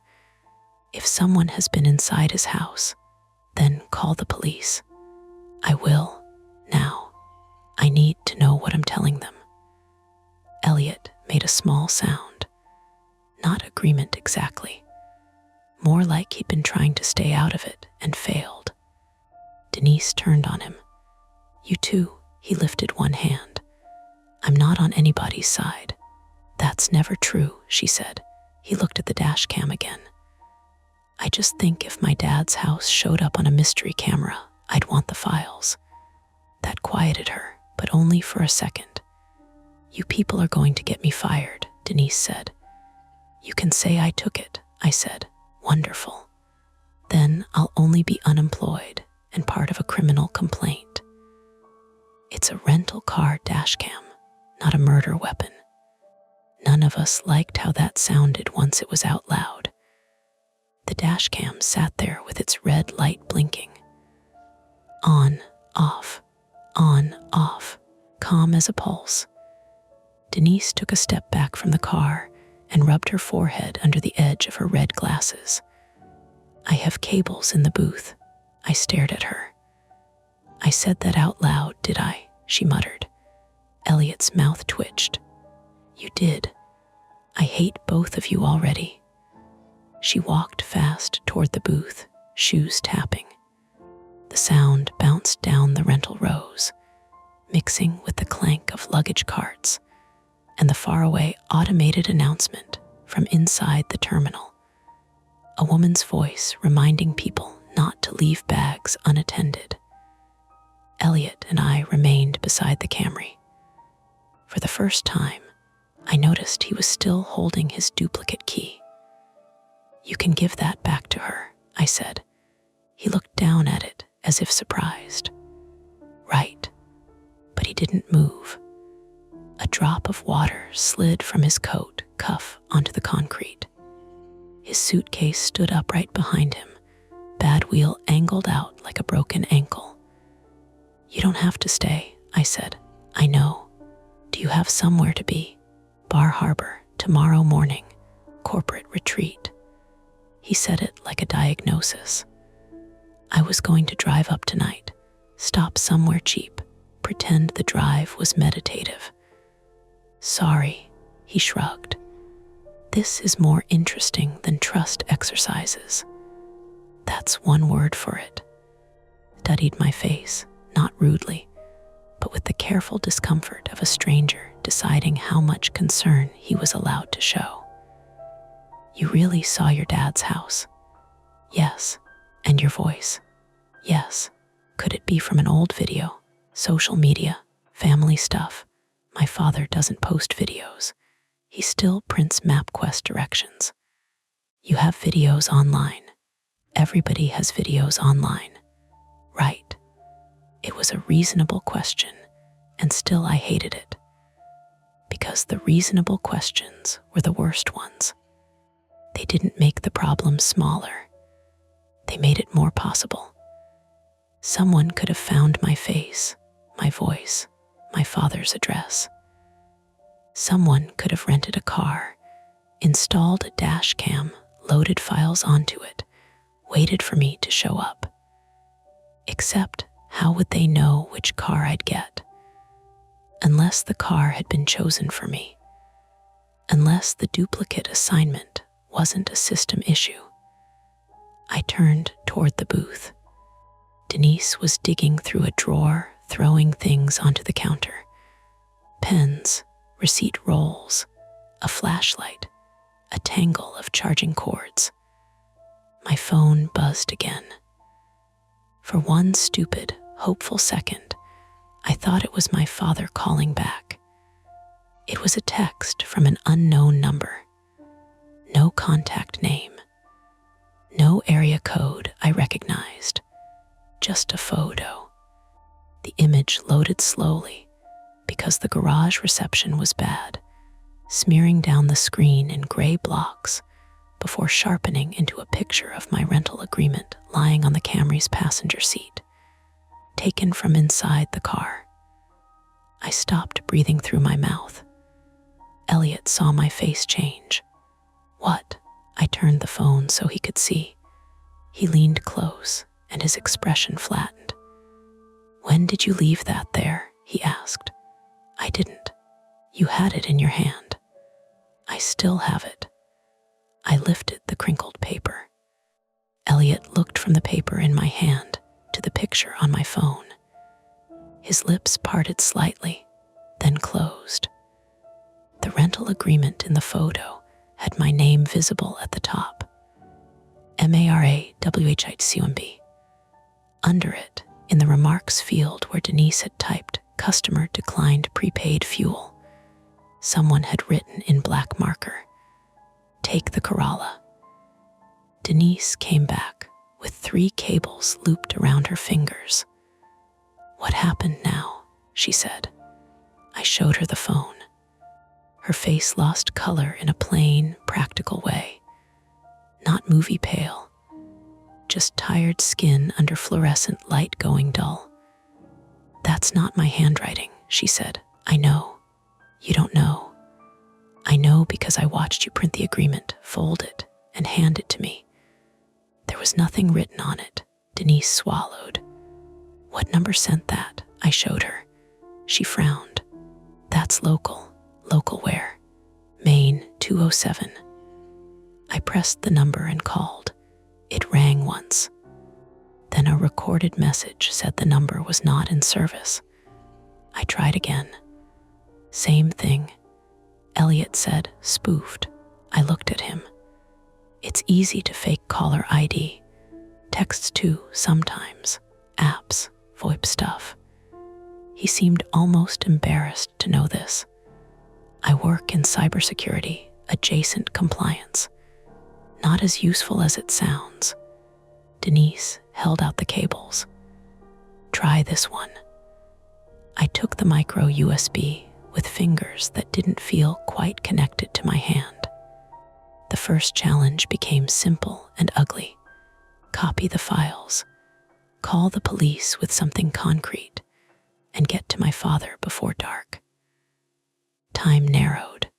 If someone has been inside his house, then call the police." "I will. Now. I need to know what I'm telling them." Elliot made a small sound. Not agreement exactly. More like he'd been trying to stay out of it and failed. Denise turned on him. "You too." He lifted one hand. "I'm not on anybody's side." "That's never true," she said. He looked at the dash cam again. "I just think if my dad's house showed up on a mystery camera, I'd want the files." That quieted her, but only for a second. "You people are going to get me fired," Denise said. "You can say I took it," I said. "Wonderful. Then I'll only be unemployed and part of a criminal complaint." It's a rental car dash cam, not a murder weapon. None of us liked how that sounded once it was out loud. The dash cam sat there with its red light blinking. On, off, calm as a pulse. Denise took a step back from the car and rubbed her forehead under the edge of her red glasses. "I have cables in the booth," I stared at her. I said that out loud, did I? She muttered. Elliot's mouth twitched. You did. I hate both of you already. She walked fast toward the booth, shoes tapping. The sound bounced down the rental rows, mixing with the clank of luggage carts and the faraway automated announcement from inside the terminal. A woman's voice reminding people not to leave bags unattended. Elliot and I remained beside the Camry. For the first time, I noticed he was still holding his duplicate key. You can give that back to her, I said. He looked down at it as if surprised. Right, but he didn't move. A drop of water slid from his coat cuff onto the concrete. His suitcase stood upright behind him, bad wheel angled out like a broken ankle. You don't have to stay, I said. I know. Do you have somewhere to be? Bar Harbor, tomorrow morning, corporate retreat. He said it like a diagnosis. I was going to drive up tonight, stop somewhere cheap, pretend the drive was meditative. Sorry, he shrugged. This is more interesting than trust exercises. That's one word for it. Studied my face, not rudely, but with the careful discomfort of a stranger deciding how much concern he was allowed to show. You really saw your dad's house? Yes. And your voice? Yes. Could it be from an old video? Social media? Family stuff? My father doesn't post videos. He still prints MapQuest directions. You have videos online. Everybody has videos online. Right. It was a reasonable question, and still I hated it. Because the reasonable questions were the worst ones. They didn't make the problem smaller. They made it more possible. Someone could have found my face, my voice, my father's address. Someone could have rented a car, installed a dash cam, loaded files onto it, waited for me to show up. Except, how would they know which car I'd get? Unless the car had been chosen for me. Unless the duplicate assignment wasn't a system issue. I turned toward the booth. Denise was digging through a drawer, throwing things onto the counter. Pens, receipt rolls, a flashlight, a tangle of charging cords. My phone buzzed again. For one stupid, hopeful second, I thought it was my father calling back. It was a text from an unknown number. No contact name. No area code I recognized. Just a photo. The image loaded slowly because the garage reception was bad, smearing down the screen in gray blocks before sharpening into a picture of my rental agreement lying on the Camry's passenger seat, taken from inside the car. I stopped breathing through my mouth. Elliot saw my face change. What? I turned the phone so he could see. He leaned close, and his expression flattened. When did you leave that there? He asked. I didn't. You had it in your hand. I still have it. I lifted the crinkled paper. Elliot looked from the paper in my hand to the picture on my phone. His lips parted slightly, then closed. The rental agreement in the photo had my name visible at the top. MARAWHITCUMB. Under it, in the remarks field where Denise had typed "Customer declined prepaid fuel," someone had written in black marker, "Take the Corolla." Denise came back with 3 cables looped around her fingers. What happened now? She said. I showed her the phone. Her face lost color in a plain, practical way. Not movie pale, just tired skin under fluorescent light going dull. That's not my handwriting, she said. I know. You don't know. I know because I watched you print the agreement, fold it, and hand it to me. There was nothing written on it, Denise swallowed. What number sent that? I showed her. She frowned. That's local. Local where? Maine 207. I pressed the number and called. It rang once. Then a recorded message said the number was not in service. I tried again. Same thing. Elliot said, spoofed. I looked at him. It's easy to fake caller ID. Texts too, sometimes. Apps, VoIP stuff. He seemed almost embarrassed to know this. I work in cybersecurity, adjacent compliance. Not as useful as it sounds. Denise held out the cables. Try this one. I took the micro USB with fingers that didn't feel quite connected to my hand. The first challenge became simple and ugly. Copy the files, call the police with something concrete, and get to my father before dark. Time narrowed.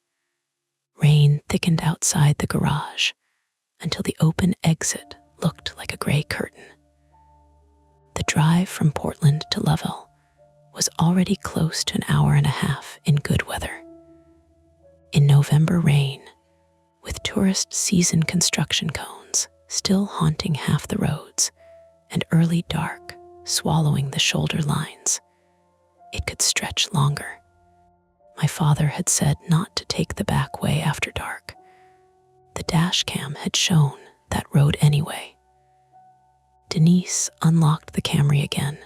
Rain thickened outside the garage until the open exit looked like a gray curtain. The drive from Portland to Lovell was already close to an hour and a half in good weather. In November rain, with tourist season construction cones still haunting half the roads and early dark swallowing the shoulder lines, it could stretch longer. My father had said not to take the back way after dark. The dash cam had shown that road anyway. Denise unlocked the Camry again,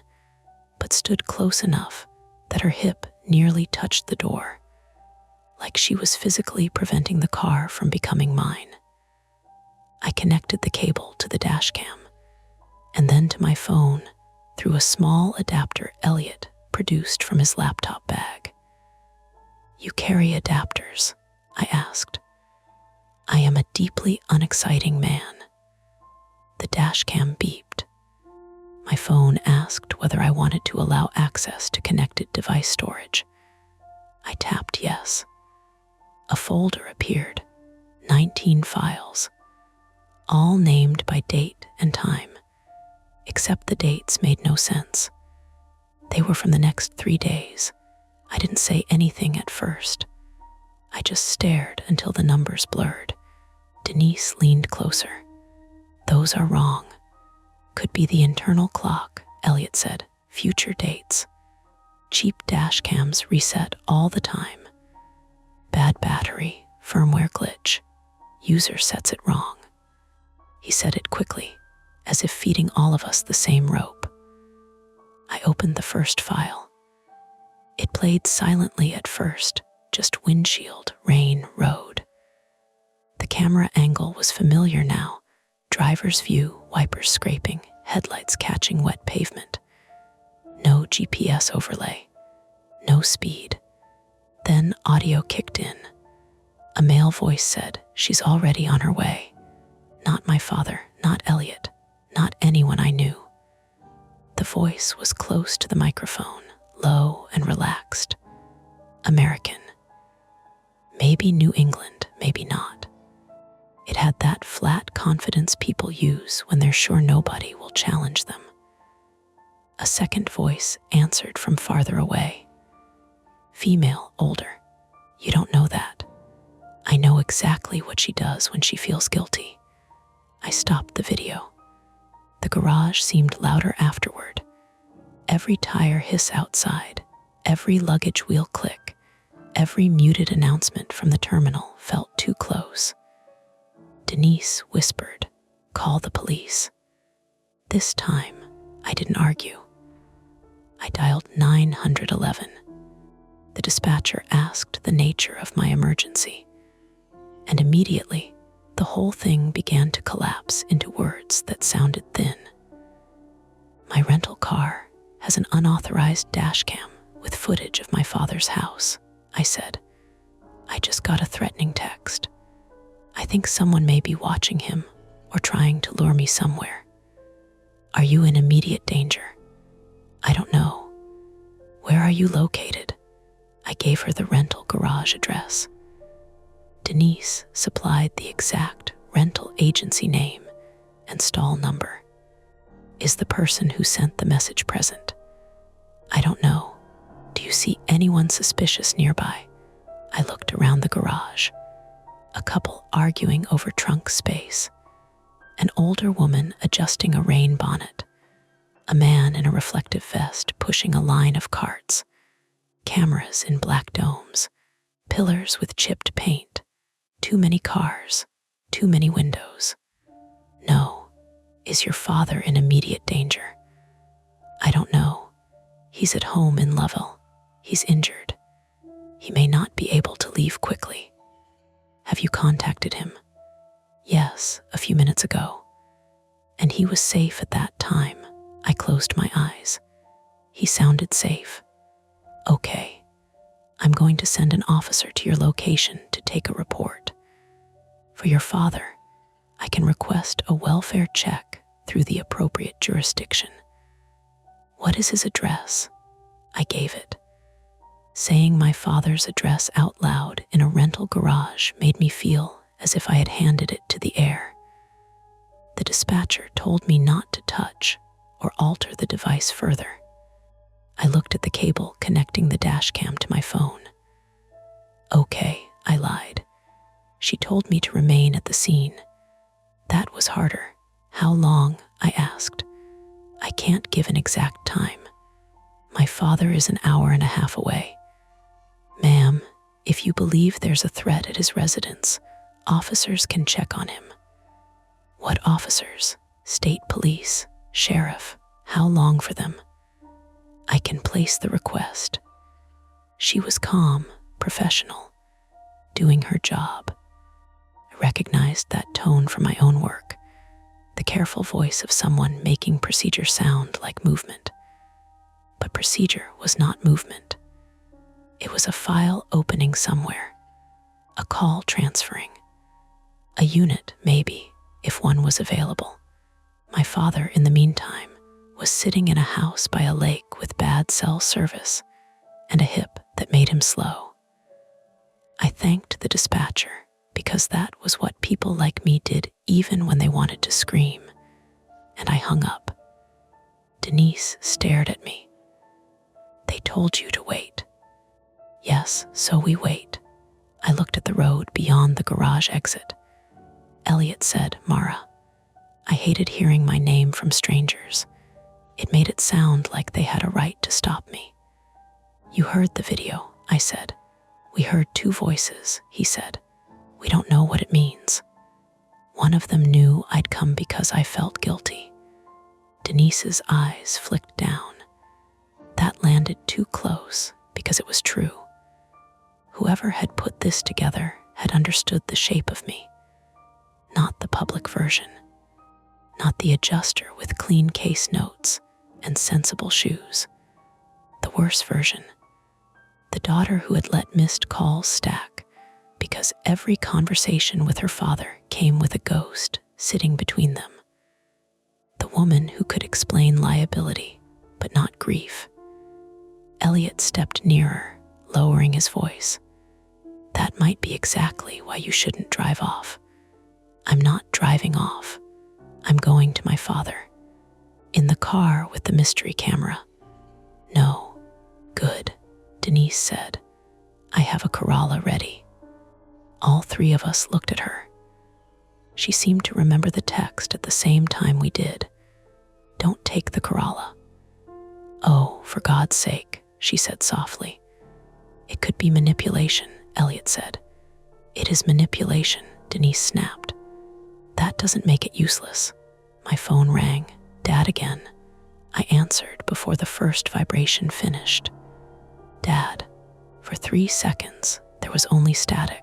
but stood close enough that her hip nearly touched the door, like she was physically preventing the car from becoming mine. I connected the cable to the dash cam, and then to my phone through a small adapter Elliot produced from his laptop bag. You carry adapters? I asked. I am a deeply unexciting man. The dash cam beeped. My phone asked whether I wanted to allow access to connected device storage. I tapped yes. A folder appeared, 19 files, all named by date and time, except the dates made no sense. They were from the next 3 days. I didn't say anything at first. I just stared until the numbers blurred. Denise leaned closer. Those are wrong. Could be the internal clock, Elliot said. Future dates. Cheap dash cams reset all the time. Bad battery, firmware glitch. User sets it wrong. He said it quickly, as if feeding all of us the same rope. I opened the first file. It played silently at first, just windshield, rain, road. The camera angle was familiar now. Driver's view, wipers scraping, headlights catching wet pavement. No GPS overlay. No speed. Then audio kicked in. A male voice said, she's already on her way. Not my father, not Elliot, not anyone I knew. The voice was close to the microphone, low and relaxed. American. Maybe New England, maybe not. It had that flat confidence people use when they're sure nobody will challenge them. A second voice answered from farther away. Female, older. You don't know that. I know exactly what she does when she feels guilty. I stopped the video. The garage seemed louder afterward. Every tire hiss outside, every luggage wheel click, every muted announcement from the terminal felt too close. Denise whispered, call the police. This time, I didn't argue. I dialed 911. The dispatcher asked the nature of my emergency, and immediately, the whole thing began to collapse into words that sounded thin. My rental car has an unauthorized dash cam with footage of my father's house, I said. I just got a threatening text. I think someone may be watching him or trying to lure me somewhere. Are you in immediate danger? I don't know. Where are you located? I gave her the rental garage address. Denise supplied the exact rental agency name and stall number. Is the person who sent the message present? I don't know. Do you see anyone suspicious nearby? I looked around the garage. A couple arguing over trunk space. An older woman adjusting a rain bonnet. A man in a reflective vest pushing a line of carts. Cameras in black domes. Pillars with chipped paint. Too many cars. Too many windows. No. Is your father in immediate danger? I don't know. He's at home in Lovell. He's injured. He may not be able to leave quickly. Have you contacted him? Yes, a few minutes ago. And he was safe at that time. I closed my eyes. He sounded safe. Okay. I'm going to send an officer to your location to take a report. For your father, I can request a welfare check through the appropriate jurisdiction. What is his address? I gave it. Saying my father's address out loud in a rental garage made me feel as if I had handed it to the air. The dispatcher told me not to touch or alter the device further. I looked at the cable connecting the dash cam to my phone. Okay, I lied. She told me to remain at the scene. That was harder. How long? I asked. I can't give an exact time. My father is an hour and a half away. Ma'am, if you believe there's a threat at his residence, officers can check on him. What officers? State police, sheriff. How long for them? I can place the request. She was calm, professional, doing her job. I recognized that tone from my own work, the careful voice of someone making procedure sound like movement. But procedure was not movement. It was a file opening somewhere, a call transferring, a unit maybe, if one was available. My father, in the meantime, was sitting in a house by a lake with bad cell service and a hip that made him slow. I thanked the dispatcher because that was what people like me did even when they wanted to scream, and I hung up. Denise stared at me. They told you to wait. Yes, so we wait. I looked at the road beyond the garage exit. Elliot said, Mara. I hated hearing my name from strangers. It made it sound like they had a right to stop me. You heard the video, I said. We heard two voices, he said. We don't know what it means. One of them knew I'd come because I felt guilty. Denise's eyes flicked down. That landed too close because it was true. Whoever had put this together had understood the shape of me. Not the public version. Not the adjuster with clean case notes and sensible shoes. The worse version. The daughter who had let missed calls stack because every conversation with her father came with a ghost sitting between them. The woman who could explain liability, but not grief. Elliot stepped nearer, lowering his voice. That might be exactly why you shouldn't drive off. I'm not driving off. I'm going to my father. In the car with the mystery camera. No. Good, Denise said. I have a Corolla ready. All three of us looked at her. She seemed to remember the text at the same time we did. Don't take the Corolla. Oh, for God's sake, she said softly. It could be manipulation, Elliot said. It is manipulation, Denise snapped. That doesn't make it useless. My phone rang. Dad again. I answered before the first vibration finished. Dad. For 3 seconds, there was only static.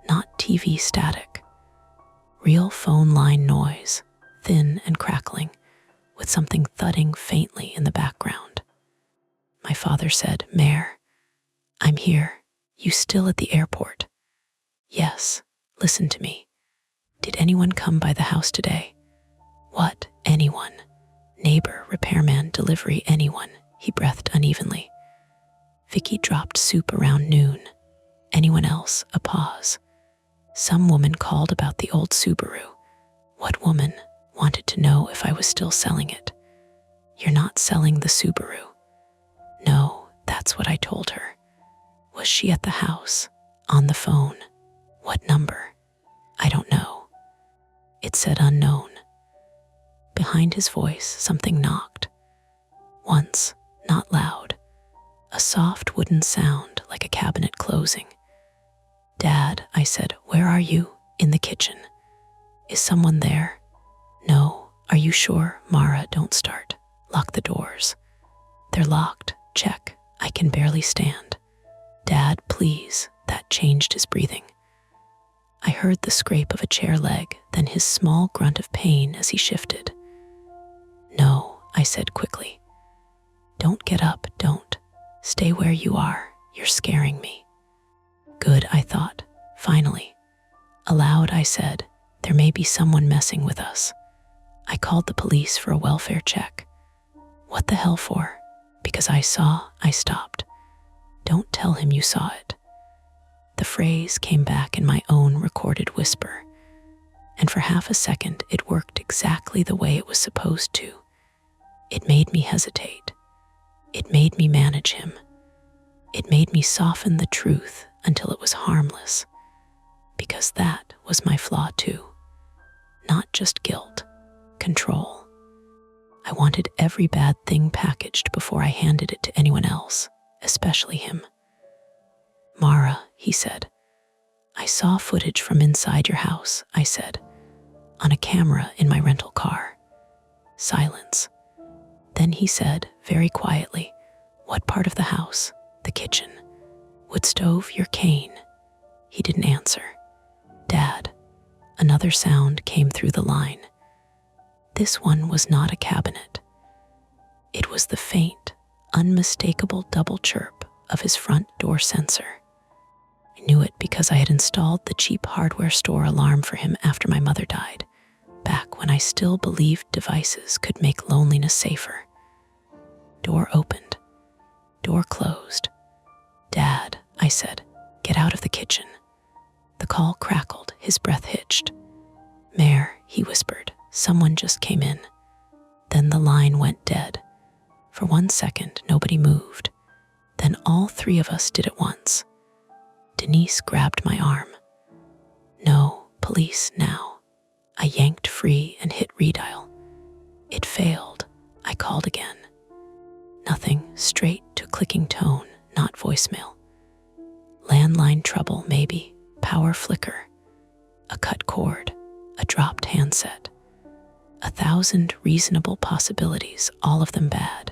Not TV static. Real phone line noise, thin and crackling, with something thudding faintly in the background. My father said, Mare, I'm here. You still at the airport? Yes. Listen to me. Did anyone come by the house today? What, anyone? Neighbor, repairman, delivery, anyone, he breathed unevenly. Vicky dropped soup around noon. Anyone else? A pause. Some woman called about the old Subaru. What woman? Wanted to know if I was still selling it. You're not selling the Subaru. No, that's what I told her. Was she at the house? On the phone? What number? I don't know. It said unknown. Behind his voice, something knocked. Once, not loud. A soft wooden sound like a cabinet closing. Dad, I said, where are you? In the kitchen. Is someone there? No. Are you sure? Mara, don't start. Lock the doors. They're locked. Check. I can barely stand. Dad, please. That changed his breathing. I heard the scrape of a chair leg, then his small grunt of pain as he shifted. No, I said quickly. Don't get up, don't. Stay where you are. You're scaring me. Good, I thought. Finally. Aloud, I said, there may be someone messing with us. I called the police for a welfare check. What the hell for? Because I stopped. Don't tell him you saw it. The phrase came back in my own recorded whisper, and for half a second it worked exactly the way it was supposed to. It made me hesitate. It made me manage him. It made me soften the truth until it was harmless, because that was my flaw too. Not just guilt, control. I wanted every bad thing packaged before I handed it to anyone else, especially him. Mara, he said. I saw footage from inside your house, I said, on a camera in my rental car. Silence. Then he said, very quietly, what part of the house? The kitchen. Wood stove, your cane. He didn't answer. Dad. Another sound came through the line. This one was not a cabinet. It was the faint, unmistakable double chirp of his front door sensor. I knew it because I had installed the cheap hardware store alarm for him after my mother died, back when I still believed devices could make loneliness safer. Door opened. Door closed. Dad, I said, get out of the kitchen. The call crackled, his breath hitched. Mayor, he whispered, someone just came in. Then the line went dead. For 1 second, nobody moved. Then all three of us did at once. Denise grabbed my arm. No, police now. I yanked free and hit redial. It failed. I called again. Nothing, straight to clicking tone, not voicemail. Landline trouble, maybe. Power flicker. A cut cord. A dropped handset. 1,000 reasonable possibilities, all of them bad.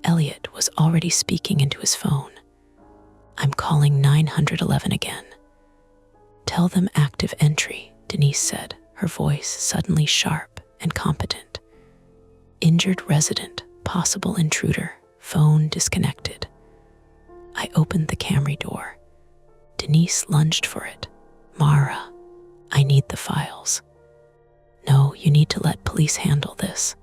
Elliot was already speaking into his phone. I'm calling 911 again. Tell them active entry, Denise said, her voice suddenly sharp and competent. Injured resident, possible intruder, phone disconnected. I opened the Camry door. Denise lunged for it. Mara, I need the files. No, you need to let police handle this.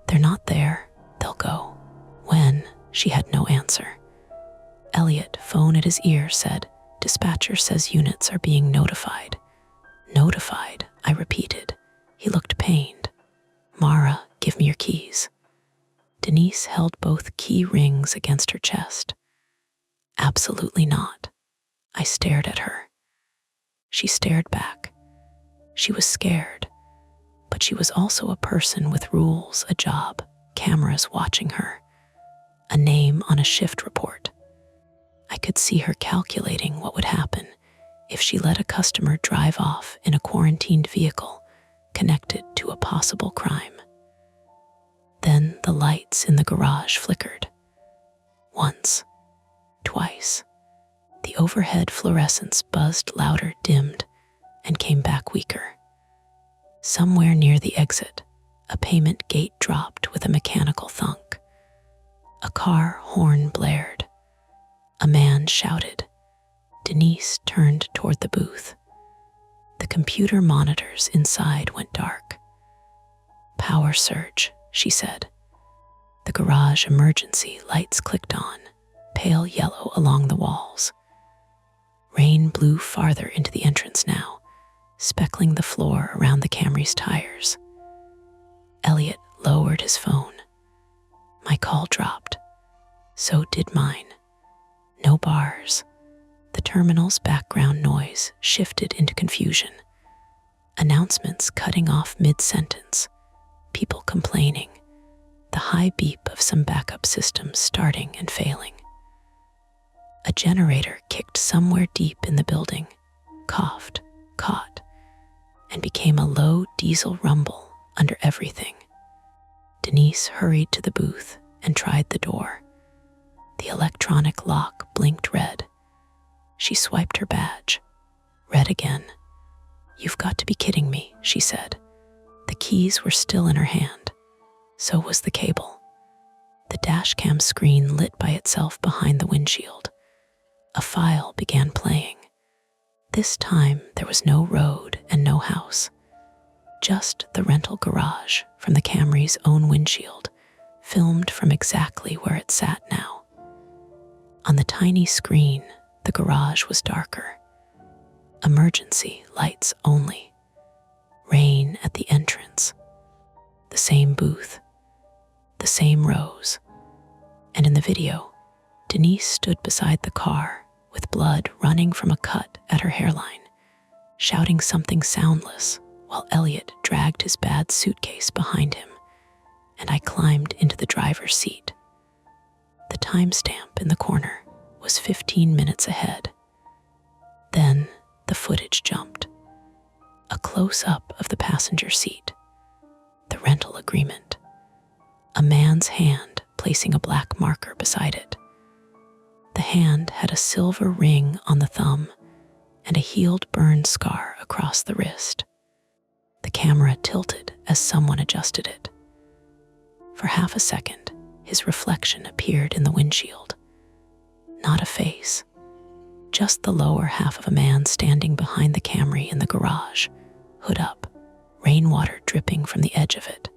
They're not there. They'll go. When? She had no answer. Elliot, phone at his ear, said, dispatcher says units are being notified. Notified, I repeated. He looked pained. Mara, give me your keys. Denise held both key rings against her chest. Absolutely not. I stared at her. She stared back. She was scared, but she was also a person with rules, a job, cameras watching her, a name on a shift report. I could see her calculating what would happen if she let a customer drive off in a quarantined vehicle connected to a possible crime. Then the lights in the garage flickered. Once, twice. The overhead fluorescence buzzed louder, dimmed, and came back weaker. Somewhere near the exit, a payment gate dropped with a mechanical thunk. A car horn blared. A man shouted. Denise turned toward the booth. The computer monitors inside went dark. Power surge, she said. The garage emergency lights clicked on, pale yellow along the walls. Rain blew farther into the entrance now, speckling the floor around the Camry's tires. Elliot lowered his phone. My call dropped. So did mine. No bars. The terminal's background noise shifted into confusion. Announcements cutting off mid-sentence. People complaining. The high beep of some backup systems starting and failing. A generator kicked somewhere deep in the building, coughed, caught, and became a low diesel rumble under everything. Denise hurried to the booth and tried the door. The electronic lock blinked red. She swiped her badge. Red again. "You've got to be kidding me," she said. The keys were still in her hand. So was the cable. The dashcam screen lit by itself behind the windshield. A file began playing. This time there was no road and no house. Just the rental garage from the Camry's own windshield, filmed from exactly where it sat now. On the tiny screen, the garage was darker. Emergency lights only. Rain at the entrance. The same booth. The same rows. And in the video, Denise stood beside the car with blood running from a cut at her hairline, shouting something soundless while Elliot dragged his bad suitcase behind him, and I climbed into the driver's seat. The timestamp in the corner was 15 minutes ahead. Then the footage jumped. A close-up of the passenger seat. The rental agreement. A man's hand placing a black marker beside it. The hand had a silver ring on the thumb and a healed burn scar across the wrist. The camera tilted as someone adjusted it. For half a second, his reflection appeared in the windshield. Not a face, just the lower half of a man standing behind the Camry in the garage, hood up, rainwater dripping from the edge of it.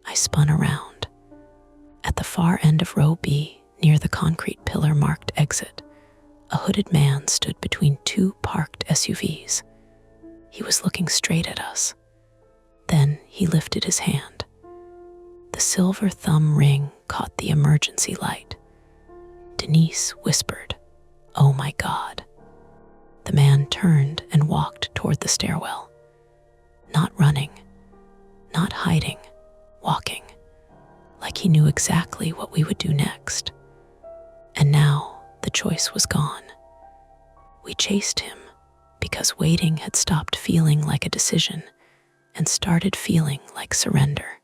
I spun around. At the far end of row B, near the concrete pillar marked exit, a hooded man stood between two parked SUVs. He was looking straight at us. Then he lifted his hand. The silver thumb ring caught the emergency light. Denise whispered, "Oh my God." The man turned and walked toward the stairwell. Not running, not hiding, walking, like he knew exactly what we would do next. And now the choice was gone. We chased him because waiting had stopped feeling like a decision and started feeling like surrender.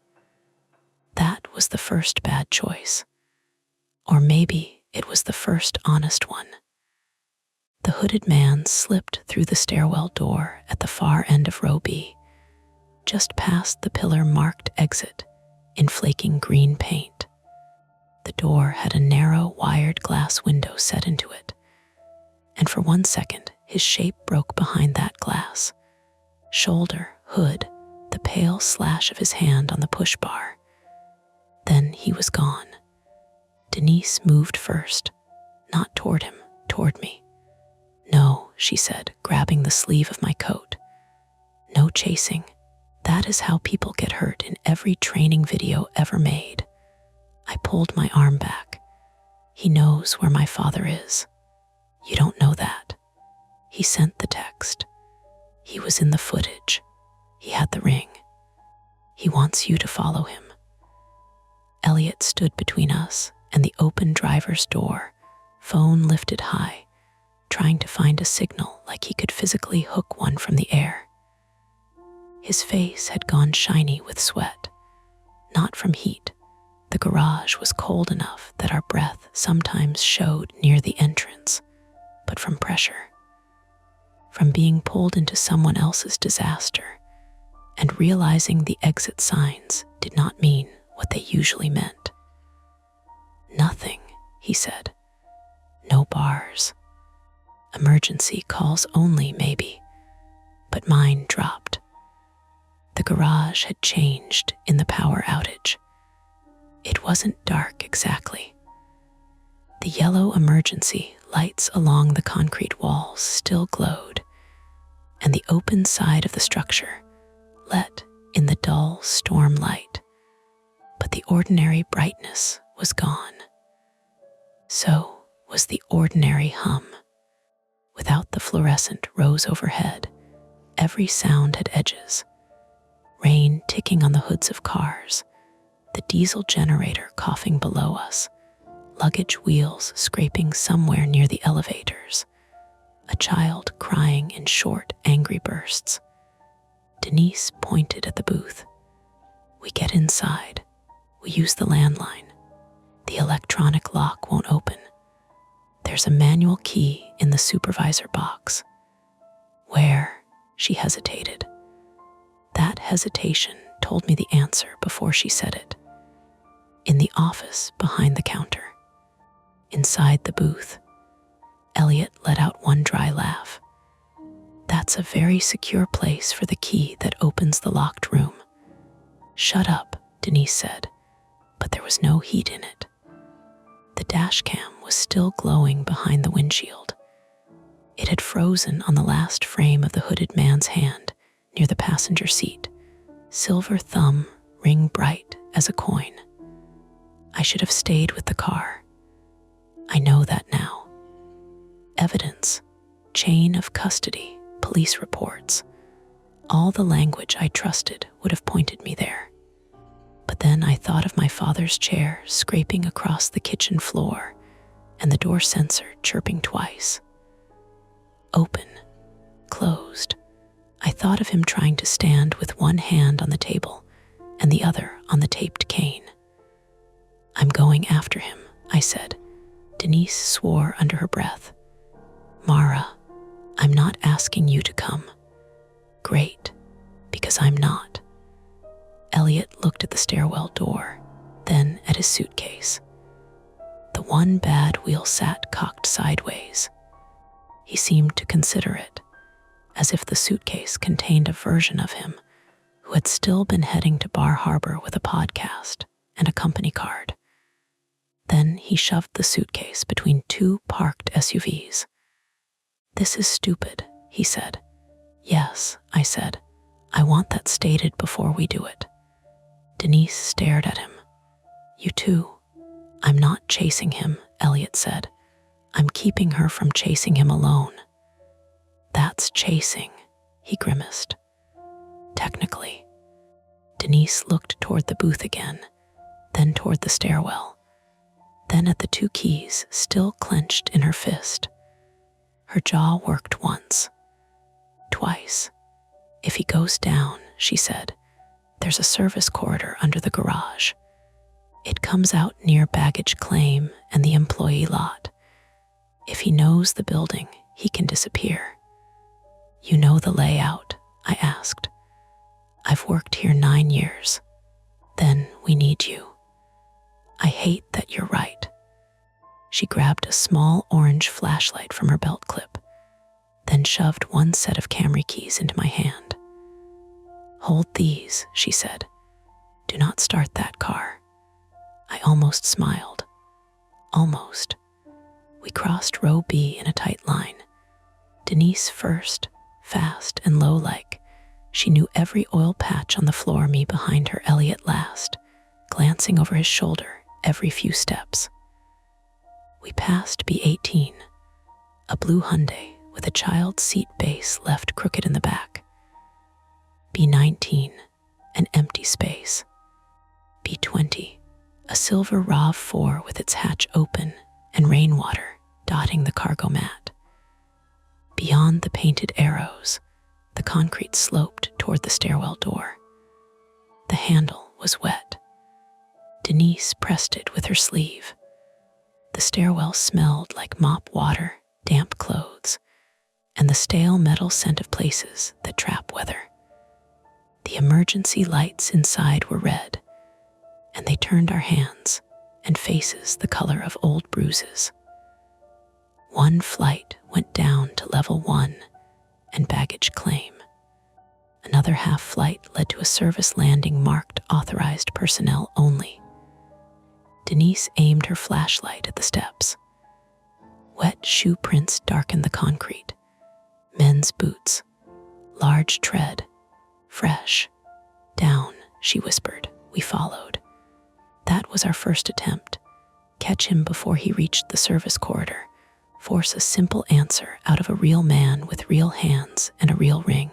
That was the first bad choice. Or maybe it was the first honest one. The hooded man slipped through the stairwell door at the far end of row B, just past the pillar marked exit in flaking green paint. The door had a narrow wired glass window set into it, and for 1 second his shape broke behind that glass. Shoulder, hood, the pale slash of his hand on the push bar. Then he was gone. Denise moved first, not toward him, toward me. "No," she said, grabbing the sleeve of my coat. "No chasing. That is how people get hurt in every training video ever made." I pulled my arm back. "He knows where my father is. You don't know that. He sent the text. He was in the footage. He had the ring. He wants you to follow him." Elliot stood between us and the open driver's door, phone lifted high, trying to find a signal like he could physically hook one from the air. His face had gone shiny with sweat, not from heat. The garage was cold enough that our breath sometimes showed near the entrance, but from pressure. From being pulled into someone else's disaster and realizing the exit signs did not mean what they usually meant. "Nothing," he said. "No bars. Emergency calls only, maybe." But mine dropped. The garage had changed in the power outage. It wasn't dark exactly. The yellow emergency lights along the concrete walls still glowed, and the open side of the structure let in the dull storm light. But the ordinary brightness was gone. So was the ordinary hum. Without the fluorescent rose overhead, every sound had edges. Rain ticking on the hoods of cars, the diesel generator coughing below us, luggage wheels scraping somewhere near the elevators, a child crying in short, angry bursts. Denise pointed at the booth. We get inside. We use the landline. The electronic lock won't open. There's a manual key in the supervisor box. Where? She hesitated. That hesitation told me the answer before she said it. In the office behind the counter. Inside the booth. Elliot let out one dry laugh. That's a very secure place for the key that opens the locked room. Shut up, Denise said, but there was no heat in it. The dash cam was still glowing behind the windshield. It had frozen on the last frame of the hooded man's hand near the passenger seat, silver thumb ring bright as a coin. I should have stayed with the car. I know that now. Evidence, chain of custody, police reports, all the language I trusted would have pointed me there. But then I thought of my father's chair scraping across the kitchen floor and the door sensor chirping twice. Open, closed. I thought of him trying to stand with one hand on the table and the other on the taped cane. I'm going after him, I said. Denise swore under her breath. Mara, I'm not asking you to come. Great, because I'm not. Elliot looked at the stairwell door, then at his suitcase. The one bad wheel sat cocked sideways. He seemed to consider it, as if the suitcase contained a version of him who had still been heading to Bar Harbor with a podcast and a company card. Then he shoved the suitcase between two parked SUVs. This is stupid, he said. Yes, I said. I want that stated before we do it. Denise stared at him. You too. I'm not chasing him, Elliot said. I'm keeping her from chasing him alone. That's chasing, he grimaced. Technically. Denise looked toward the booth again, then toward the stairwell, then at the two keys still clenched in her fist. Her jaw worked once, twice. If he goes down, she said, there's a service corridor under the garage. It comes out near baggage claim and the employee lot. If he knows the building, he can disappear. You know the layout? I asked. I've worked here 9 years. Then we need you. I hate that you're right. She grabbed a small orange flashlight from her belt clip, then shoved one set of Camry keys into my hand. Hold these, she said. Do not start that car. I almost smiled. Almost. We crossed row B in a tight line. Denise first, fast and low-like. She knew every oil patch on the floor, me behind her, Elliot last, glancing over his shoulder every few steps. We passed B18, a blue Hyundai with a child seat base left crooked in the back. B19, an empty space. B20, a silver RAV4 with its hatch open and rainwater dotting the cargo mat. Beyond the painted arrows, the concrete sloped toward the stairwell door. The handle was wet. Denise pressed it with her sleeve. The stairwell smelled like mop water, damp clothes, and the stale metal scent of places that trap weather. The emergency lights inside were red, and they turned our hands and faces the color of old bruises. One flight went down to level 1 and baggage claim. Another half flight led to a service landing marked authorized personnel only. Denise aimed her flashlight at the steps. Wet shoe prints darkened the concrete. Men's boots. Large tread. Fresh. Down, she whispered. We followed. That was our first attempt. Catch him before he reached the service corridor. Force a simple answer out of a real man with real hands and a real ring.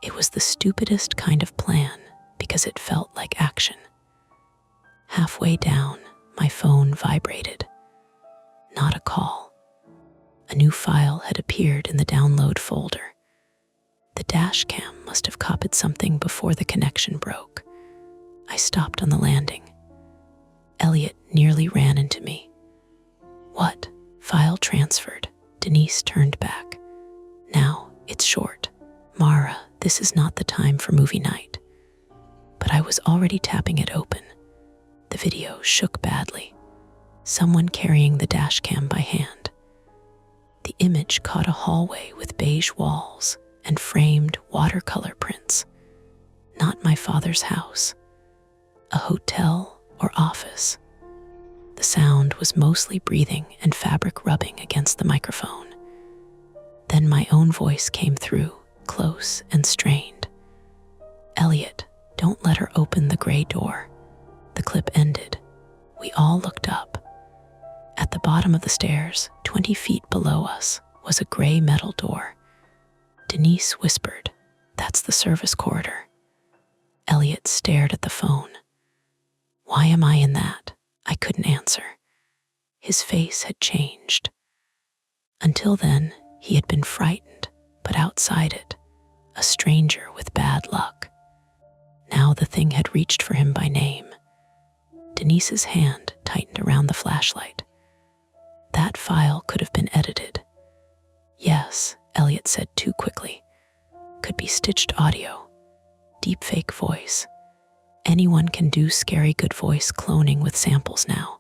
It was the stupidest kind of plan because it felt like action. Halfway down, my phone vibrated. Not a call. A new file had appeared in the download folder. The dash cam must have copied something before the connection broke. I stopped on the landing. Elliot nearly ran into me. What? File transferred. Denise turned back. Now, it's short. Mara, this is not the time for movie night. But I was already tapping it open. The video shook badly. Someone carrying the dash cam by hand. The image caught a hallway with beige walls and framed watercolor prints. Not my father's house. A hotel or office. The sound was mostly breathing and fabric rubbing against the microphone. Then my own voice came through, close and strained. Elliot, don't let her open the gray door. The clip ended. We all looked up. At the bottom of the stairs, 20 feet below us, was a gray metal door. Denise whispered, "That's the service corridor." Elliot stared at the phone. "Why am I in that?" I couldn't answer. His face had changed. Until then, he had been frightened, but outside it, a stranger with bad luck. Now the thing had reached for him by name. Denise's hand tightened around the flashlight. That file could have been edited. Yes, Elliot said too quickly. Could be stitched audio, deepfake voice. Anyone can do scary good voice cloning with samples now.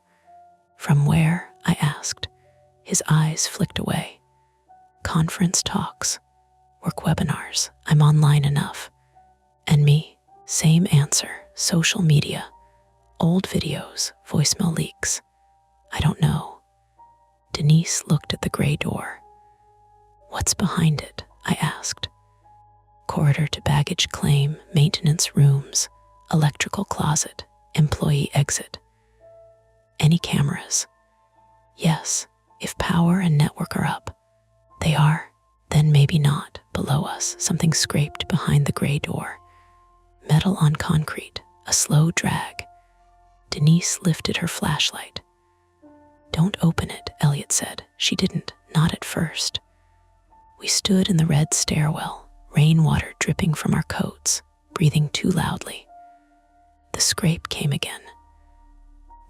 From where? I asked. His eyes flicked away. Conference talks, work webinars, I'm online enough. And me? Same answer, social media, old videos, voicemail leaks. I don't know. Denise looked at the gray door. What's behind it? I asked. Corridor to baggage claim, maintenance rooms, electrical closet, employee exit. Any cameras? Yes, if power and network are up. They are, then maybe not. Below us, something scraped behind the gray door. Metal on concrete, a slow drag. Denise lifted her flashlight. Don't open it, Elliot said. She didn't, not at first. We stood in the red stairwell, rainwater dripping from our coats, breathing too loudly. The scrape came again.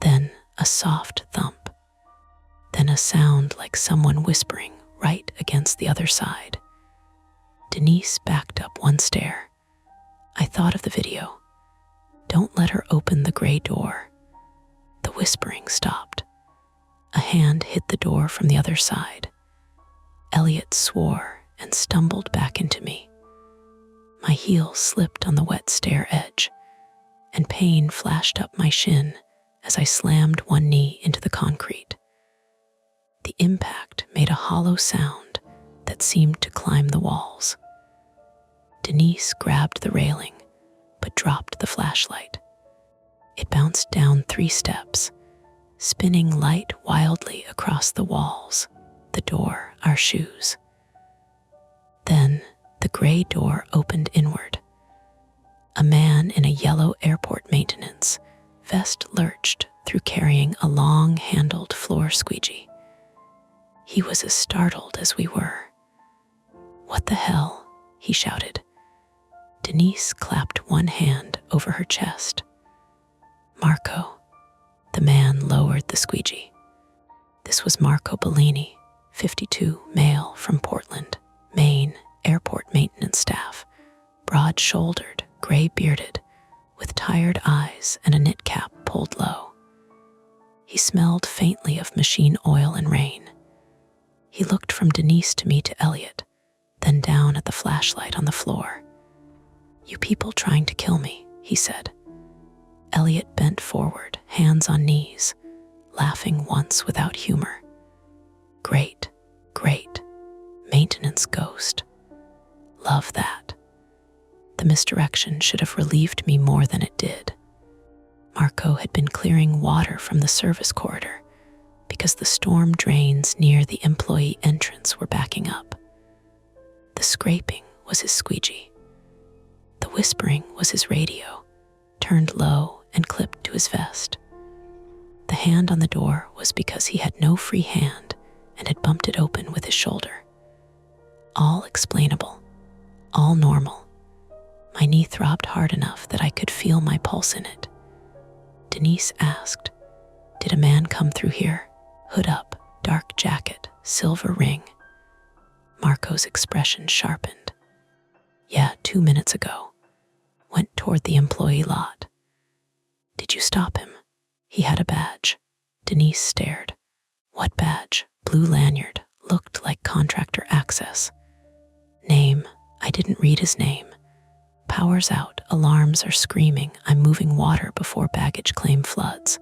Then a soft thump. Then a sound like someone whispering right against the other side. Denise backed up one stair. I thought of the video. Don't let her open the gray door. The whispering stopped. A hand hit the door from the other side. Elliot swore and stumbled back into me. My heel slipped on the wet stair edge, and pain flashed up my shin as I slammed one knee into the concrete. The impact made a hollow sound that seemed to climb the walls. Denise grabbed the railing, but dropped the flashlight. It bounced down 3 steps, spinning light wildly across the walls, the door, our shoes. Then the gray door opened inward. A man in a yellow airport maintenance vest lurched through carrying a long-handled floor squeegee. He was as startled as we were. What the hell? He shouted. Denise clapped one hand over her chest. Marco. The man lowered the squeegee. This was Marco Bellini, 52, male from Portland, Maine, airport maintenance staff, broad-shouldered, gray-bearded, with tired eyes and a knit cap pulled low. He smelled faintly of machine oil and rain. He looked from Denise to me to Elliot, then down at the flashlight on the floor. You people trying to kill me, he said. Elliot bent forward, hands on knees, laughing once without humor. Great, great, maintenance ghost. Love love that. The misdirection should have relieved me more than it did. Marco had been clearing water from the service corridor because the storm drains near the employee entrance were backing up. The scraping was his squeegee. The whispering was his radio, turned low and clipped to his vest. The hand on the door was because he had no free hand and had bumped it open with his shoulder. All explainable, all normal. My knee throbbed hard enough that I could feel my pulse in it. Denise asked, "Did a man come through here? Hood up, dark jacket, silver ring." Marco's expression sharpened. "Yeah, 2 minutes ago." Went toward the employee lot. "Did you stop him?" "He had a badge." Denise stared. "What badge?" "Blue lanyard, looked like contractor access." "Name?" "I didn't read his name." "Power's out, alarms are screaming, I'm moving water before baggage claim floods."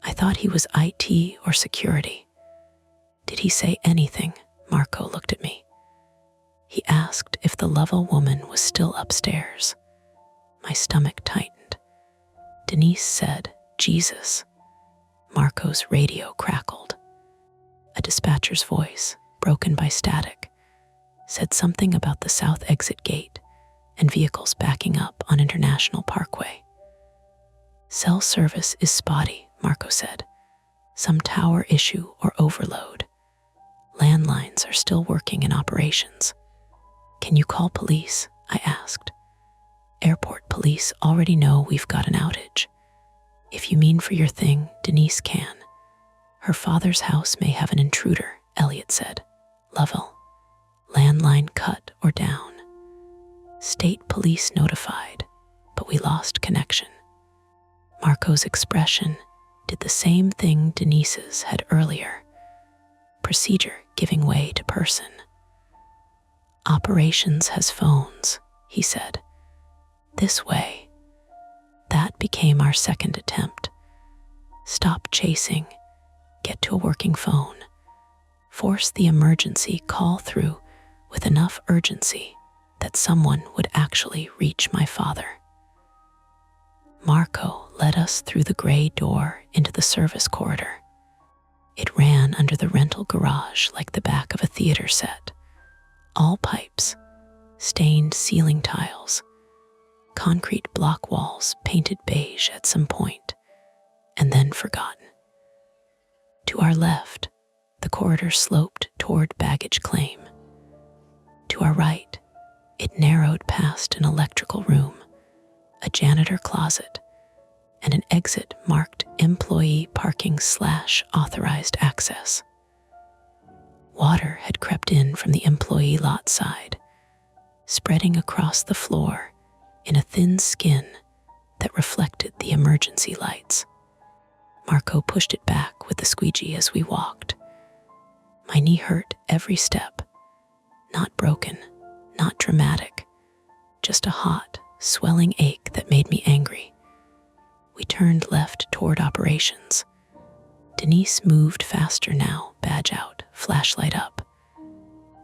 "I thought he was IT or security." "Did he say anything?" Marco looked at me. "He asked if the Lovell woman was still upstairs." My stomach tightened. Denise said, "Jesus." Marco's radio crackled. A dispatcher's voice, broken by static, said something about the south exit gate and vehicles backing up on International Parkway. "Cell service is spotty," Marco said. "Some tower issue or overload. Landlines are still working in operations." "Can you call police?" I asked. "Airport police already know we've got an outage." "If you mean for your thing, Denise can. Her father's house may have an intruder," Elliot said. "Lovell. Landline cut or down. State police notified, but we lost connection." Marco's expression did the same thing Denise's had earlier. Procedure giving way to person. "Operations has phones," he said. "This way." That became our second attempt. Stop chasing, get to a working phone, force the emergency call through with enough urgency that someone would actually reach my father. Marco led us through the gray door into the service corridor. It ran under the rental garage like the back of a theater set. All pipes, stained ceiling tiles, concrete block walls painted beige at some point, and then forgotten. To our left, the corridor sloped toward baggage claim. To our right, it narrowed past an electrical room, a janitor closet, and an exit marked employee parking / authorized access. Water had crept in from the employee lot side, spreading across the floor in a thin skin that reflected the emergency lights. Marco pushed it back with the squeegee as we walked. My knee hurt every step. Not broken, not dramatic, just a hot, swelling ache that made me angry. We turned left toward operations. Denise moved faster now, badge out, flashlight up.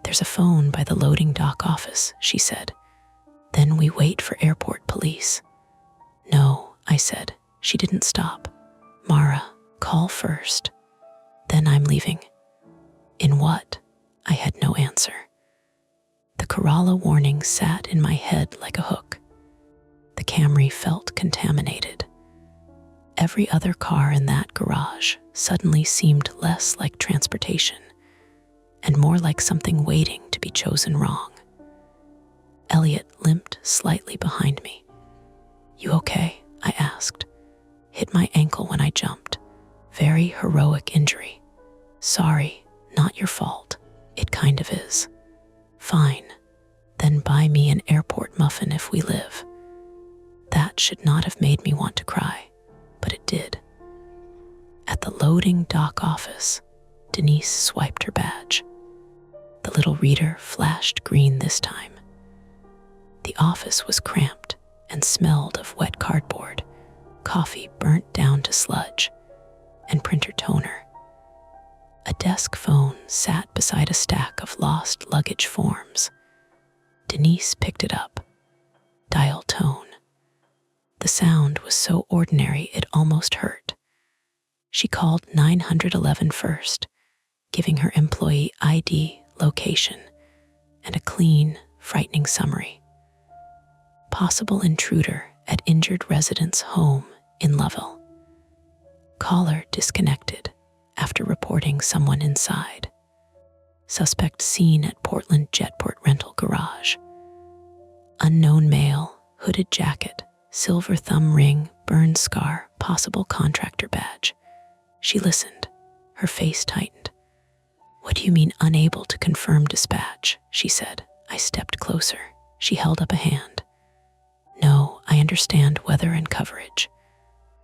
"There's a phone by the loading dock office," she said. "Then we wait for airport police." "No," I said. She didn't stop. "Mara, call first. Then I'm leaving." "In what?" I had no answer. The Corolla warning sat in my head like a hook. The Camry felt contaminated. Every other car in that garage suddenly seemed less like transportation and more like something waiting to be chosen wrong. Elliot limped slightly behind me. "You okay?" I asked. "Hit my ankle when I jumped. Very heroic injury." "Sorry, not your fault. It kind of is." "Fine. Then buy me an airport muffin if we live." That should not have made me want to cry, but it did. At the loading dock office, Denise swiped her badge. The little reader flashed green this time. The office was cramped and smelled of wet cardboard, coffee burnt down to sludge, and printer toner. A desk phone sat beside a stack of lost luggage forms. Denise picked it up. Dial tone. The sound was so ordinary it almost hurt. She called 911 first, giving her employee ID, location, and a clean, frightening summary. Possible intruder at injured resident's home in Lovell. Caller disconnected after reporting someone inside. Suspect seen at Portland Jetport rental garage. Unknown male, hooded jacket, silver thumb ring, burn scar, possible contractor badge. She listened. Her face tightened. "What do you mean unable to confirm dispatch?" she said. I stepped closer. She held up a hand. "No, I understand weather and coverage.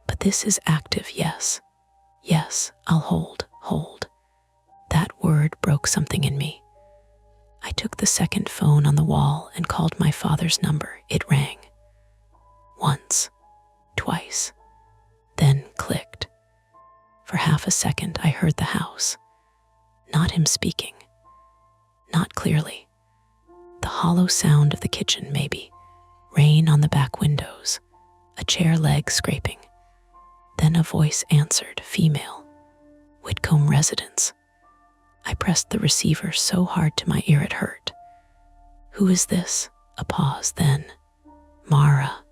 But this is active, yes. Yes, I'll hold. That word broke something in me. I took the second phone on the wall and called my father's number. It rang. Once, twice, then clicked. For half a second, I heard the house. Not him speaking. Not clearly. The hollow sound of the kitchen, maybe. Rain on the back windows. A chair leg scraping. Then a voice answered, female. Whitcomb residence. I pressed the receiver so hard to my ear it hurt. Who is this? A pause, then. Mara.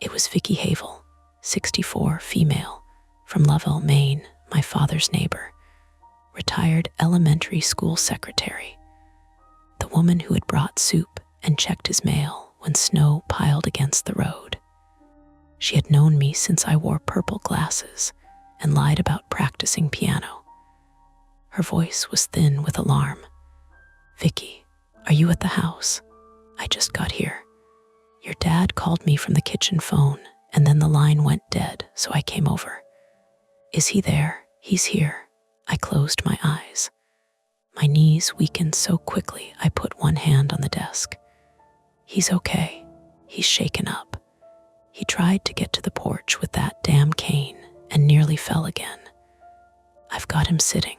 It was Vicky Havel, 64, female, from Lovell, Maine, my father's neighbor. Retired elementary school secretary. The woman who had brought soup and checked his mail when snow piled against the road. She had known me since I wore purple glasses and lied about practicing piano. Her voice was thin with alarm. "Vicky, are you at the house? I just got here. Your dad called me from the kitchen phone, and then the line went dead, so I came over." "Is he there?" "He's here." I closed my eyes. My knees weakened so quickly I put one hand on the desk. "He's okay. He's shaken up. He tried to get to the porch with that damn cane and nearly fell again. I've got him sitting."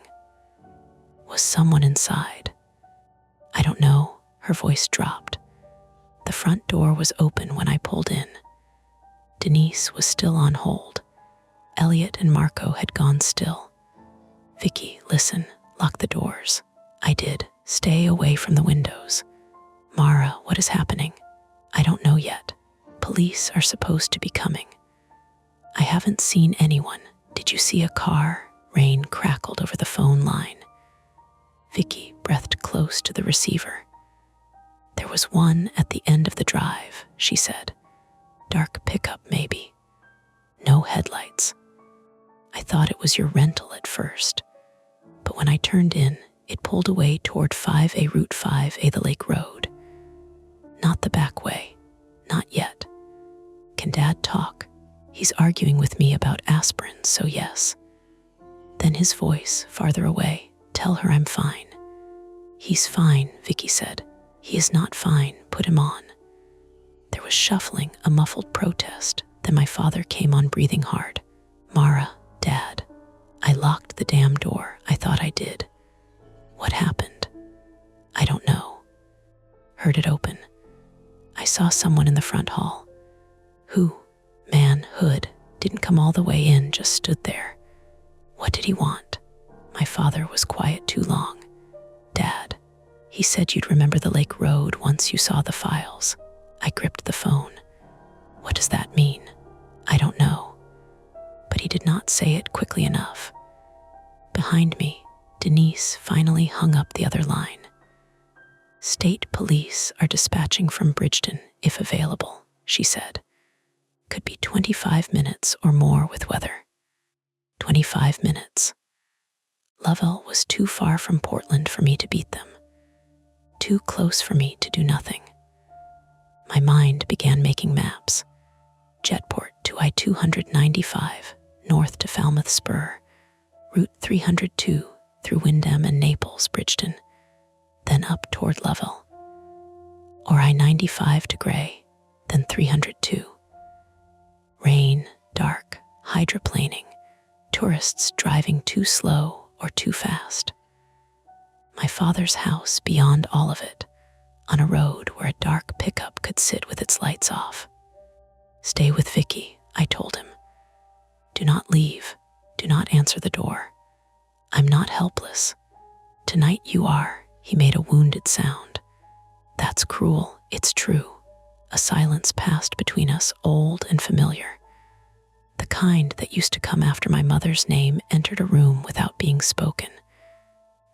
Was someone inside? "I don't know." Her voice dropped. The front door was open when I pulled in. Denise was still on hold. Elliot and Marco had gone still. "Vicky, listen, lock the doors." I did. "Stay away from the windows." "Mara, what is happening?" "I don't know yet. Police are supposed to be coming." "I haven't seen anyone. Did you see a car?" Rain crackled over the phone line. Vicky breathed close to the receiver. "There was one at the end of the drive," she said. "Dark pickup, maybe. No headlights. I thought it was your rental at first. But when I turned in, it pulled away toward 5A Route 5A, the Lake Road. Not the back way. Not yet. Can Dad talk? He's arguing with me about aspirin, so yes." Then his voice, farther away, "Tell her I'm fine." "He's fine," Vicky said. "He is not fine. Put him on." There was shuffling, a muffled protest. Then my father came on, breathing hard. "Mara, Dad." I locked the damn door. I thought I did. "What happened?" "I don't know." Heard it open. I saw someone in the front hall. Who? Man, hood. Didn't come all the way in, just stood there. What did he want? My father was quiet too long. "Dad, he said you'd remember the Lake Road once you saw the files." I gripped the phone. "What does that mean?" "I don't know." But he did not say it quickly enough. Behind me, Denise finally hung up the other line. "State police are dispatching from Bridgeton, if available," she said. "Could be 25 minutes or more with weather." 25 minutes. Lovell was too far from Portland for me to beat them. Too close for me to do nothing. My mind began making maps. Jetport to I-295, north to Falmouth Spur, Route 302 through Windham and Naples, Bridgeton, then up toward Lovell. Or I-95 to Gray, then 302. Rain, dark, hydroplaning, tourists driving too slow or too fast. My father's house beyond all of it, on a road where a dark pickup could sit with its lights off. "Stay with Vicky," I told him. "Do not leave. Do not answer the door. I'm not helpless. Tonight you are." He made a wounded sound. "That's cruel. It's true." A silence passed between us, old and familiar. The kind that used to come after my mother's name entered a room without being spoken.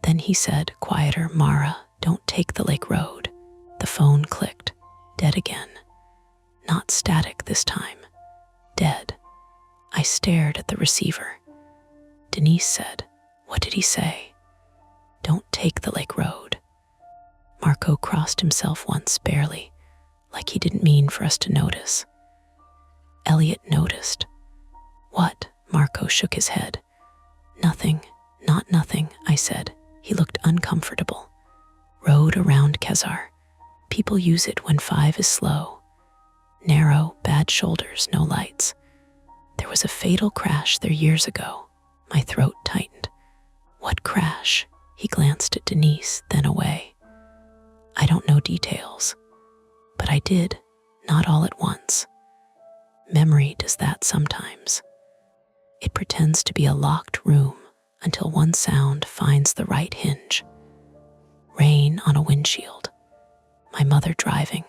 Then he said, quieter, "Mara, don't take the lake road." The phone clicked. Dead again. Not static this time. Dead. I stared at the receiver. Denise said, "What did he say?" "Don't take the lake road." Marco crossed himself once, barely, like he didn't mean for us to notice. Elliot noticed. "What?" Marco shook his head. "Nothing, not nothing," I said. He looked uncomfortable. "Road around Kezar. People use it when 5 is slow. Narrow, bad shoulders, no lights. There was a fatal crash there years ago." My throat tightened. "What crash?" He glanced at Denise, then away. "I don't know details. But I did, not all at once. Memory does that sometimes. It pretends to be a locked room until one sound finds the right hinge. Rain on a windshield. My mother driving.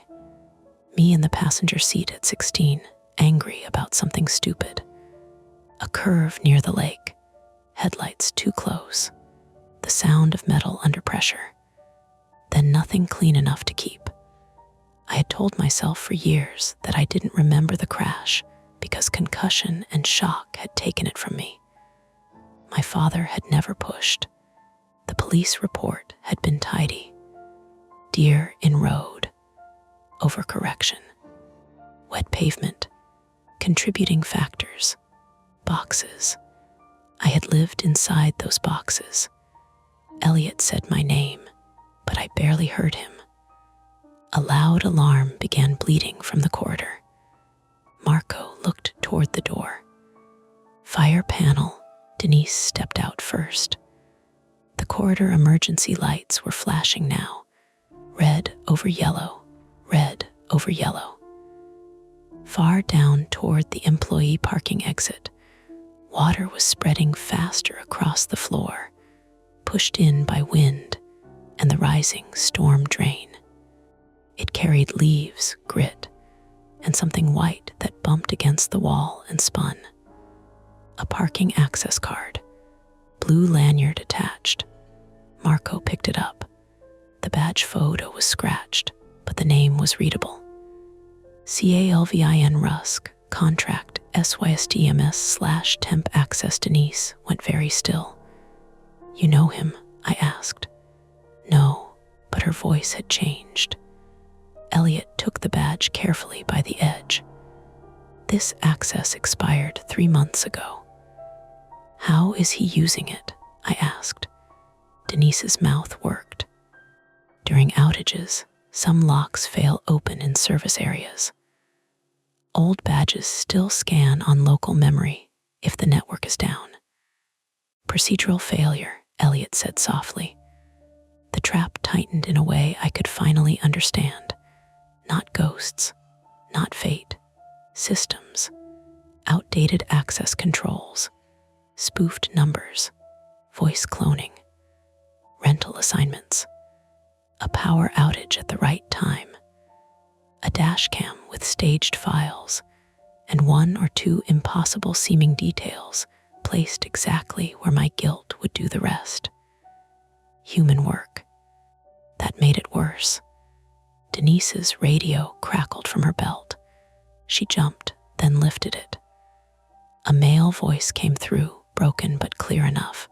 Me in the passenger seat at 16, angry about something stupid. A curve near the lake. Headlights too close. The sound of metal under pressure. Then nothing clean enough to keep. I had told myself for years that I didn't remember the crash because concussion and shock had taken it from me. My father had never pushed. The police report had been tidy. Deer in road. Overcorrection. Wet pavement. Contributing factors. Boxes. I had lived inside those boxes. Elliot said my name, but I barely heard him. A loud alarm began bleeding from the corridor. Marco looked toward the door. Fire panel. Denise stepped out first. The corridor emergency lights were flashing now. Red over yellow, red over yellow. Far down toward the employee parking exit, water was spreading faster across the floor, pushed in by wind and the rising storm drain. It carried leaves, grit, and something white that bumped against the wall and spun. A parking access card, blue lanyard attached. Marco picked it up. The badge photo was scratched, but the name was readable. CALVIN Rusk, contract SYSDMS/temp access. Denise went very still. "You know him?" I asked. "No," but her voice had changed. Elliot took the badge carefully by the edge. "This access expired 3 months ago." "How is he using it?" I asked. Denise's mouth worked. "During outages, some locks fail open in service areas. Old badges still scan on local memory if the network is down." "Procedural failure," Elliot said softly. The trap tightened in a way I could finally understand. Not ghosts, not fate, systems, outdated access controls, spoofed numbers, voice cloning, rental assignments, a power outage at the right time, a dash cam with staged files, and 1 or 2 impossible seeming details placed exactly where my guilt would do the rest. Human work. That made it worse. Denise's radio crackled from her belt. She jumped, then lifted it. A male voice came through, broken but clear enough.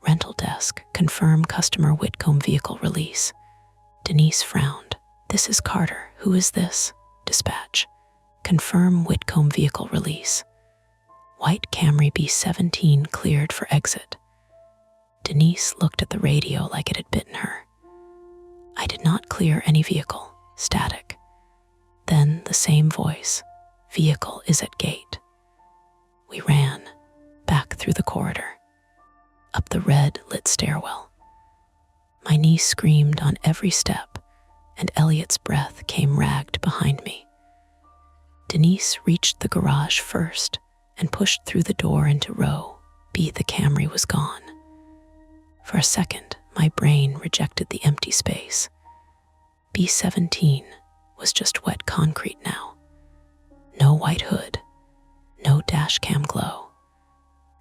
"Rental desk, confirm customer Whitcomb vehicle release." Denise frowned. "This is Carter. Who is this?" "Dispatch. Confirm Whitcomb vehicle release." "White Camry B17 cleared for exit." Denise looked at the radio like it had bitten her. "I did not clear any vehicle. Static." Then the same voice. "Vehicle is at gate." We ran, back through the corridor, up the red-lit stairwell. My niece screamed on every step, and Elliot's breath came ragged behind me. Denise reached the garage first and pushed through the door into row B. The Camry was gone. For a second, my brain rejected the empty space. B17 was just wet concrete now. No white hood, no dash cam glow,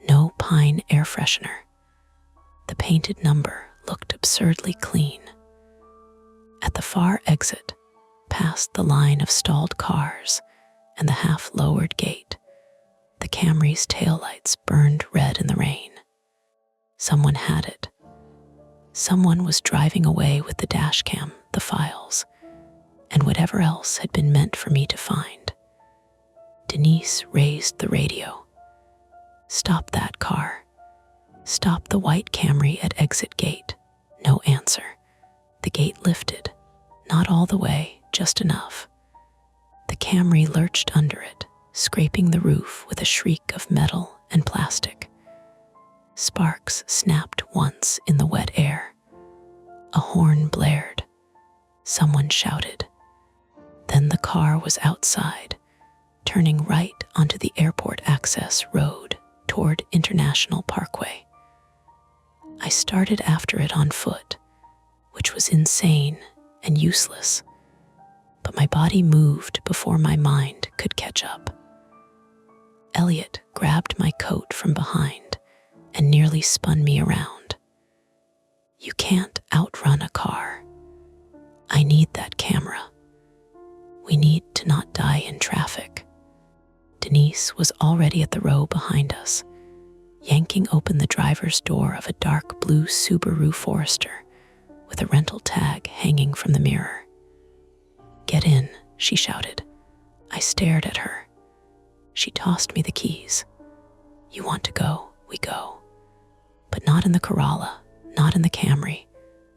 no pine air freshener. The painted number looked absurdly clean. At the far exit, past the line of stalled cars and the half-lowered gate, the Camry's taillights burned red in the rain. Someone had it. Someone was driving away with the dashcam, the files, and whatever else had been meant for me to find. Denise raised the radio. "Stop that car. Stop the white Camry at exit gate." No answer. The gate lifted, not all the way, just enough. The Camry lurched under it, scraping the roof with a shriek of metal and plastic. Sparks snapped once in the wet air. A horn blared. Someone shouted. Then the car was outside, turning right onto the airport access road toward International Parkway. I started after it on foot, which was insane and useless, but my body moved before my mind could catch up. Elliot grabbed my coat from behind and nearly spun me around. "You can't outrun a car. I need that camera. We need to not die in traffic." Denise was already at the row behind us, yanking open the driver's door of a dark blue Subaru Forester with a rental tag hanging from the mirror. "Get in," she shouted. I stared at her. She tossed me the keys. "You want to go, we go. But not in the Corolla, not in the Camry,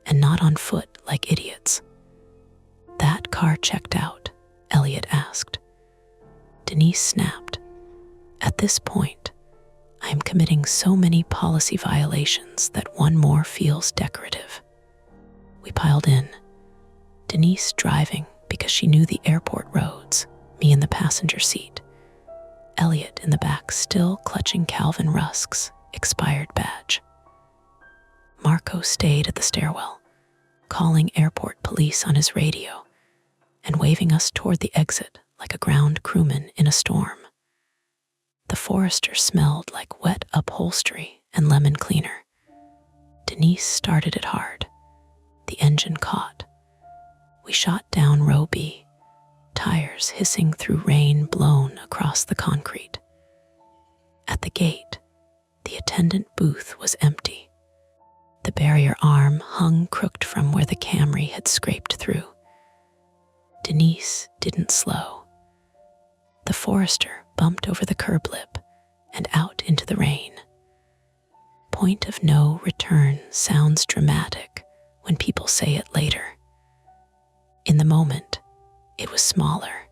and not on foot like idiots." "That car checked out?" Elliot asked. Denise snapped. "At this point, I am committing so many policy violations that one more feels decorative." We piled in, Denise driving because she knew the airport roads, me in the passenger seat. Elliot in the back still clutching Calvin Rusk's expired badge. Marco stayed at the stairwell, calling airport police on his radio and waving us toward the exit like a ground crewman in a storm. The Forester smelled like wet upholstery and lemon cleaner. Denise started it hard. The engine caught. We shot down row B, tires hissing through rain blown across the concrete. At the gate, the attendant booth was empty. The barrier arm hung crooked from where the Camry had scraped through. Denise didn't slow. The Forester bumped over the curb lip and out into the rain. Point of no return sounds dramatic when people say it later. In the moment, it was smaller.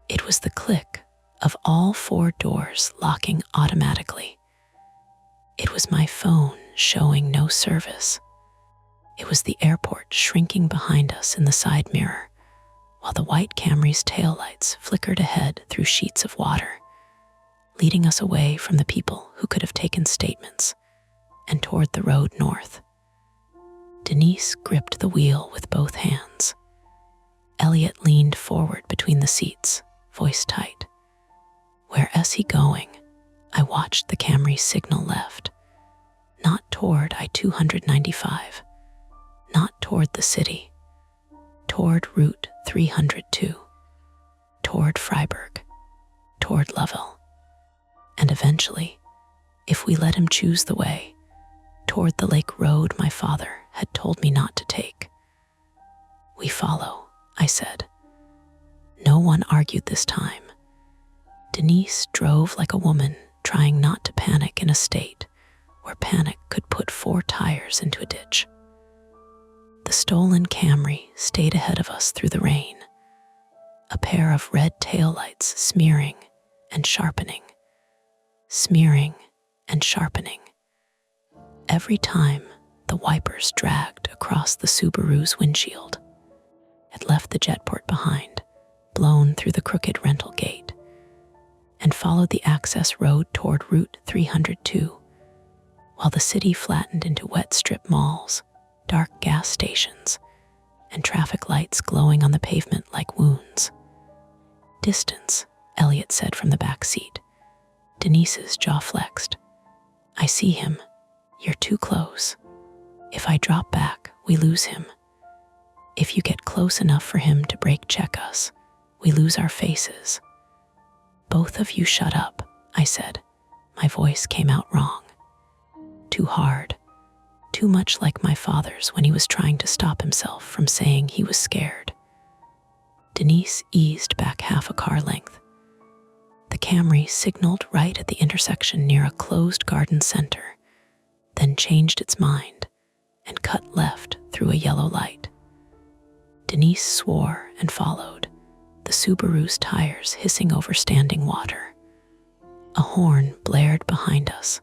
It was the click of all four doors locking automatically. It was my phone showing no service. It was the airport shrinking behind us in the side mirror, while the white Camry's taillights flickered ahead through sheets of water, leading us away from the people who could have taken statements and toward the road north. Denise gripped the wheel with both hands. Elliot leaned forward between the seats, voice tight. "Where is he going?" I watched the Camry signal left, not toward I-295, not toward the city, toward Route 302, toward Freiburg, toward Lovell, and eventually, if we let him choose the way, toward the lake road my father had told me not to take. "We follow," I said. No one argued this time. Denise drove like a woman trying not to panic in a state where panic could put 4 tires into a ditch. The stolen Camry stayed ahead of us through the rain, a pair of red taillights smearing and sharpening, smearing and sharpening. Every time the wipers dragged across the Subaru's windshield. had left the jetport behind, blown through the crooked rental gate, and followed the access road toward Route 302, while the city flattened into wet strip malls, dark gas stations, and traffic lights glowing on the pavement like wounds. "Distance," Elliot said from the back seat. Denise's jaw flexed. "I see him. You're too close. If I drop back, we lose him. If you get close enough for him to brake check us, we lose our faces." "Both of you shut up," I said. My voice came out wrong. Too hard. Too much like my father's when he was trying to stop himself from saying he was scared. Denise eased back half a car length. The Camry signaled right at the intersection near a closed garden center, then changed its mind and cut left through a yellow light. Denise swore and followed, the Subaru's tires hissing over standing water. A horn blared behind us.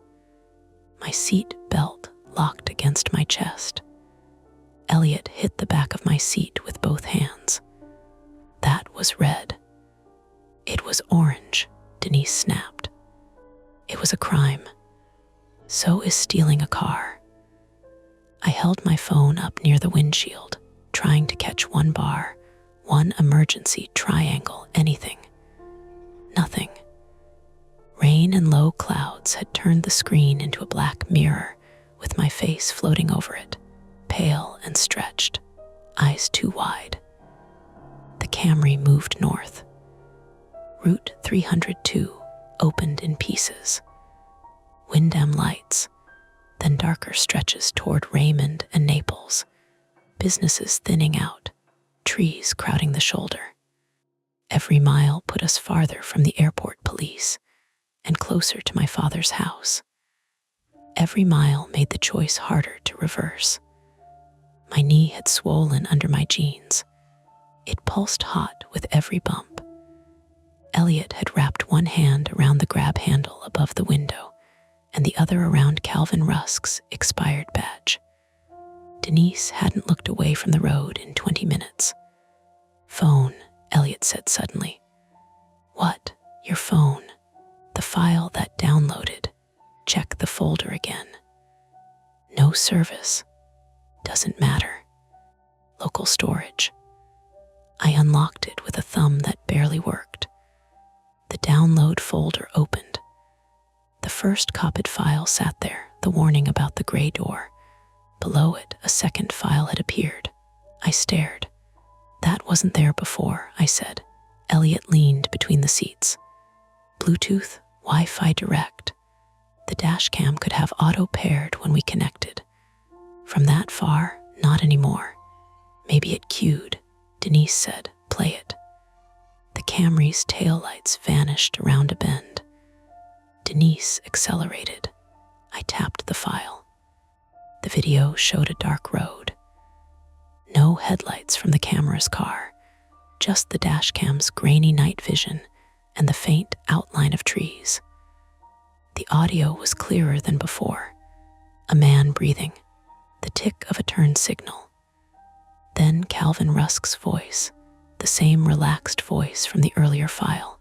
My seat belt locked against my chest. Elliot hit the back of my seat with both hands. "That was red." "It was orange," Denise snapped. "It was a crime. So is stealing a car." I held my phone up near the windshield, trying to catch one bar, one emergency triangle, anything. Nothing. Rain and low clouds had turned the screen into a black mirror, with my face floating over it, pale and stretched, eyes too wide. The Camry moved north. Route 302 opened in pieces. Windham lights, then darker stretches toward Raymond and Naples, businesses thinning out, trees crowding the shoulder. Every mile put us farther from the airport police and closer to my father's house. Every mile made the choice harder to reverse. My knee had swollen under my jeans. It pulsed hot with every bump. Elliot had wrapped one hand around the grab handle above the window and the other around Calvin Rusk's expired badge. Denise hadn't looked away from the road in 20 minutes. "Phone," Elliot said suddenly. "What? Your phone? The file that downloaded. Check the folder again." "No service." "Doesn't matter. Local storage." I unlocked it with a thumb that barely worked. The download folder opened. The first copied file sat there, the warning about the gray door. Below it, a second file had appeared. I stared. "That wasn't there before," I said. Elliot leaned between the seats. "Bluetooth, Wi-Fi direct. The dash cam could have auto-paired when we connected. From that far, not anymore. Maybe it cued," Denise said. "Play it." The Camry's taillights vanished around a bend. Denise accelerated. I tapped the file. The video showed a dark road. No headlights from the camera's car, just the dashcam's grainy night vision and the faint outline of trees. The audio was clearer than before. A man breathing, the tick of a turn signal. Then Calvin Rusk's voice, the same relaxed voice from the earlier file.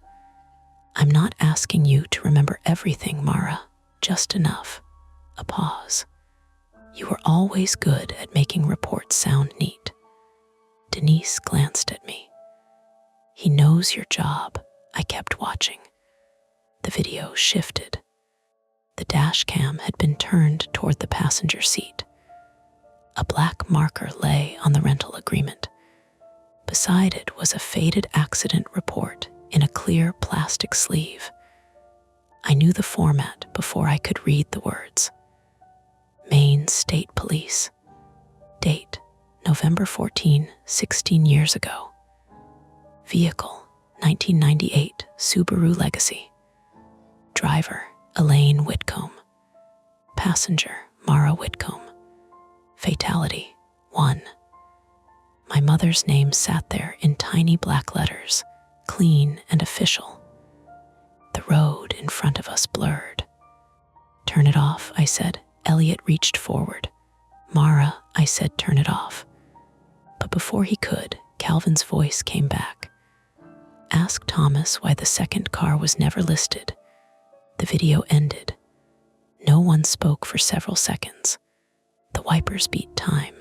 "I'm not asking you to remember everything, Mara, just enough." A pause. "You were always good at making reports sound neat." Denise glanced at me. "He knows your job." I kept watching. The video shifted. The dash cam had been turned toward the passenger seat. A black marker lay on the rental agreement. Beside it was a faded accident report in a clear plastic sleeve. I knew the format before I could read the words. Maine State Police. Date, November 14, 16 years ago. Vehicle, 1998 Subaru Legacy. Driver, Elaine Whitcomb. Passenger, Mara Whitcomb. Fatality, 1. My mother's name sat there in tiny black letters, clean and official. The road in front of us blurred. "Turn it off," I said. Elliot reached forward. "Mara," I said, "turn it off." But before he could, Calvin's voice came back. Ask Thomas why the second car was never listed. The video ended. No one spoke for several seconds. The wipers beat time.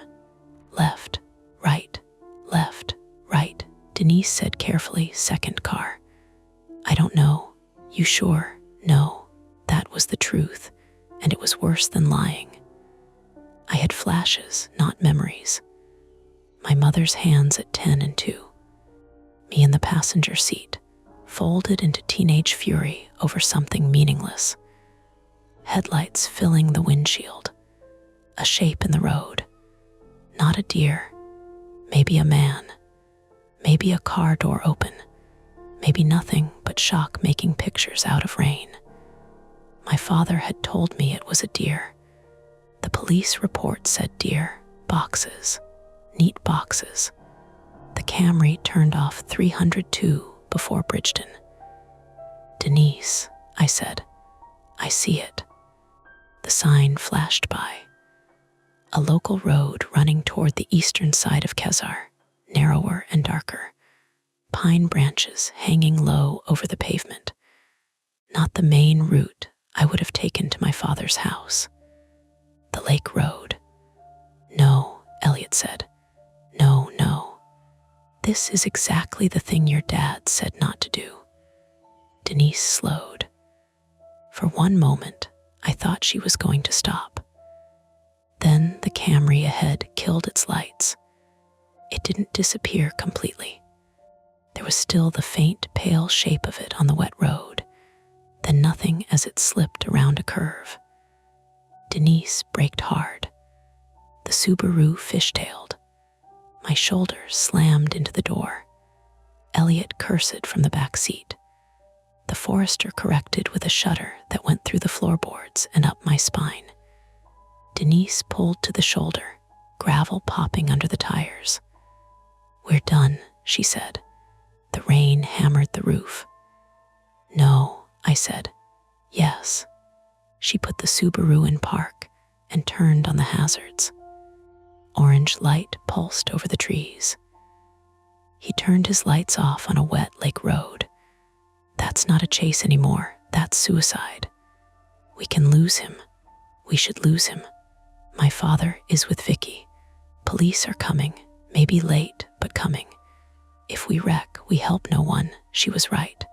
Left, right, left, right. Denise said carefully, second car. I don't know. You sure? No. That was the truth, and it was worse than lying. I had flashes, not memories. My mother's hands at 10 and 2. Me in the passenger seat, folded into teenage fury over something meaningless. Headlights filling the windshield. A shape in the road. Not a deer. Maybe a man. Maybe a car door open. Maybe nothing but shock making pictures out of rain. My father had told me it was a deer. The police report said deer, boxes, neat boxes. The Camry turned off 302 before Bridgeton. Denise, I said, I see it. The sign flashed by. A local road running toward the eastern side of Kezar, narrower and darker. Pine branches hanging low over the pavement. Not the main route I would have taken to my father's house. The lake road. No, Elliot said. No, no. This is exactly the thing your dad said not to do. Denise slowed. For one moment, I thought she was going to stop. Then the Camry ahead killed its lights. It didn't disappear completely. There was still the faint, pale shape of it on the wet road, then nothing as it slipped around a curve. Denise braked hard. The Subaru fishtailed. My shoulder slammed into the door. Elliot cursed from the back seat. The Forester corrected with a shudder that went through the floorboards and up my spine. Denise pulled to the shoulder, gravel popping under the tires. We're done, she said. The rain hammered the roof. No, I said. Yes. She put the Subaru in park and turned on the hazards. Orange light pulsed over the trees. He turned his lights off on a wet lake road. That's not a chase anymore. That's suicide. We can lose him. We should lose him. My father is with Vicky. Police are coming, maybe late, but coming. If we wreck, we help no one. She was right.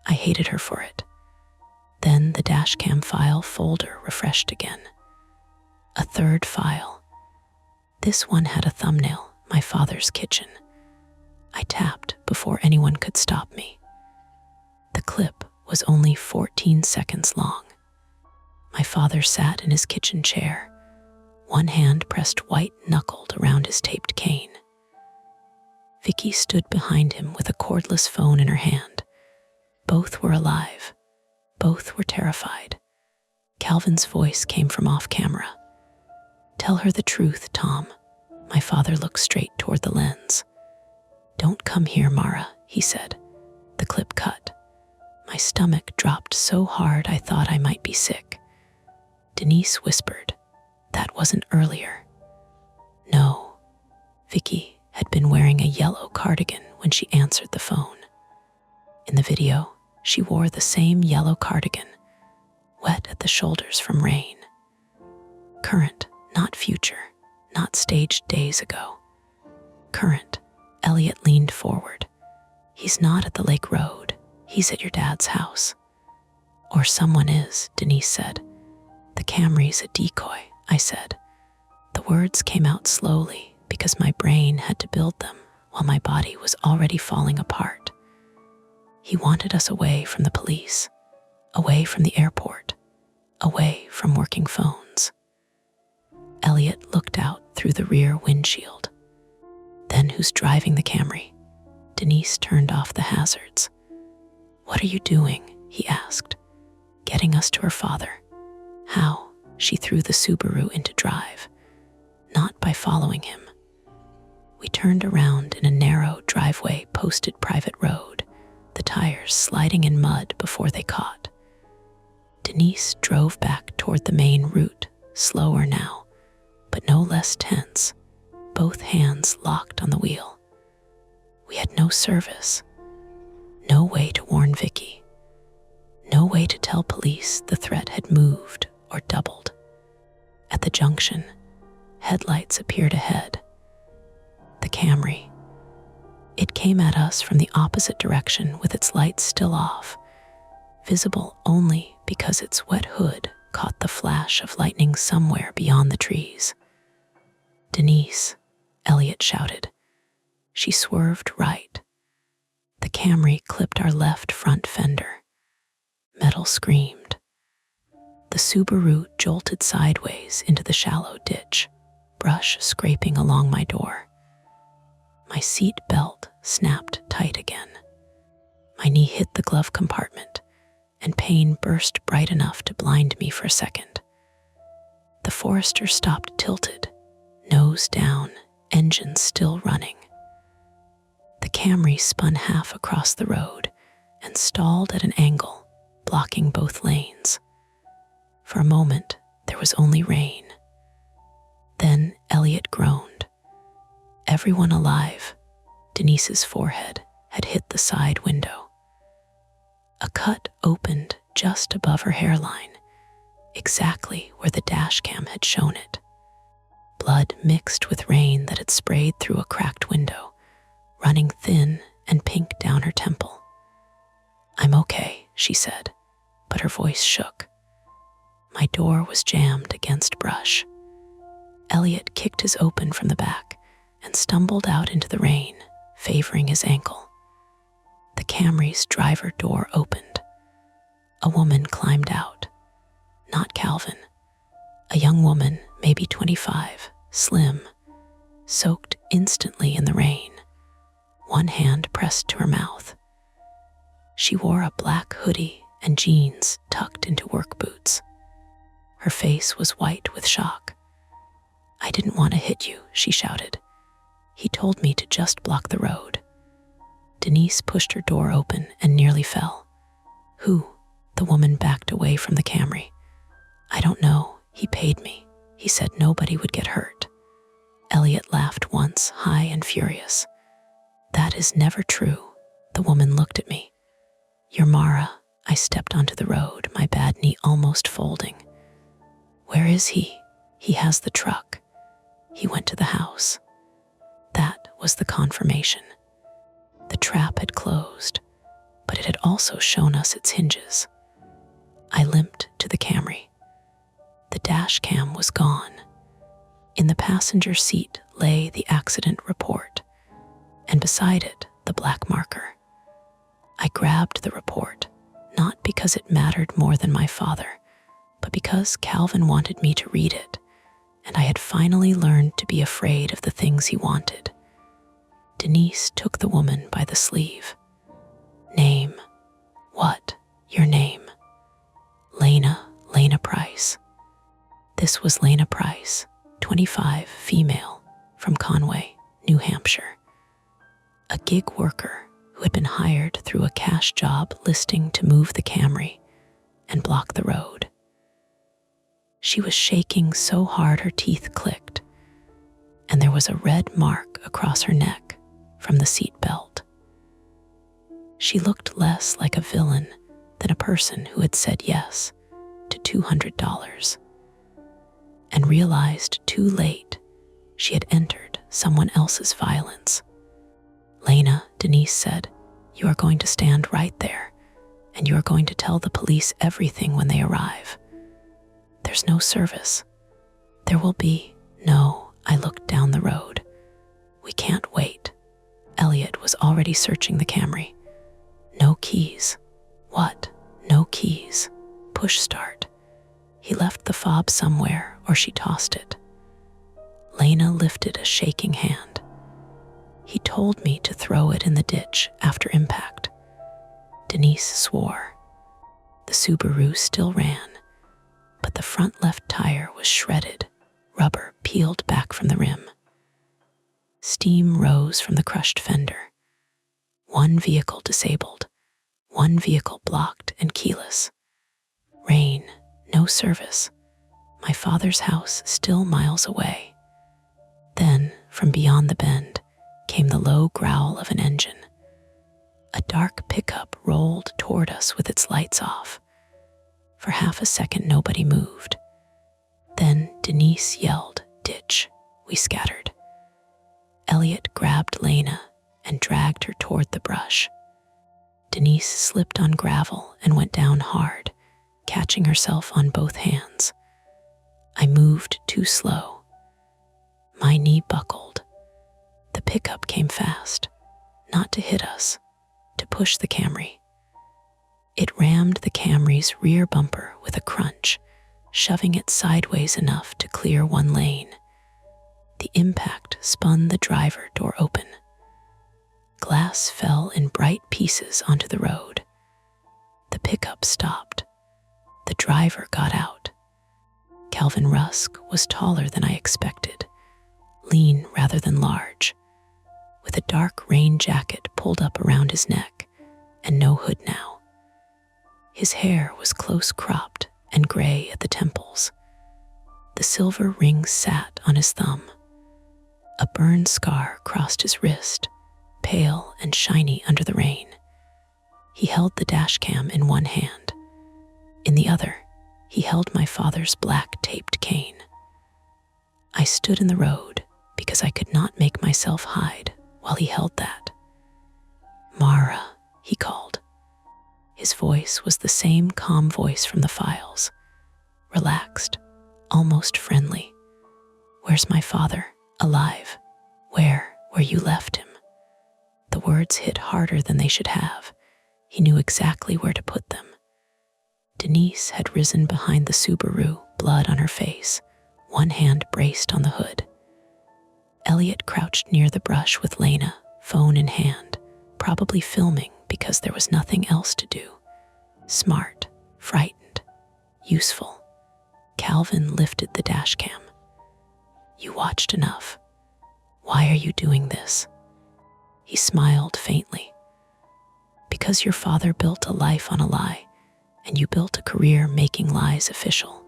I hated her for it. Then the dashcam file folder refreshed again. A third file. This one had a thumbnail, my father's kitchen. I tapped before anyone could stop me. The clip was only 14 seconds long. My father sat in his kitchen chair, one hand pressed white-knuckled around his taped cane. Vicky stood behind him with a cordless phone in her hand. Both were alive. Both were terrified. Calvin's voice came from off-camera. Tell her the truth, Tom. My father looked straight toward the lens. Don't come here, Mara, he said. The clip cut. My stomach dropped so hard I thought I might be sick. Denise whispered, that wasn't earlier. No. Vicky had been wearing a yellow cardigan when she answered the phone. In the video, she wore the same yellow cardigan, wet at the shoulders from rain. Current, not future, not staged days ago. Current. Elliot leaned forward. He's not at the lake road. He's at your dad's house. Or someone is, Denise said. The Camry's a decoy, I said. The words came out slowly because my brain had to build them while my body was already falling apart. He wanted us away from the police, away from the airport, away from working phones. Elliot looked out through the rear windshield. Then who's driving the Camry? Denise turned off the hazards. What are you doing? He asked. Getting us to her father. How? She threw the Subaru into drive. Not by following him. We turned around in a narrow driveway-posted private road, the tires sliding in mud before they caught. Denise drove back toward the main route, slower now, but no less tense, both hands locked on the wheel. We had no service, no way to warn Vicky, no way to tell police the threat had moved or doubled. At the junction, headlights appeared ahead. The Camry. It came at us from the opposite direction with its lights still off, visible only because its wet hood caught the flash of lightning somewhere beyond the trees. "Denise," Elliot shouted. She swerved right. The Camry clipped our left front fender. Metal screamed. The Subaru jolted sideways into the shallow ditch, brush scraping along my door. My seat belt snapped tight again. My knee hit the glove compartment, and pain burst bright enough to blind me for a second. The Forester stopped tilted, nose down, engine still running. The Camry spun half across the road and stalled at an angle, blocking both lanes. For a moment, there was only rain. Then Elliot groaned. Everyone alive, Denise's forehead had hit the side window. A cut opened just above her hairline, exactly where the dash cam had shown it. Blood mixed with rain that had sprayed through a cracked window, running thin and pink down her temple. "I'm okay," she said, but her voice shook. My door was jammed against brush. Elliot kicked his open from the back and stumbled out into the rain, favoring his ankle. The Camry's driver door opened. A woman climbed out. Not Calvin. A young woman, maybe 25, slim, soaked instantly in the rain, one hand pressed to her mouth. She wore a black hoodie and jeans tucked into work boots. Her face was white with shock. "I didn't want to hit you," she shouted. "He told me to just block the road." Denise pushed her door open and nearly fell. "Who?" The woman backed away from the Camry. "I don't know. He paid me. He said nobody would get hurt." Elliot laughed once, high and furious. "That is never true." The woman looked at me. "You're Mara." I stepped onto the road, my bad knee almost folding. "Where is he?" "He has the truck. He went to the house." That was the confirmation. The trap had closed, but it had also shown us its hinges. I limped to the Camry. The dash cam was gone. In the passenger seat lay the accident report, and beside it, the black marker. I grabbed the report, not because it mattered more than my father, but because Calvin wanted me to read it, and I had finally learned to be afraid of the things he wanted. Denise took the woman by the sleeve. "Name." "What? Your name?" Lena Price." This was Lena Price, 25, female, from Conway, New Hampshire. A gig worker who had been hired through a cash job listing to move the Camry and block the road. She was shaking so hard her teeth clicked, and there was a red mark across her neck from the seat belt. She looked less like a villain than a person who had said yes to $200 and realized too late she had entered someone else's violence. "Lena," Denise said, "you are going to stand right there, and you are going to tell the police everything when they arrive. There's no service. There will be no." I looked down the road. "We can't wait." Elliot was already searching the Camry. "No keys." "What? No keys?" "Push start." He left the fob somewhere, or she tossed it. Lena lifted a shaking hand. "He told me to throw it in the ditch after impact." Denise swore. The Subaru still ran, but the front left tire was shredded, rubber peeled back from the rim. Steam rose from the crushed fender. One vehicle disabled, one vehicle blocked and keyless. Rain, no service. My father's house still miles away. Then, from beyond the bend, came came the low growl of an engine. A dark pickup rolled toward us with its lights off. For half a second, nobody moved. Then Denise yelled, "Ditch!" We scattered. Elliot grabbed Lena and dragged her toward the brush. Denise slipped on gravel and went down hard, catching herself on both hands. I moved too slow. My knee buckled. The pickup came fast, not to hit us, to push the Camry. It rammed the Camry's rear bumper with a crunch, shoving it sideways enough to clear one lane. The impact spun the driver door open. Glass fell in bright pieces onto the road. The pickup stopped. The driver got out. Calvin Rusk was taller than I expected, lean rather than large, with a dark rain jacket pulled up around his neck and no hood now. His hair was close cropped and gray at the temples. The silver rings sat on his thumb. A burn scar crossed his wrist, pale and shiny under the rain. He held the dash cam in one hand. In the other, he held my father's black taped cane. I stood in the road because I could not make myself hide while he held that. "Mara," he called. His voice was the same calm voice from the files, relaxed, almost friendly. "Where's my father? Alive? Where you left him?" The words hit harder than they should have. He knew exactly where to put them. Denise had risen behind the Subaru, blood on her face, one hand braced on the hood. Elliot crouched near the brush with Lena, phone in hand, probably filming because there was nothing else to do. Smart, frightened, useful. Calvin lifted the dash cam. "You watched enough. Why are you doing this?" He smiled faintly. "Because your father built a life on a lie, and you built a career making lies official."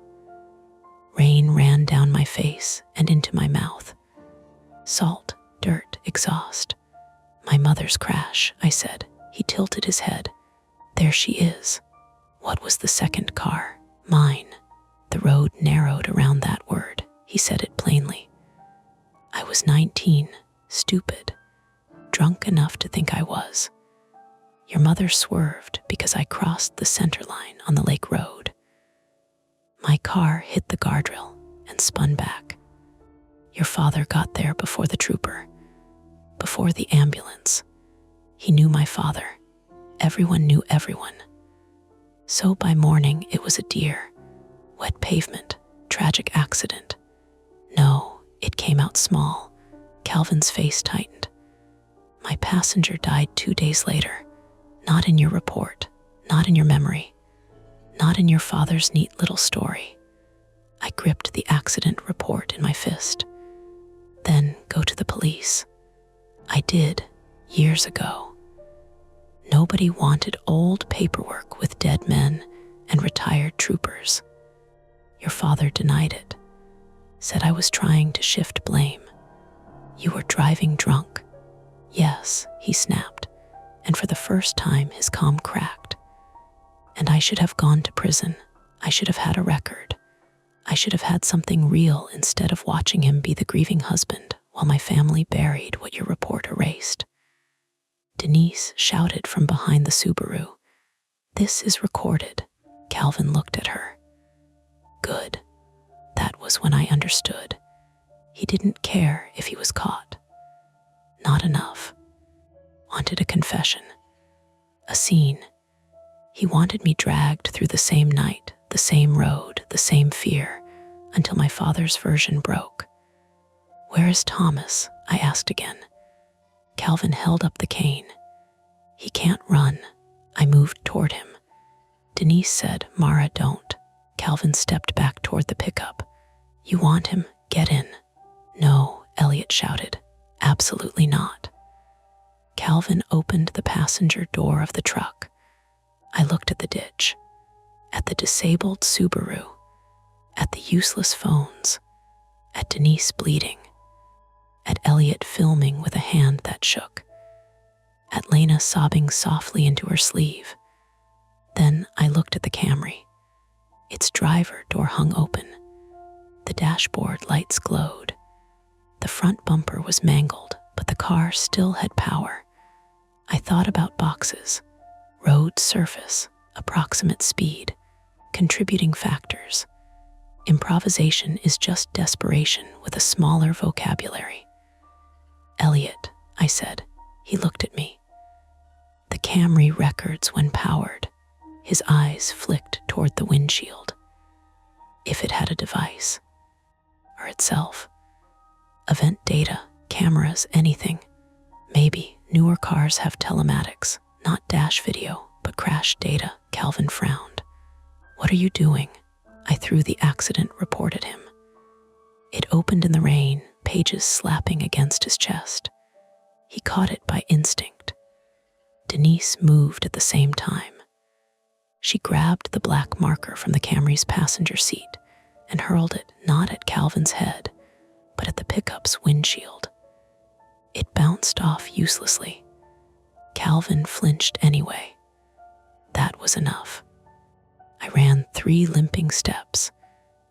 Rain ran down my face and into my mouth. Salt, dirt, exhaust. "My mother's crash," I said. He tilted his head. "There she is." "What was the second car?" "Mine." The road narrowed around that word. He said it plainly. "I was 19, stupid, drunk enough to think I was. Your mother swerved because I crossed the center line on the lake road. My car hit the guardrail and spun back. Your father got there before the trooper, before the ambulance. He knew my father. Everyone knew everyone. So by morning, it was a deer, wet pavement, tragic accident. No, it came out small." Calvin's face tightened. "My passenger died 2 days later. Not in your report, not in your memory, not in your father's neat little story." I gripped the accident report in my fist. "Then go to the police." I did, years ago. Nobody wanted old paperwork with dead men and retired troopers. Your father denied it, said I was trying to shift blame. "You were driving drunk." "Yes," he snapped, and for the first time his calm cracked. "And I should have gone to prison. I should have had a record. I should have had something real instead of watching him be the grieving husband while my family buried what your report erased." Denise shouted from behind the Subaru. "This is recorded." Calvin looked at her. Good. That was when I understood. He didn't care if he was caught. Not enough. Wanted a confession. A scene. He wanted me dragged through the same night, the same road, the same fear, until my father's version broke. "Where is Thomas?" I asked again. Calvin held up the cane. "He can't run." I moved toward him. Denise said, "Mara, don't." Calvin stepped back toward the pickup. "You want him? Get in." "No," Elliot shouted. "Absolutely not." Calvin opened the passenger door of the truck. I looked at the ditch, at the disabled Subaru, at the useless phones, at Denise bleeding, at Elliot Elliot filming with a hand that shook, at Lena sobbing softly into her sleeve. Then I looked at the Camry. Its driver door hung open. The dashboard lights glowed. The front bumper was mangled, but the car still had power. I thought about boxes, road surface, approximate speed, contributing factors. Improvisation is just desperation with a smaller vocabulary. Elliot, I said. He looked at me. The Camry records when powered. His eyes flicked toward the windshield. If it had a device, or itself, event data, cameras, anything. Maybe newer cars have telematics, not dash video, but crash data. Calvin frowned. What are you doing? I threw the accident report at him. It opened in the rain, pages slapping against his chest. He caught it by instinct. Denise moved at the same time. She grabbed the black marker from the Camry's passenger seat and hurled it not at Calvin's head, but at the pickup's windshield. It bounced off uselessly. Calvin flinched anyway. That was enough. I ran 3 limping steps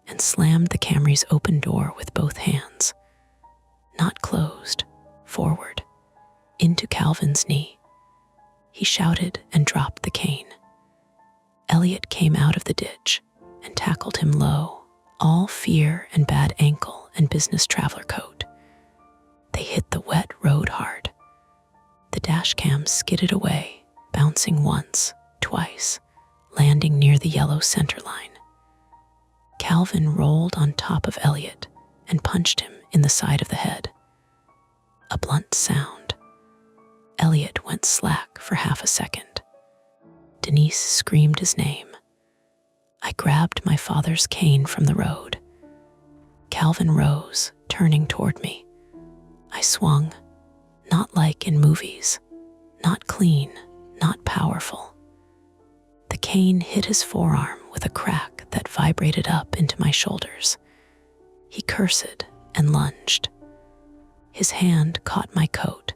and slammed the Camry's open door with both hands. Not closed, forward, into Calvin's knee. He shouted and dropped the cane. Elliot came out of the ditch and tackled him low, all fear and bad ankle and business traveler coat. They hit the wet road hard. The dash cam skidded away, bouncing once, twice, landing near the yellow center line. Calvin rolled on top of Elliot and punched him in the side of the head. A blunt sound. Elliot went slack for half a second. Denise screamed his name. I grabbed my father's cane from the road. Calvin rose, turning toward me. I swung, not like in movies, not clean, not powerful. The cane hit his forearm with a crack that vibrated up into my shoulders. He cursed and lunged. His hand caught my coat,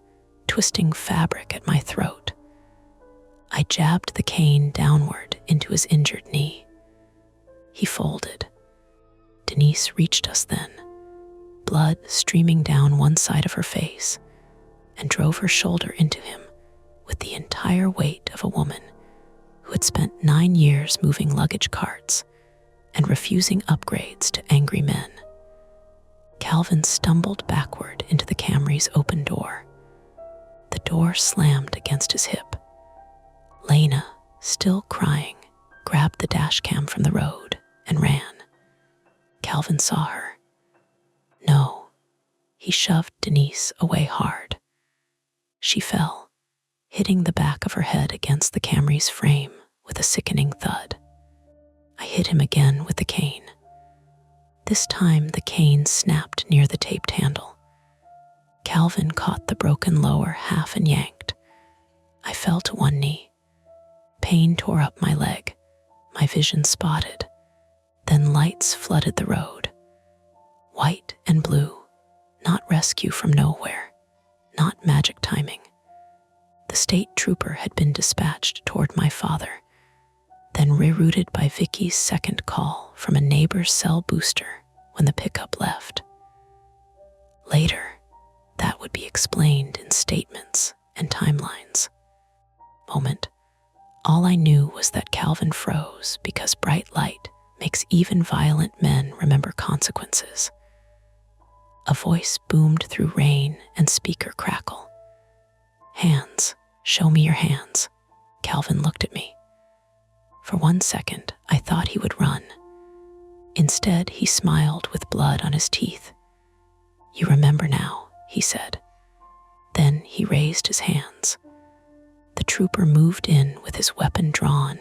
twisting fabric at my throat. I jabbed the cane downward into his injured knee. He folded. Denise reached us then, blood streaming down one side of her face, and drove her shoulder into him with the entire weight of a woman who had spent 9 years moving luggage carts and refusing upgrades to angry men. Calvin stumbled backward into the Camry's open door. The door slammed against his hip. Lena, still crying, grabbed the dash cam from the road and ran. Calvin saw her. No, he shoved Denise away hard. She fell, hitting the back of her head against the Camry's frame with a sickening thud. I hit him again with the cane. This time the cane snapped near the taped handle. Calvin caught the broken lower half and yanked. I fell to one knee. Pain tore up my leg, my vision spotted. Then lights flooded the road. White and blue, not rescue from nowhere, not magic timing. The state trooper had been dispatched toward my father, then rerouted by Vicky's second call from a neighbor's cell booster when the pickup left. Later, that would be explained in statements and timelines. Moment, all I knew was that Calvin froze because bright light makes even violent men remember consequences. A voice boomed through rain and speaker crackle. Hands, show me your hands. Calvin looked at me. For 1 second, I thought he would run. Instead, he smiled with blood on his teeth. You remember now, he said. Then he raised his hands. The trooper moved in with his weapon drawn,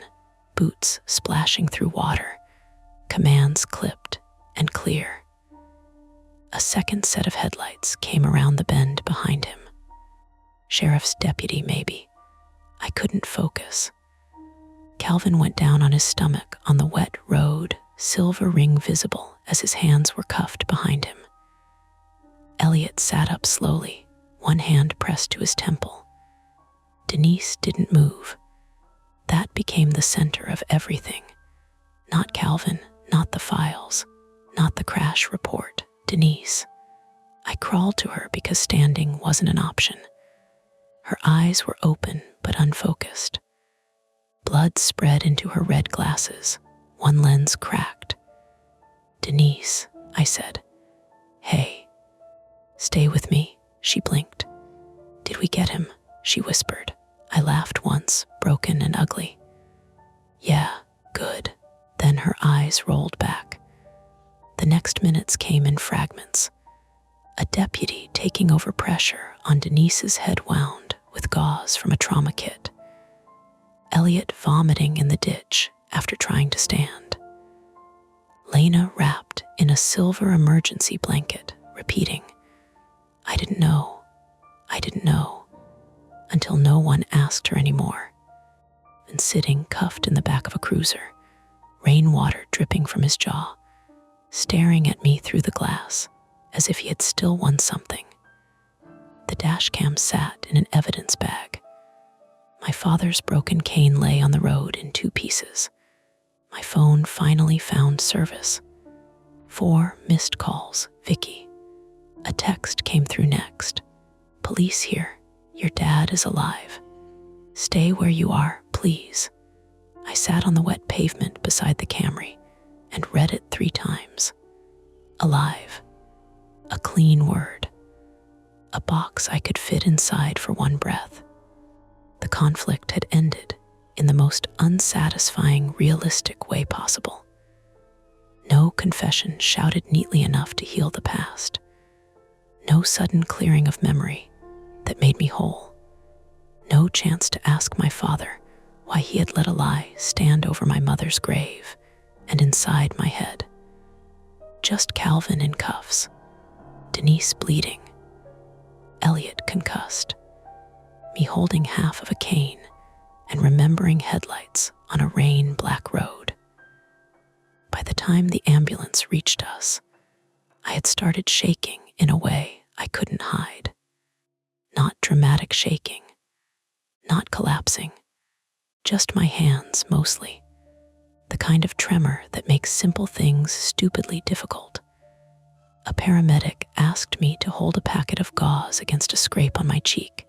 boots splashing through water, commands clipped and clear. A second set of headlights came around the bend behind him. Sheriff's deputy, maybe. I couldn't focus. Calvin went down on his stomach on the wet road, silver ring visible as his hands were cuffed behind him. Elliot sat up slowly, one hand pressed to his temple. Denise didn't move. That became the center of everything. Not Calvin, not the files, not the crash report. Denise. I crawled to her because standing wasn't an option. Her eyes were open but unfocused. Blood spread into her red glasses, one lens cracked. "Denise," I said. "Hey." "Stay with me," she blinked. "Did we get him?" she whispered. I laughed once, broken and ugly. "Yeah, good." Then her eyes rolled back. The next minutes came in fragments. A deputy taking over pressure on Denise's head wound with gauze from a trauma kit. Elliot vomiting in the ditch after trying to stand. Lena wrapped in a silver emergency blanket, repeating, I didn't know, until no one asked her anymore. And sitting cuffed in the back of a cruiser, rainwater dripping from his jaw, staring at me through the glass as if he had still won something. The dashcam sat in an evidence bag. My father's broken cane lay on the road in 2 pieces. My phone finally found service. 4 missed calls, Vicky. A text came through next. "Police here. Your dad is alive. Stay where you are, please." I sat on the wet pavement beside the Camry and read it 3 times. Alive. A clean word. A box I could fit inside for one breath. The conflict had ended in the most unsatisfying, realistic way possible. No confession shouted neatly enough to heal the past. No sudden clearing of memory that made me whole. No chance to ask my father why he had let a lie stand over my mother's grave and inside my head. Just Calvin in cuffs, Denise bleeding, Elliot concussed, me holding half of a cane and remembering headlights on a rain-black road. By the time the ambulance reached us, I had started shaking in a way I couldn't hide. Not dramatic shaking, not collapsing, just my hands mostly, the kind of tremor that makes simple things stupidly difficult. A paramedic asked me to hold a packet of gauze against a scrape on my cheek,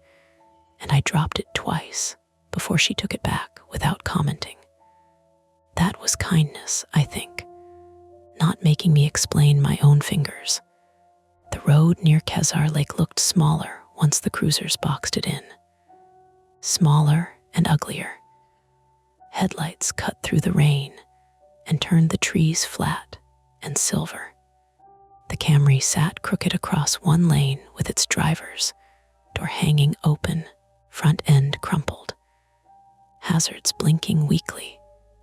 and I dropped it twice before she took it back without commenting. That was kindness, I think, not making me explain my own fingers. The road near Kezar Lake looked smaller once the cruisers boxed it in. Smaller and uglier. Headlights cut through the rain and turned the trees flat and silver. The Camry sat crooked across one lane with its drivers, door hanging open, front end crumpled. Hazards blinking weakly,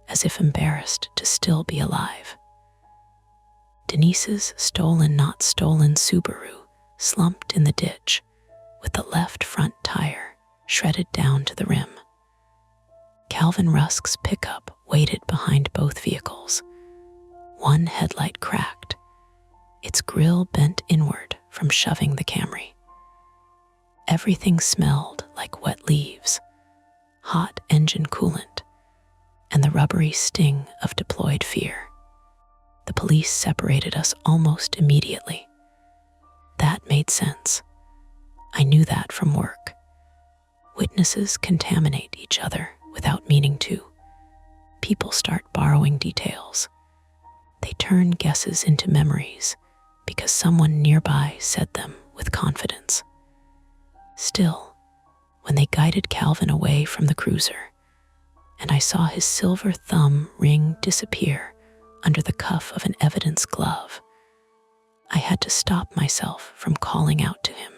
as if embarrassed to still be alive. Denise's stolen not stolen Subaru slumped in the ditch, with the left front tire shredded down to the rim. Calvin Rusk's pickup waited behind both vehicles. One headlight cracked, its grille bent inward from shoving the Camry. Everything smelled like wet leaves, hot engine coolant, and the rubbery sting of deployed fear. The police separated us almost immediately. That made sense. I knew that from work. Witnesses contaminate each other without meaning to. People start borrowing details. They turn guesses into memories because someone nearby said them with confidence. Still, when they guided Calvin away from the cruiser, and I saw his silver thumb ring disappear under the cuff of an evidence glove, I had to stop myself from calling out to him.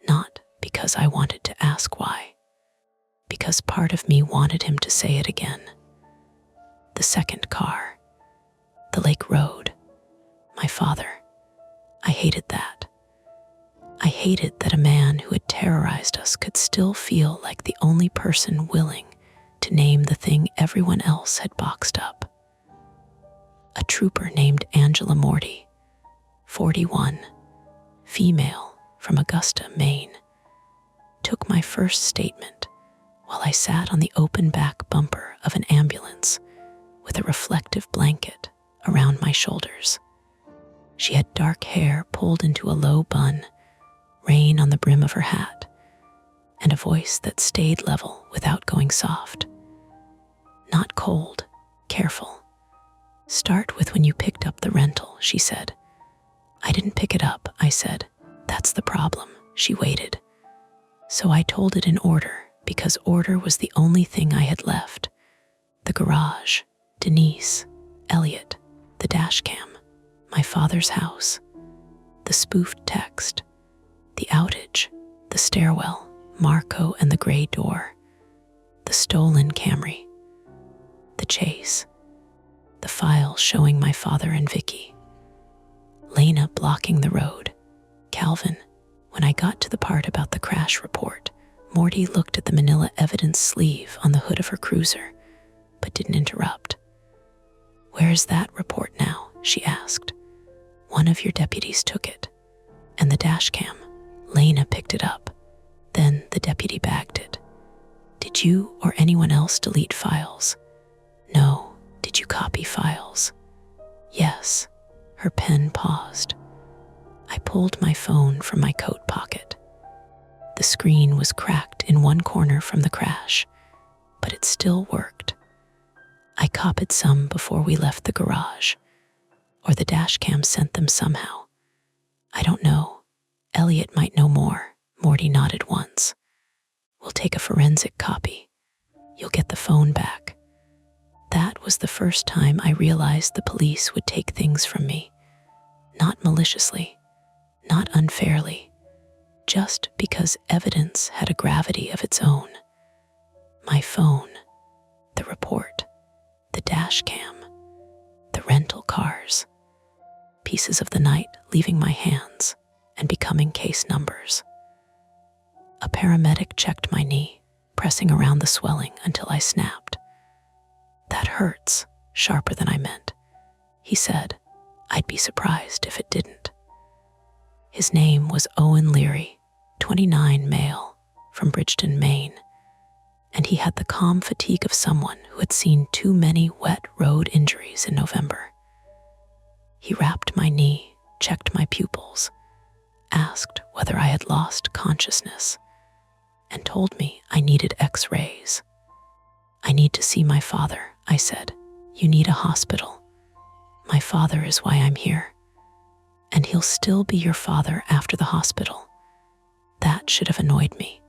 Not because I wanted to ask why, because part of me wanted him to say it again. The second car, the lake road, my father. I hated that. I hated that a man who had terrorized us could still feel like the only person willing to name the thing everyone else had boxed up. A trooper named Angela Morty, 41, female from Augusta, Maine, took my first statement while I sat on the open back bumper of an ambulance with a reflective blanket around my shoulders. She had dark hair pulled into a low bun, rain on the brim of her hat, and a voice that stayed level without going soft. Not cold, careful. Start with when you picked up the rental, she said. I didn't pick it up, I said. That's the problem. She waited. So I told it in order, because order was the only thing I had left. The garage, Denise, Elliot, the dash cam, my father's house, the spoofed text, the outage, the stairwell, Marco and the gray door, the stolen Camry, the chase, the file showing my father and Vicky, Lena blocking the road, Calvin. When I got to the part about the crash report, Morty looked at the manila evidence sleeve on the hood of her cruiser, but didn't interrupt. Where's that report now? She asked. One of your deputies took it. And the dash cam. Lena picked it up. Then the deputy bagged it. Did you or anyone else delete files? No. Did you copy files? Yes. Her pen paused. I pulled my phone from my coat pocket. The screen was cracked in one corner from the crash, but it still worked. I copied some before we left the garage, or the dash cam sent them somehow. I don't know. Elliot might know more. Morty nodded once. We'll take a forensic copy. You'll get the phone back. That was the first time I realized the police would take things from me. Not maliciously, not unfairly, just because evidence had a gravity of its own. My phone, the report, the dash cam, the rental cars, pieces of the night leaving my hands and becoming case numbers. A paramedic checked my knee, pressing around the swelling until I snapped. That hurts, sharper than I meant, he said. I'd be surprised if it didn't. His name was Owen Leary, 29, male, from Bridgeton, Maine, and he had the calm fatigue of someone who had seen too many wet road injuries in November. He wrapped my knee, checked my pupils, asked whether I had lost consciousness, and told me I needed X-rays. I need to see my father, I said. You need a hospital. My father is why I'm here. And he'll still be your father after the hospital. That should have annoyed me.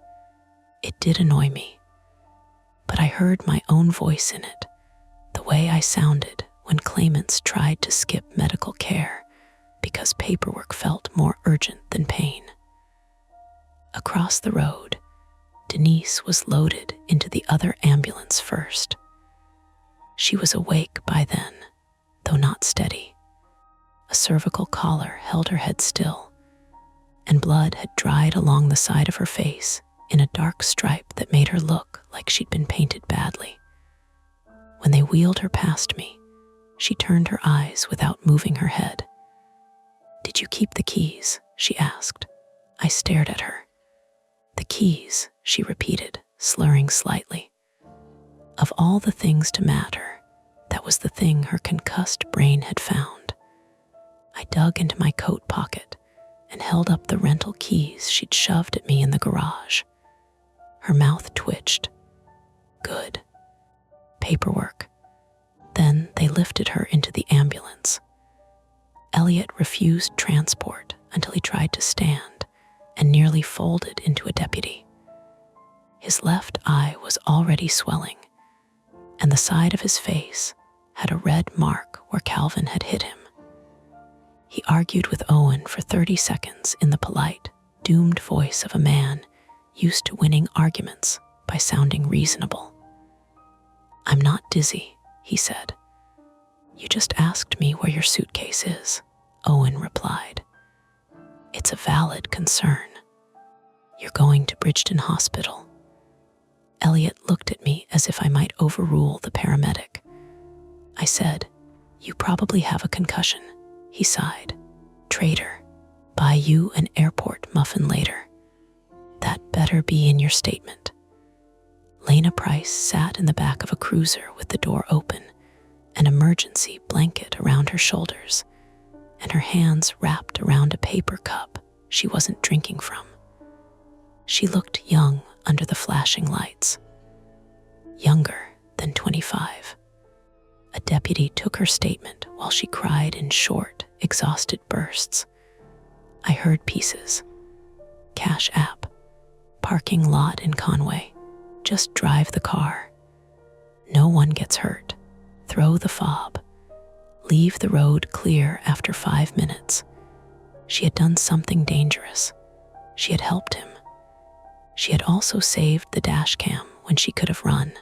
It did annoy me. But I heard my own voice in it, the way I sounded when claimants tried to skip medical care because paperwork felt more urgent than pain. Across the road, Denise was loaded into the other ambulance first. She was awake by then, though not steady. A cervical collar held her head still, and blood had dried along the side of her face in a dark stripe that made her look like she'd been painted badly. When they wheeled her past me, she turned her eyes without moving her head. Did you keep the keys? She asked. I stared at her. The keys, she repeated, slurring slightly. Of all the things to matter, that was the thing her concussed brain had found. I dug into my coat pocket and held up the rental keys she'd shoved at me in the garage. Her mouth twitched. Good. Paperwork. Then they lifted her into the ambulance. Elliot refused transport until he tried to stand and nearly folded into a deputy. His left eye was already swelling, and the side of his face had a red mark where Calvin had hit him. He argued with Owen for 30 seconds in the polite, doomed voice of a man used to winning arguments by sounding reasonable. I'm not dizzy, he said. You just asked me where your suitcase is, Owen replied. It's a valid concern. You're going to Bridgeton Hospital. Elliot looked at me as if I might overrule the paramedic. I said, You probably have a concussion, he sighed. Traitor. Buy you an airport muffin later. That better be in your statement. Lena Price sat in the back of a cruiser with the door open, an emergency blanket around her shoulders, and her hands wrapped around a paper cup she wasn't drinking from. She looked young under the flashing lights, younger than 25. A deputy took her statement while she cried in short, exhausted bursts. I heard pieces. Cash app. Parking lot in Conway. Just drive the car. No one gets hurt. Throw the fob. Leave the road clear after 5 minutes. She had done something dangerous. She had helped him. She had also saved the dash cam when she could have run.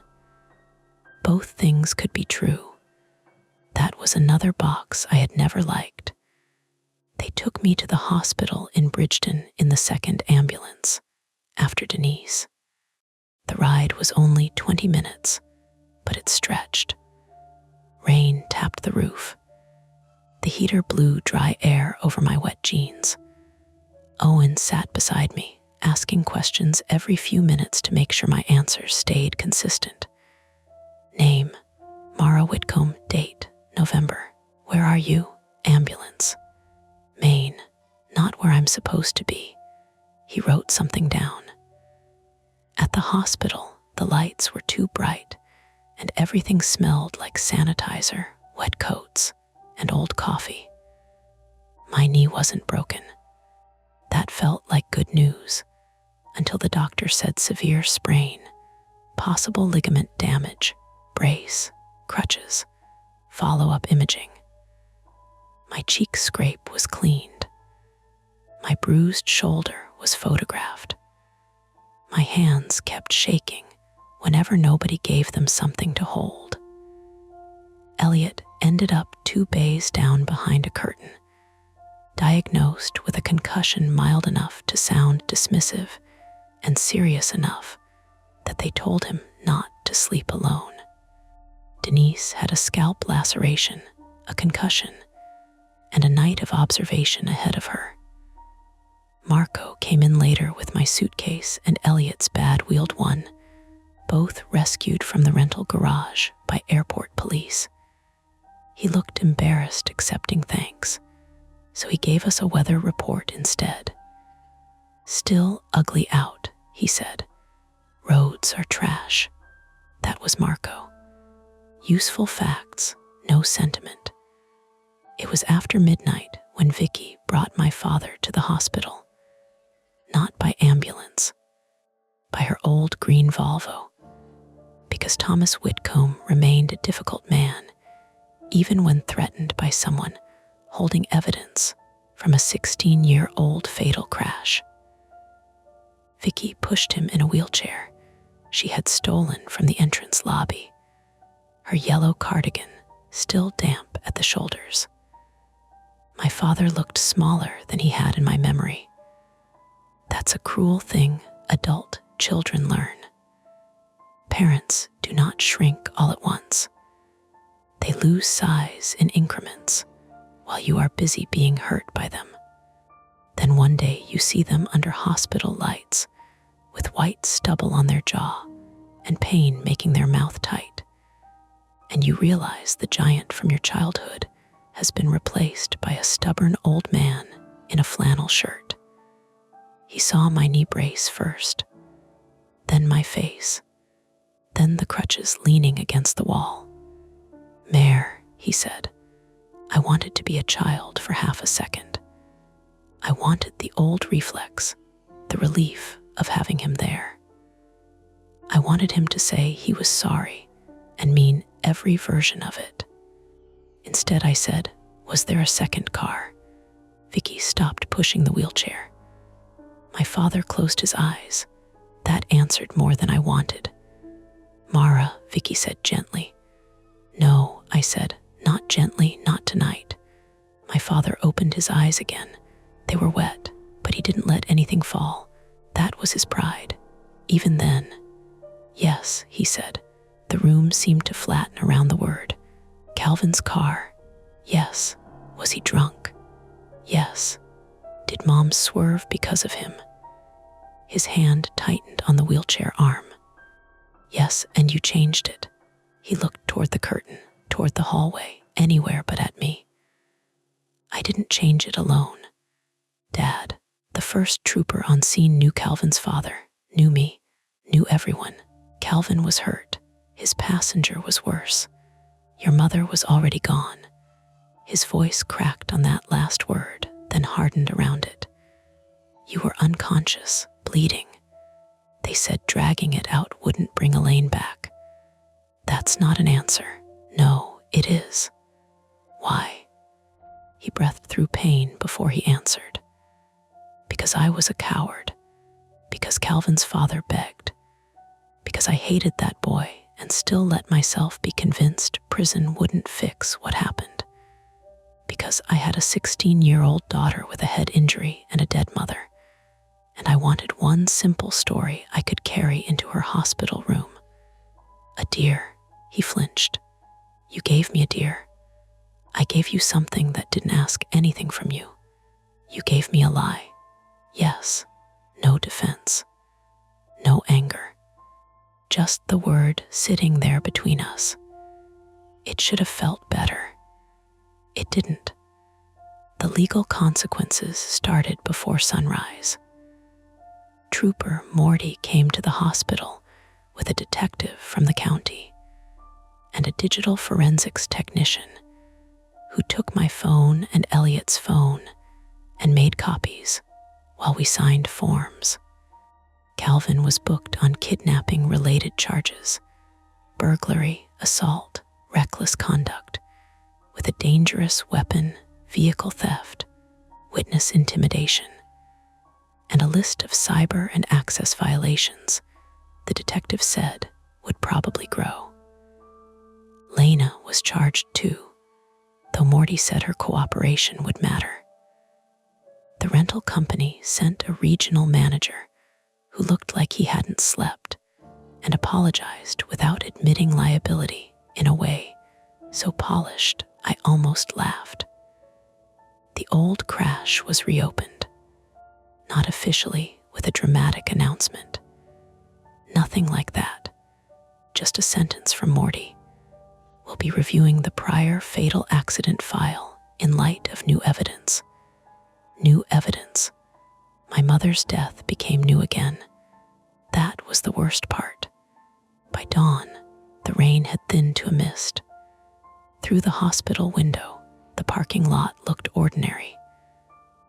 Both things could be true. That was another box I had never liked. They took me to the hospital in Bridgeton in the second ambulance, after Denise. The ride was only 20 minutes, but it stretched. Rain tapped the roof. The heater blew dry air over my wet jeans. Owen sat beside me, asking questions every few minutes to make sure my answers stayed consistent. Name, Mara Whitcomb. Date, November. Where are you? Ambulance. Maine, not where I'm supposed to be. He wrote something down. At the hospital, the lights were too bright, and everything smelled like sanitizer, wet coats, and old coffee. My knee wasn't broken. That felt like good news, until the doctor said severe sprain, possible ligament damage, brace, crutches, follow-up imaging. My cheek scrape was cleaned. My bruised shoulder was photographed. My hands kept shaking whenever nobody gave them something to hold. Elliot ended up 2 bays down behind a curtain, diagnosed with a concussion mild enough to sound dismissive and serious enough that they told him not to sleep alone. Denise had a scalp laceration, a concussion, and a night of observation ahead of her. Marco came in later with my suitcase and Elliot's bad-wheeled one, both rescued from the rental garage by airport police. He looked embarrassed accepting thanks, so he gave us a weather report instead. Still ugly out, he said. Roads are trash. That was Marco. Useful facts, no sentiment. It was after midnight when Vicky brought my father to the hospital. Not by ambulance, by her old green Volvo, because Thomas Whitcomb remained a difficult man, even when threatened by someone holding evidence from a 16-year-old fatal crash. Vicky pushed him in a wheelchair she had stolen from the entrance lobby, her yellow cardigan still damp at the shoulders. My father looked smaller than he had in my memory. That's a cruel thing adult children learn. Parents do not shrink all at once. They lose size in increments while you are busy being hurt by them. Then one day you see them under hospital lights with white stubble on their jaw and pain making their mouth tight. And you realize the giant from your childhood has been replaced by a stubborn old man in a flannel shirt. He saw my knee brace first, then my face, then the crutches leaning against the wall. Mare, he said, I wanted to be a child for half a second. I wanted the old reflex, the relief of having him there. I wanted him to say he was sorry and mean every version of it. Instead, I said, was there a second car? Vicky stopped pushing the wheelchair. My father closed his eyes. That answered more than I wanted. Mara, Vicky said gently. No, I said, not gently, not tonight. My father opened his eyes again. They were wet, but he didn't let anything fall. That was his pride. Even then. Yes, he said. The room seemed to flatten around the word. Calvin's car. Yes. Was he drunk? Yes. Did Mom swerve because of him? His hand tightened on the wheelchair arm. Yes, and you changed it. He looked toward the curtain, toward the hallway, anywhere but at me. I didn't change it alone. Dad, the first trooper on scene, knew Calvin's father, knew me, knew everyone. Calvin was hurt. His passenger was worse. Your mother was already gone. His voice cracked on that last word, then hardened around it. You were unconscious, bleeding. They said dragging it out wouldn't bring Elaine back. That's not an answer. No, it is. Why? He breathed through pain before he answered. Because I was a coward. Because Calvin's father begged. Because I hated that boy and still let myself be convinced prison wouldn't fix what happened. Because I had a 16-year-old daughter with a head injury and a dead mother, and I wanted one simple story I could carry into her hospital room. A deer. He flinched. You gave me a deer. I gave you something that didn't ask anything from you. You gave me a lie. Yes. No defense. No anger. Just the word sitting there between us. It should have felt better. It didn't. The legal consequences started before sunrise. Trooper Morty came to the hospital with a detective from the county and a digital forensics technician who took my phone and Elliot's phone and made copies while we signed forms. Calvin was booked on kidnapping-related charges, burglary, assault, reckless conduct, with a dangerous weapon, vehicle theft, witness intimidation, and a list of cyber and access violations the detective said would probably grow. Lena was charged too, though Morty said her cooperation would matter. The rental company sent a regional manager who looked like he hadn't slept and apologized without admitting liability in a way so polished I almost laughed. The old crash was reopened, not officially with a dramatic announcement. Nothing like that, just a sentence from Morty. We'll be reviewing the prior fatal accident file in light of new evidence. New evidence. My mother's death became new again. That was the worst part. By dawn, the rain had thinned to a mist. Through the hospital window, the parking lot looked ordinary.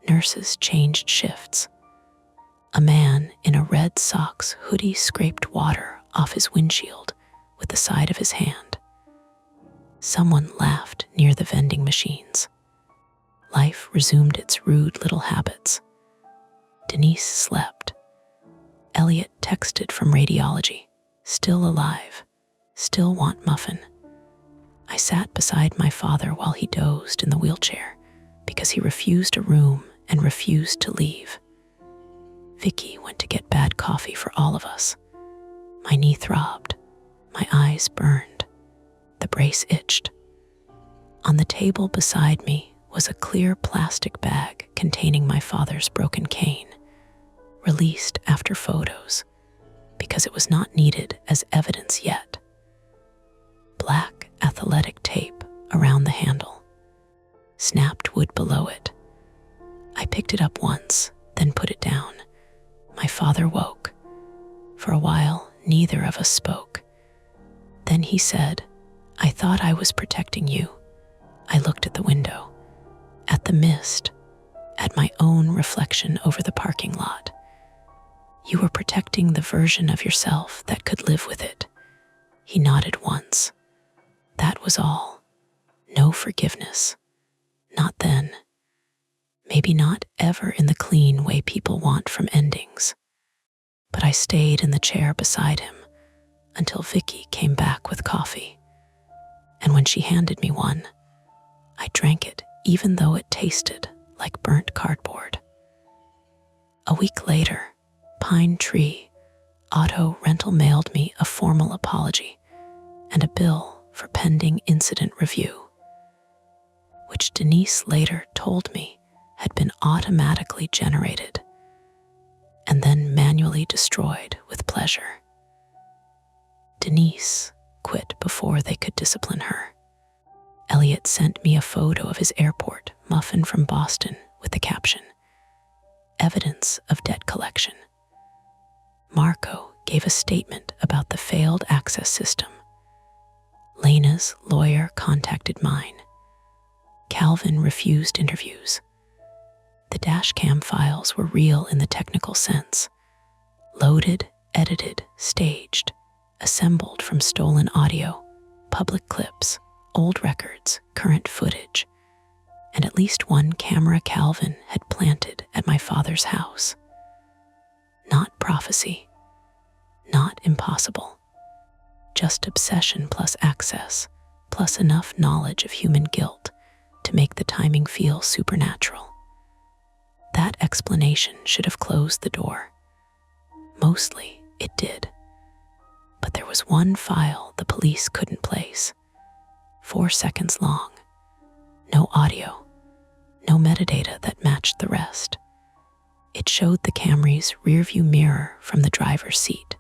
Nurses changed shifts. A man in a red socks hoodie scraped water off his windshield with the side of his hand. Someone laughed near the vending machines. Life resumed its rude little habits. Denise slept. Elliot texted from radiology. Still alive. Still want muffin. I sat beside my father while he dozed in the wheelchair because he refused a room and refused to leave. Vicky went to get bad coffee for all of us. My knee throbbed. My eyes burned. The brace itched. On the table beside me was a clear plastic bag containing my father's broken cane, released after photos because it was not needed as evidence yet. Black athletic tape around the handle. Snapped wood below it. I picked it up once, then put it down. My father woke. For a while, neither of us spoke. Then he said, I thought I was protecting you. I looked at the window, at the mist, at my own reflection over the parking lot. You were protecting the version of yourself that could live with it. He nodded once. That was all. No forgiveness. Not then. Maybe not ever in the clean way people want from endings. But I stayed in the chair beside him until Vicky came back with coffee. And when she handed me one, I drank it even though it tasted like burnt cardboard. A week later, Pine Tree Auto Rental mailed me a formal apology and a bill for pending incident review, which Denise later told me had been automatically generated and then manually destroyed with pleasure. Denise quit before they could discipline her. Elliot sent me a photo of his airport muffin from Boston with the caption, "Evidence of debt collection." Marco gave a statement about the failed access system. Lena's lawyer contacted mine. Calvin refused interviews. The dashcam files were real in the technical sense. Loaded, edited, staged, assembled from stolen audio, public clips, old records, current footage, and at least one camera Calvin had planted at my father's house. Not prophecy, not impossible, just obsession plus access, plus enough knowledge of human guilt to make the timing feel supernatural. That explanation should have closed the door. Mostly, it did. But there was one file the police couldn't place. 4 seconds long. No audio. No metadata that matched the rest. It showed the Camry's rearview mirror from the driver's seat.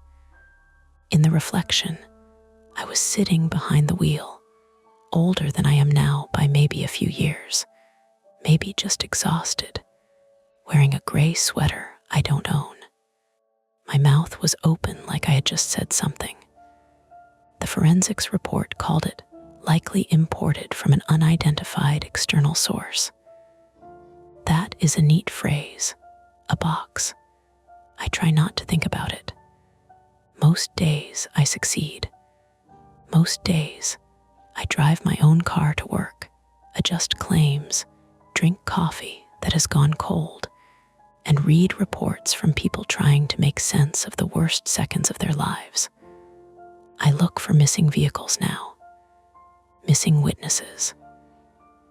In the reflection, I was sitting behind the wheel, older than I am now by maybe a few years, maybe just exhausted, wearing a gray sweater I don't own. My mouth was open like I had just said something. The forensics report called it likely imported from an unidentified external source. That is a neat phrase, a box. I try not to think about it. Most days I succeed. Most days I drive my own car to work, adjust claims, drink coffee that has gone cold, and read reports from people trying to make sense of the worst seconds of their lives. I look for missing vehicles now, missing witnesses,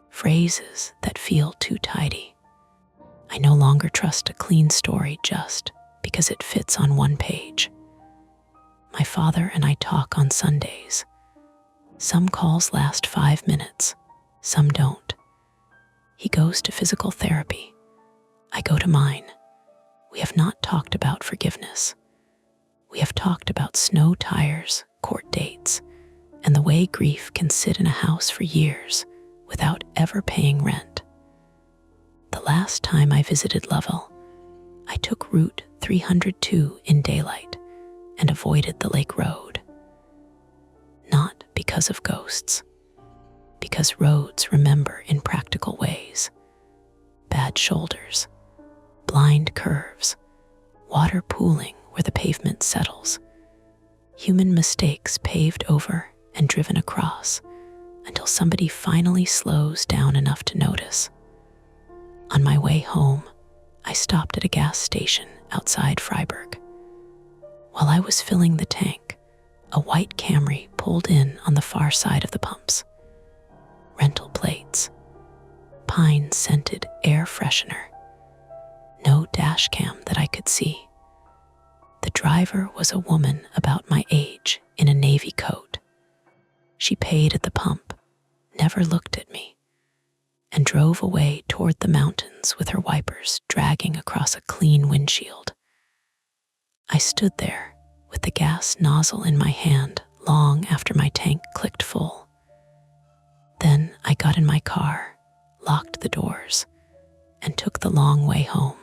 phrases that feel too tidy. I no longer trust a clean story just because it fits on one page. My father and I talk on Sundays. Some calls last 5 minutes, some don't. He goes to physical therapy. I go to mine. We have not talked about forgiveness. We have talked about snow tires, court dates, and the way grief can sit in a house for years without ever paying rent. The last time I visited Lovell, I took Route 302 in daylight and avoided the Lake Road. Not because of ghosts, because roads remember in practical ways. Bad shoulders, blind curves, water pooling where the pavement settles, human mistakes paved over and driven across until somebody finally slows down enough to notice. On my way home, I stopped at a gas station outside Freiburg. While I was filling the tank, a white Camry pulled in on the far side of the pumps. Rental plates, pine-scented air freshener. No dash cam that I could see. The driver was a woman about my age in a navy coat. She paid at the pump, never looked at me, and drove away toward the mountains with her wipers dragging across a clean windshield. I stood there with the gas nozzle in my hand long after my tank clicked full. Then I got in my car, locked the doors, and took the long way home.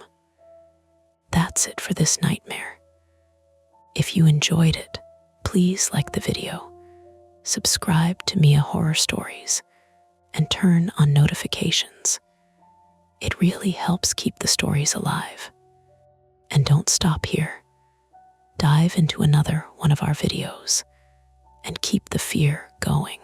That's it for this nightmare. If you enjoyed it, please like the video, subscribe to Mia Horror Stories, and turn on notifications. It really helps keep the stories alive. And don't stop here. Dive into another one of our videos and keep the fear going.